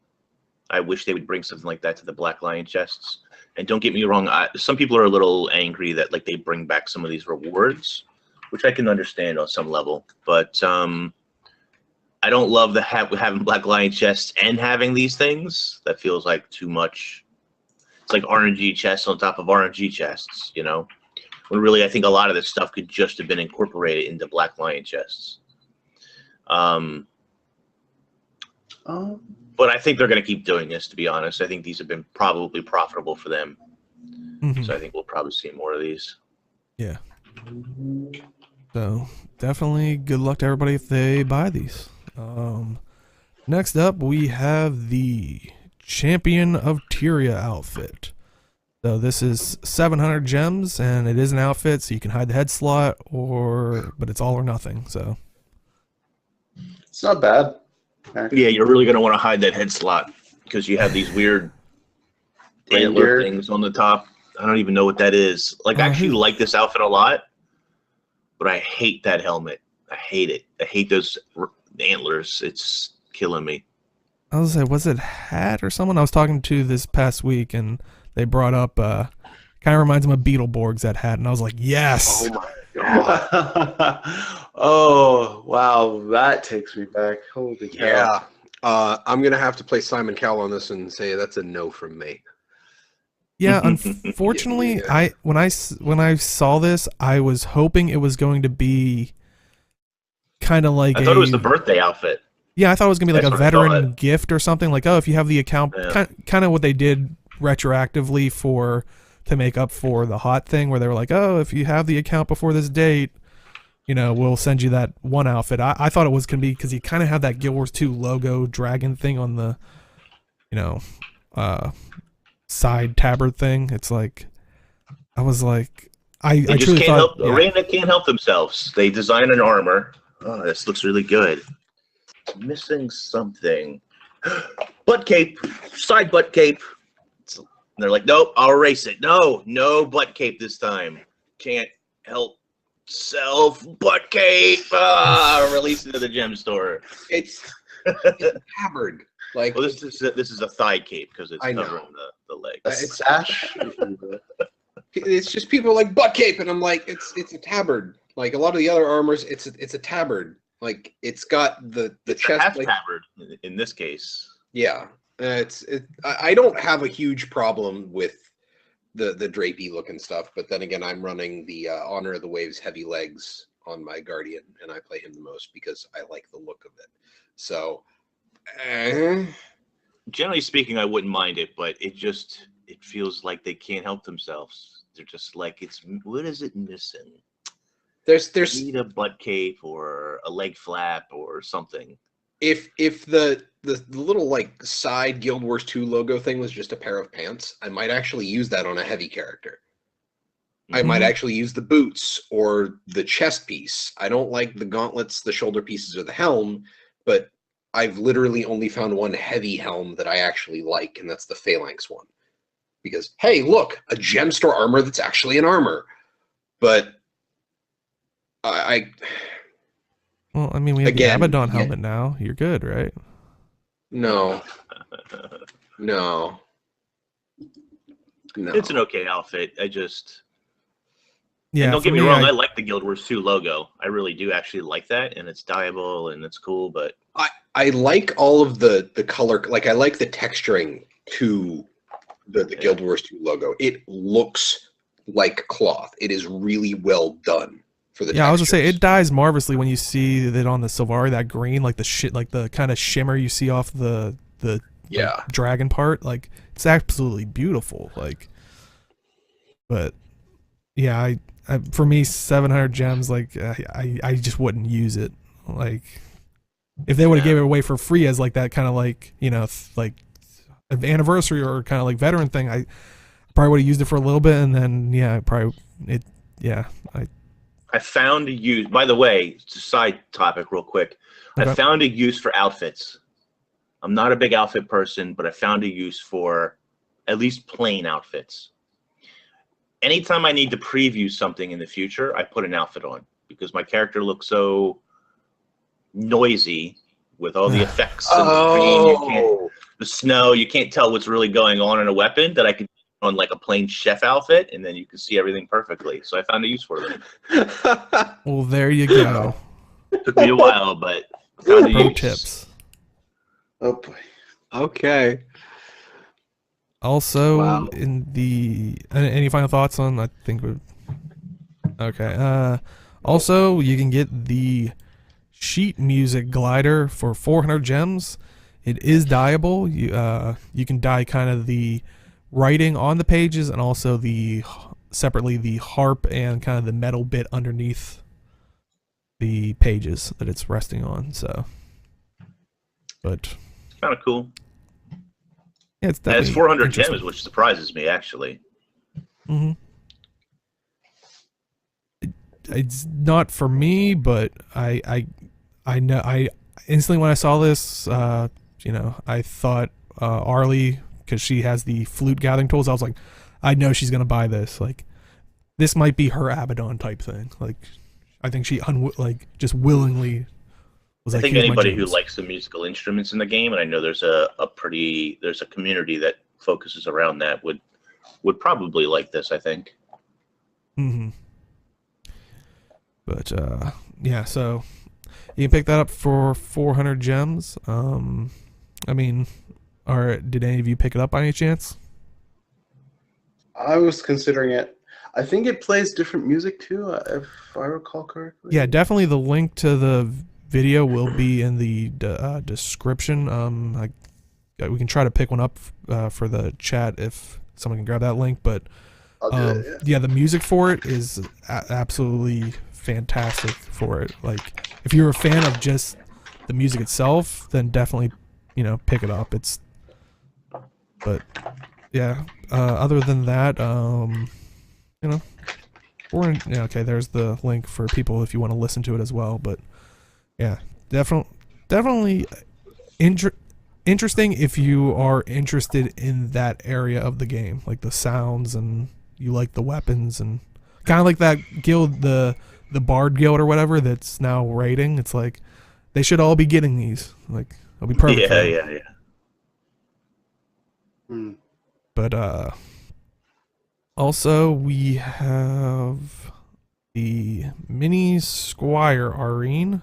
I wish they would bring something like that to the Black Lion chests. And don't get me wrong, some people are a little angry that like they bring back some of these rewards, which I can understand on some level. But I don't love having Black Lion chests and having these things. That feels like too much. It's like RNG chests on top of RNG chests, when really I think a lot of this stuff could just have been incorporated into Black Lion chests. But I think they're going to keep doing this, to be honest. I think these have been probably profitable for them. Mm-hmm. So I think we'll probably see more of these. Yeah. So definitely good luck to everybody if they buy these. Next up, we have the Champion of Tyria outfit. So this is 700 gems, and it is an outfit, so you can hide the head slot, but it's all or nothing. So it's not bad. Yeah, you're really going to want to hide that head slot because you have these weird antler things on the top. I don't even know what that is. Like, I actually like this outfit a lot, but I hate that helmet. I hate it. I hate those antlers. It's killing me. I was like, was it Hat or someone I was talking to this past week, and they brought up, kind of reminds them of Beetleborgs, that hat, and I was like, yes! Oh my god. Oh, wow, that takes me back. Holy cow. Yeah. I'm going to have to play Simon Cowell on this and say that's a no from me. Yeah, unfortunately, yeah. When I saw this, I was hoping it was going to be kind of like I thought it was the birthday outfit. Yeah, I thought it was going to be like a veteran gift or something. Like, oh, if you have the account, kind of what they did retroactively to make up for the hot thing, where they were like, oh, if you have the account before this date, we'll send you that one outfit. I thought it was going to be because you kind of have that Guild Wars 2 logo dragon thing on the, side tabard thing. It's like, I was like, I just can't help. Arena can't help themselves. They design an armor. Oh, this looks really good. It's missing something. Butt cape, side butt cape. And they're like, nope, I'll erase it. No butt cape this time. Can't help self butt cape released into the gem store. It's a tabard. Like, Well, this is a thigh cape because it's I know. covering the leg. A sash. it's just people like butt cape, and I'm like, it's a tabard. Like a lot of the other armors, it's a tabard. Like it's got the It's a chest half plate. tabard in this case. Yeah, I don't have a huge problem with the drapey looking stuff, but then again, I'm running the Honor of the Waves heavy legs on my Guardian, and I play him the most because I like the look of it. So, Generally speaking, I wouldn't mind it, but it feels like they can't help themselves. They're just like, what is it missing? there's Need a butt cape or a leg flap or something. if the little like side Guild Wars 2 logo thing was just a pair of pants, I might actually use that on a heavy character. I might actually use the boots or the chest piece. I don't like the gauntlets, the shoulder pieces, or the helm, but I've literally only found one heavy helm that I actually like, and that's the Phalanx one. Because, hey, look, a gem store armor that's actually an armor. But Well, I mean, we have Again, the Abaddon yeah. helmet now. You're good, right? No. It's an okay outfit. Yeah. And don't for get me me, wrong, I like the Guild Wars 2 logo. I really do actually like that, and it's dyeable and it's cool, but I like all of the color, like I like the texturing to the Guild Wars 2 logo. It looks like cloth. It is really well done for the I was gonna say textures. it dyes marvelously when you see that on the Sylvari, that green, like the kind of shimmer you see off the Yeah. dragon part. Like it's absolutely beautiful. Like, but yeah, I for me 700 gems. Like I just wouldn't use it. Like if they would have gave it away for free as like that kind of like like an anniversary or kind of like veteran thing, I probably would have used it for a little bit and then I found a use. By the way, it's a side topic real quick. Okay. I found a use for outfits. I'm not a big outfit person, but I found a use for at least plain outfits. Anytime I need to preview something in the future, I put an outfit on because my character looks so noisy with all the effects and the green. The snow, you can't tell what's really going on in a weapon, that I could put on like a plain chef outfit and then you can see everything perfectly. So I found a use for them. well, there you go. Took me a while, but I found a Pro use. tips. Oh boy. Okay. Also, Wow. in the any final thoughts on? I think we. Okay. Also, you can get the sheet music glider for 400 gems. It is dyeable. You can dye kind of the writing on the pages and also separately the harp and kind of the metal bit underneath the pages that it's resting on. So, but It's kind of cool. yeah, it's And definitely it's 400 interesting. gems, which surprises me actually. Mm-hmm. It's not for me, but I know I instantly when I saw this, I thought Arlie, because she has the flute gathering tools. I was like, I know she's gonna buy this. Like, this might be her Abaddon type thing. Like, I think she just willingly was I like, think "Here's my anybody who gems." likes the musical instruments in the game, and I know there's a community that focuses around that, would probably like this, I think. Mm-hmm. But yeah, so you can pick that up for 400 gems. I mean, did any of you pick it up by any chance? I was considering it. I think it plays different music too, if I recall correctly. Yeah, definitely. The link to the video will be in the description. We can try to pick one up for the chat if someone can grab that link. But I'll do it. yeah, the music for it is absolutely fantastic for it. Like, if you're a fan of just the music itself, then definitely, pick it up. But yeah, other than that, okay, there's the link for people if you want to listen to it as well. But yeah, definitely interesting if you are interested in that area of the game, like the sounds and you like the weapons and kind of like that guild, the the Bard Guild or whatever that's now raiding. It's like they should all be getting these. Like it'll be perfect. for them. Yeah. Hmm. But also we have the mini Squire Arene,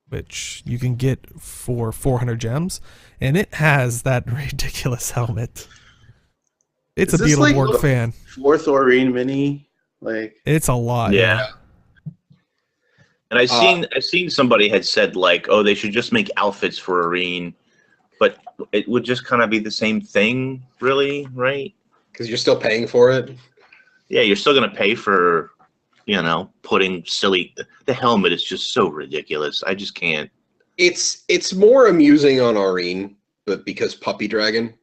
which you can get for 400 gems, and it has that ridiculous helmet. It's Is a this like Beetleborg the fan. 4th Oreen mini? Like, It's a lot. Yeah. And I've seen somebody had said like, oh, they should just make outfits for Arene, but it would just kind of be the same thing, really, right? Because you're still paying for it. Yeah, you're still gonna pay for, putting silly. The helmet is just so ridiculous. I just can't. It's more amusing on Arene, but because Puppy Dragon.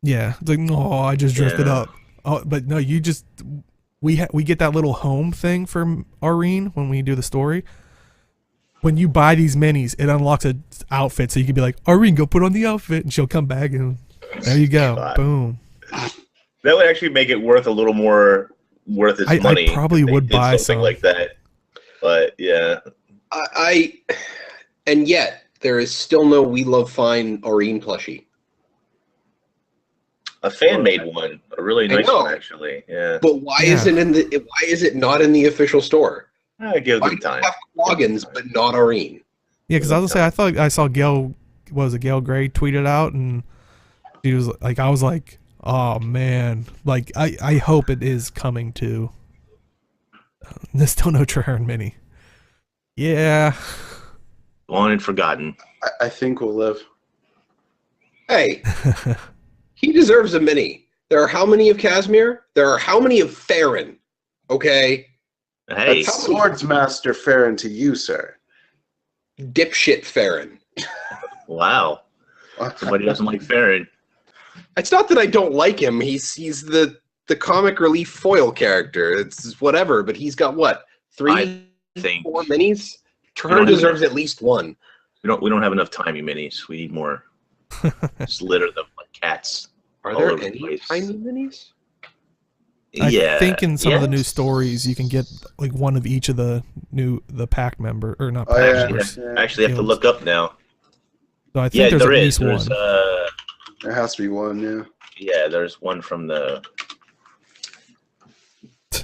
Yeah, it's like, no, I just dressed it Yeah. up. Oh, but no, you just we get that little home thing from Arene when we do the story. When you buy these minis, it unlocks an outfit, so you can be like, Arene, go put on the outfit, and she'll come back, and there you go, God. boom. That would actually make it worth a little more worth its money. I probably if they would did buy something some. like that. But yeah, And yet there is still no We Love Fine Arene plushie. a fan made one, a really I nice know. one actually. Yeah, But why Yeah. why is it not in the official store? I give Why them do you time. have logins but not Arene? Yeah, because I was gonna say, I thought I saw Gail Gray tweeted out, and she was like, I was like, oh man, like I hope it is coming to. There's still no Traherne mini. Yeah. Gone and forgotten. I think we'll live. Hey, he deserves a mini. There are how many of Casimir? There are how many of Farron? Okay? Hey, That's Swordsmaster Farron to you, sir. Dipshit Farron. wow. Somebody doesn't like Farron. It's not that I don't like him. He's the comic relief foil character. It's whatever, but he's got what? I think 4 minis? don't Traherne have deserves enough. at least one. we don't have enough tiny minis. We need more. Just litter them like cats. Are all there over the any place. tiny minis? I think in some of the new yes. stories you can get like one of each of the pack member or not Oh, pack yeah. members. I actually have to look up now. So I think Yeah, there's there at is. least There's one. There has to be one, yeah. yeah, there's one from the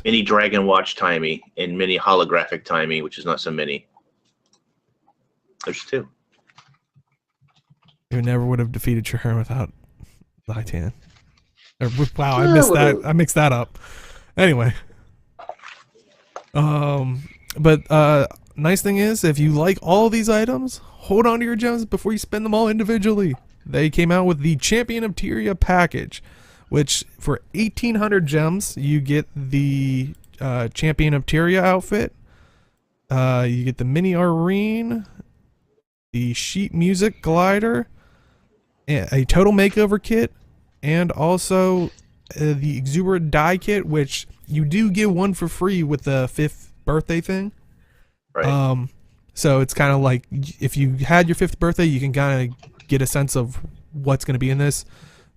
mini Dragon Watch Timey and mini holographic Timey, which is not so mini. There's 2. You never would have defeated Traherne without Zaitan. Or, wow, Yeah, would've. I mixed that up. Anyway. But nice thing is, if you like all these items, hold on to your gems before you spend them all individually. They came out with the Champion of Tyria package, which for 1,800 gems, you get the Champion of Tyria outfit. You get the mini Arene, the sheet music glider, a total makeover kit, and also the exuberant die kit, which you do get one for free with the 5th birthday thing. Right. So it's kind of like if you had your 5th birthday, you can kind of get a sense of what's going to be in this.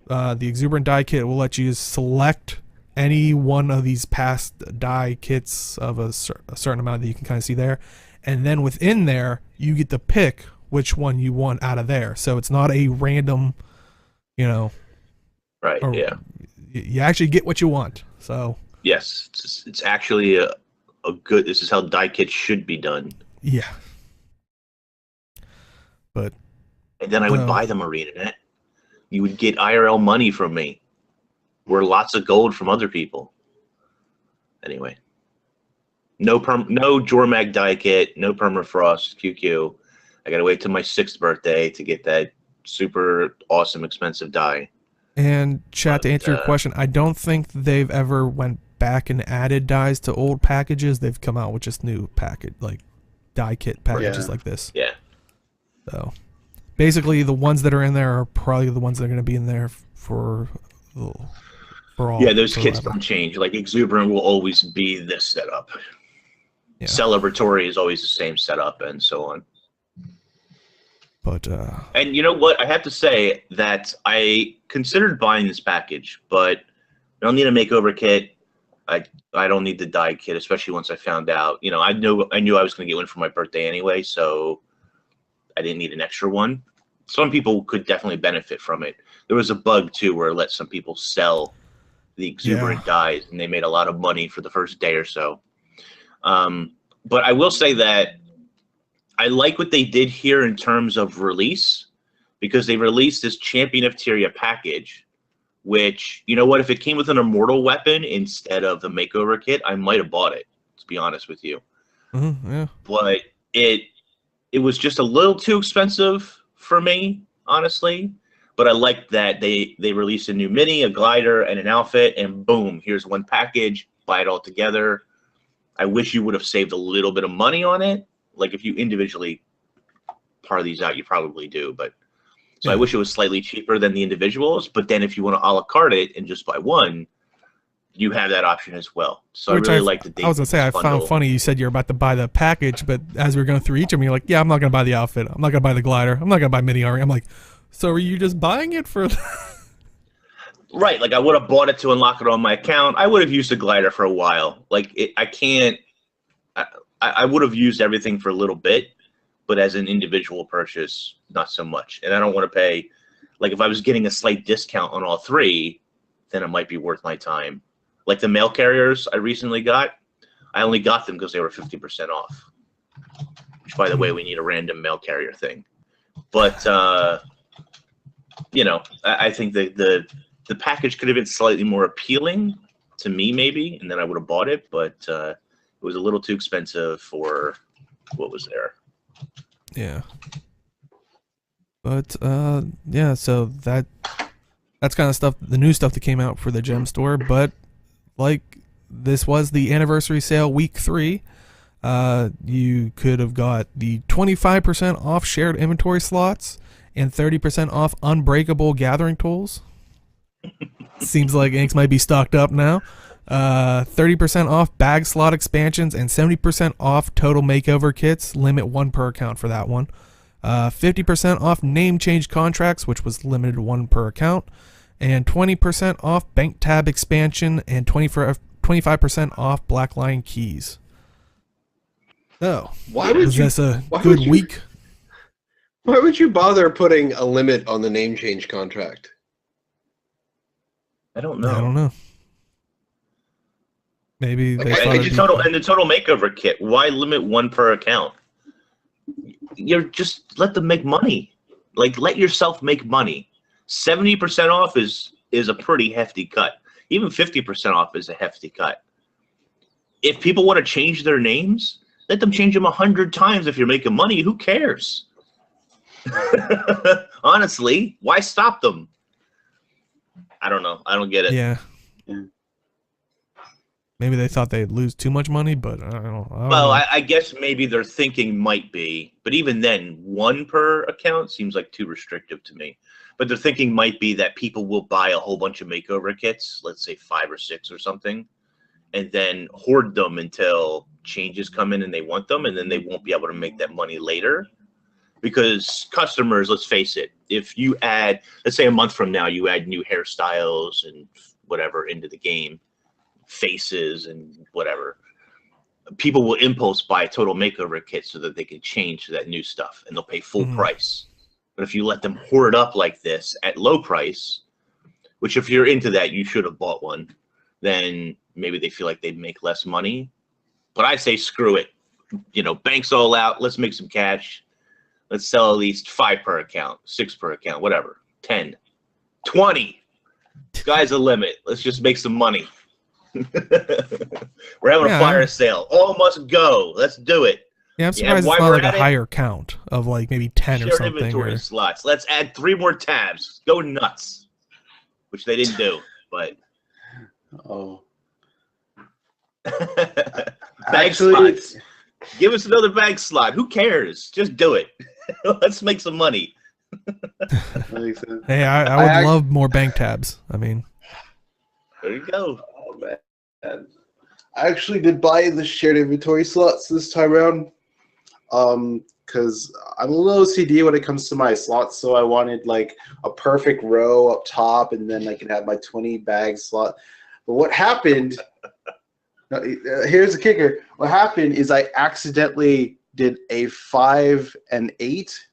The exuberant die kit will let you select any one of these past die kits of a certain amount that you can kind of see there, and then within there you get to pick which one you want out of there. So it's not a random, right. or- Yeah. you actually get what you want. So Yes. It's actually a good. This is how die kits should be done. yeah, but And then I would Oh. buy them ArenaNet. You would get IRL money from me, or lots of gold from other people. Anyway, no Jormag die kit, no permafrost QQ. I gotta wait till my 6th birthday to get that super awesome expensive die. and chat, to answer your But, question, I don't think they've ever went back and added dies to old packages. They've come out with just new package, like die kit packages Yeah. like this. Yeah, So basically, the ones that are in there are probably the ones that are going to be in there for all. yeah. Those kits forever. don't change. Like Exuberant will always be this setup. Yeah. Celebratory is always the same setup, and so on. But And you know what? I have to say that I considered buying this package, but I don't need a makeover kit. I don't need the die kit, especially once I found out. You know, I knew I was going to get one for my birthday anyway, so I didn't need an extra one. Some people could definitely benefit from it. There was a bug too where it let some people sell the exuberant dies, and they made a lot of money for the first day or so. But I will say that I like what they did here in terms of release, because they released this Champion of Tyria package, which, you know what, if it came with an immortal weapon instead of the makeover kit, I might have bought it, to be honest with you. Yeah. But it was just a little too expensive for me, honestly. But I liked that they released a new mini, a glider, and an outfit, and boom, here's one package, buy it all together. I wish you would have saved a little bit of money on it. Like, if you individually par these out, you probably do, but so I wish it was slightly cheaper than the individuals. But then if you want to a la carte it and just buy one, you have that option as well. So Which I really like the I was gonna say, I found funny you said you're about to buy the package, but as we were going through each of them, you're like, yeah, I'm not gonna buy the outfit, I'm not gonna buy the glider, I'm not gonna buy mini armor. I'm like, so are you just buying it for Right, like I would have bought it to unlock it on my account. I would have used the glider for a while. Like I would have used everything for a little bit, but as an individual purchase, not so much. And I don't want to pay, like if I was getting a slight discount on all three, then it might be worth my time. Like the mail carriers I recently got, I only got them because they were 50% off. Which, by the way, we need a random mail carrier thing. But, you know, I think the package could have been slightly more appealing to me, maybe, and then I would have bought it. But it was a little too expensive for what was there. Yeah. But yeah, so that's kind of stuff, the new stuff that came out for the gem store. But like, this was the anniversary sale week 3. You could have got the 25% off shared inventory slots and 30% off unbreakable gathering tools. Seems like Inks might be stocked up now. 30% off bag slot expansions and 70% off total makeover kits. Limit 1 per account for that one. 50% off name change contracts, which was limited 1 per account. And 20% off bank tab expansion and 25% off Black Lion keys. So, was this a good week? Why would you bother putting a limit on the name change contract? I don't know. I don't know. Maybe they thought and the total makeover kit. Why limit 1 per account? You're just let them make money. Like, let yourself make money. 70% off is a pretty hefty cut. Even 50% off is a hefty cut. If people want to change their names, let them change them 100 times. If you're making money, who cares? Honestly, why stop them? I don't know. I don't get it. Yeah. Maybe they thought they'd lose too much money, but I don't know. Well, I guess maybe their thinking might be, but even then, 1 per account seems like too restrictive to me. But their thinking might be that people will buy a whole bunch of makeover kits, let's say 5 or 6 or something, and then hoard them until changes come in and they want them, and then they won't be able to make that money later. Because customers, let's face it, if you add, let's say a month from now, you add new hairstyles and whatever into the game, faces and whatever, people will impulse buy a total makeover kit so that they can change to that new stuff, and they'll pay full price. But if you let them hoard up like this at low price, which if you're into that, you should have bought one, then maybe they feel like they'd make less money. But I say screw it. You know, bank's all out. Let's make some cash. Let's sell at least 5 per account, 6 per account, whatever, 10, 20. Sky's the limit. Let's just make some money. We're having a fire sale. All must go. Let's do it. Yeah, I'm surprised it's not like a higher count of like maybe 10 or something. Inventory slots. Let's add 3 more tabs. Go nuts. Which they didn't do, but bag slots. Give us another bag slot. Who cares? Just do it. Let's make some money. Hey, I would love more bank tabs. I mean, there you go. Oh, man. I actually did buy the shared inventory slots this time around. Because I'm a little OCD when it comes to my slots, so I wanted like a perfect row up top, and then I can have my 20 bag slot. But what happened No, here's the kicker. What happened is I accidentally did a 5 and 8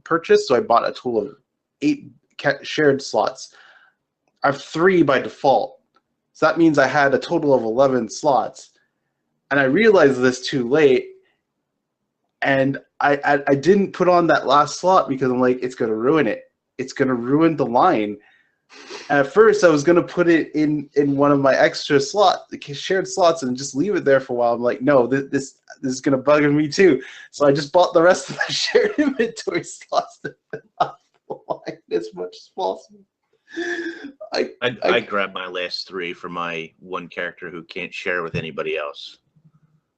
purchase, so I bought a total of 8 shared slots. I have 3 by default, so that means I had a total of 11 slots, and I realized this too late, and I didn't put on that last slot because I'm like, it's gonna ruin it. It's gonna ruin the line. And at first, I was gonna put it in one of my extra shared slots, and just leave it there for a while. I'm like, no, this is gonna bug me too. So I just bought the rest of the shared inventory slots to fill out the line as much as possible. I grabbed my last 3 for my one character who can't share with anybody else.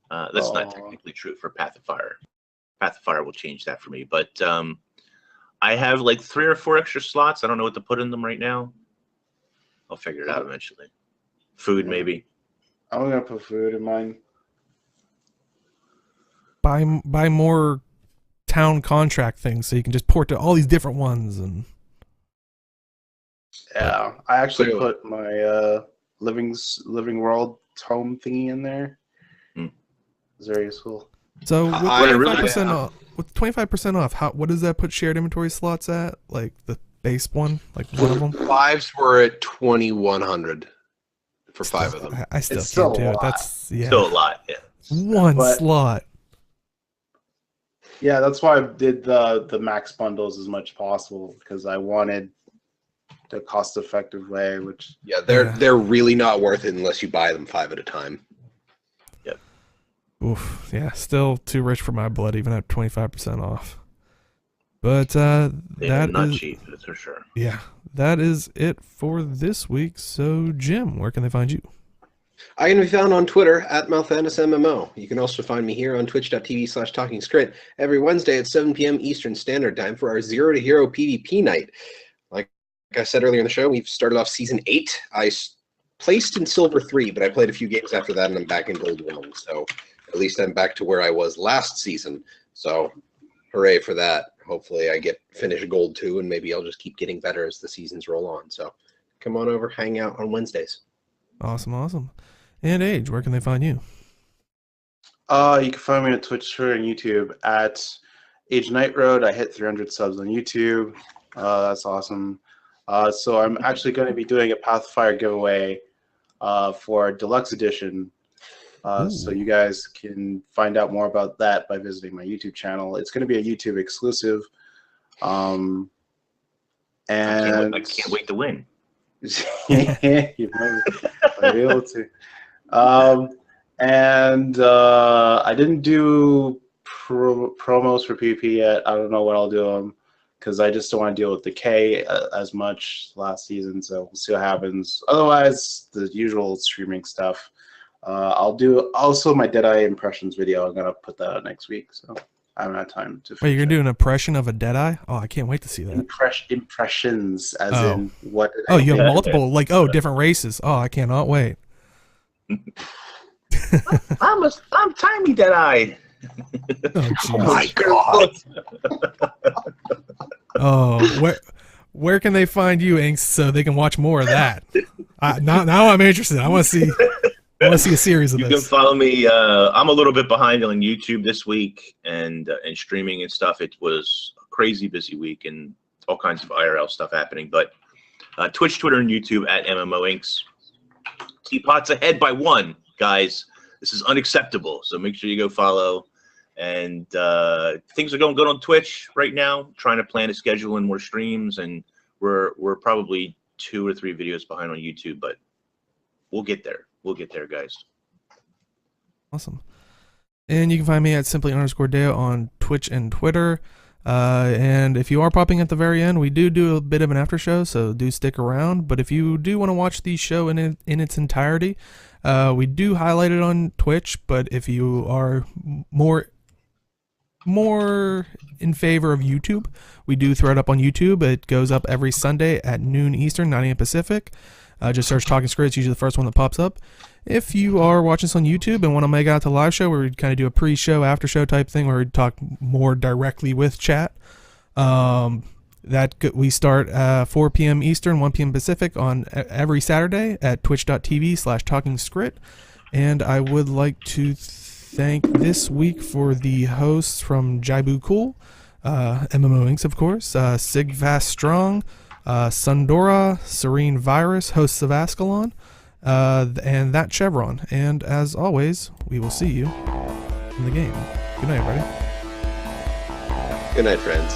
That's not technically true for Path of Fire. Path of Fire will change that for me, but I have like 3 or 4 extra slots. I don't know what to put in them right now. I'll figure it out eventually. Food, maybe. I'm gonna put food in mine. Buy more town contract things so you can just port to all these different ones. And Yeah, I actually put my living world home thingy in there. It's very useful. so with I 25% off, with 25% off, what does that put shared inventory slots at? Like the base one, like one of them. 5s were at 2,100 for 5 of them. I still It's can't still do a it. lot. That's Still a lot, yeah. one But- slot. Yeah, that's why I did the max bundles as much as possible, because I wanted the cost-effective way. Which Yeah, they're really not worth it unless you buy them 5 at a time. Oof, yeah, still too rich for my blood, even at 25% off. But They're that not is cheap, that's for sure. yeah, that is it for this week. So Jim, where can they find you? I can be found on Twitter at MouthAnisMMO. You can also find me here on twitch.tv/TalkingSkrit every Wednesday at 7 p.m. Eastern Standard Time for our Zero to Hero PvP night. Like I said earlier in the show, we've started off Season 8. I placed in Silver 3, but I played a few games after that, and I'm back in Gold 1. So at least I'm back to where I was last season. So hooray for that. Hopefully I finish Gold 2, and maybe I'll just keep getting better as the seasons roll on. So come on over, hang out on Wednesdays. Awesome. And Age, where can they find you? you can find me on Twitch, Twitter, and YouTube at Age Night Road. I hit 300 subs on YouTube. That's awesome. So I'm actually going to be doing a Pathfire giveaway for Deluxe Edition. So you guys can find out more about that by visiting my YouTube channel. It's going to be a YouTube exclusive. And I can't wait to win. you might be able to. I didn't do promos for PvP yet. I don't know what I'll do because I just don't want to deal with decay as much last season. So we'll see what happens. Otherwise, the usual streaming stuff. I'll do also my Deadeye impressions video. I'm gonna put that out next week. So I haven't had time to. Wait, you're gonna do an impression of a Deadeye? Oh, I can't wait to see that. Impressions, as in what? Oh, you have multiple, like, different races. Oh, I cannot wait. I'm Tiny Deadeye. Oh, Oh my god. Oh, where can they find you, Inks, so they can watch more of that? Now I'm interested. I want to see a series of You this. can follow me. I'm a little bit behind on YouTube this week and streaming and stuff. It was a crazy busy week and all kinds of IRL stuff happening. But Twitch, Twitter, and YouTube at MMO Inks. Teapot's ahead by 1, guys. This is unacceptable. So make sure you go follow. And things are going good on Twitch right now. Trying to plan a schedule and more streams, and we're probably 2 or 3 videos behind on YouTube, but we'll get there. We'll get there, guys. Awesome. And you can find me at simply_Deo on Twitch and Twitter. And if you are popping at the very end, we do a bit of an after show, so do stick around. But if you do want to watch the show in its entirety, we do highlight it on Twitch. But if you are more in favor of YouTube, we do throw it up on YouTube. It goes up every Sunday at noon Eastern, 9 a.m. Pacific. Just search Talking Skritt. It's usually the first one that pops up. If you are watching this on YouTube and want to make out to live show, where we kind of do a pre-show, after-show type thing, where we talk more directly with chat, We start 4 p.m. Eastern, 1 p.m. Pacific on every Saturday at twitch.tv/talkingskrit. And I would like to thank this week for the hosts from Jaibu Cool, MMO Inks, of course, Sigvast Strong, Sundora, Serene Virus, hosts of Ascalon, and that Chevron. And as always, we will see you in the game. Good night, everybody. Good night, friends.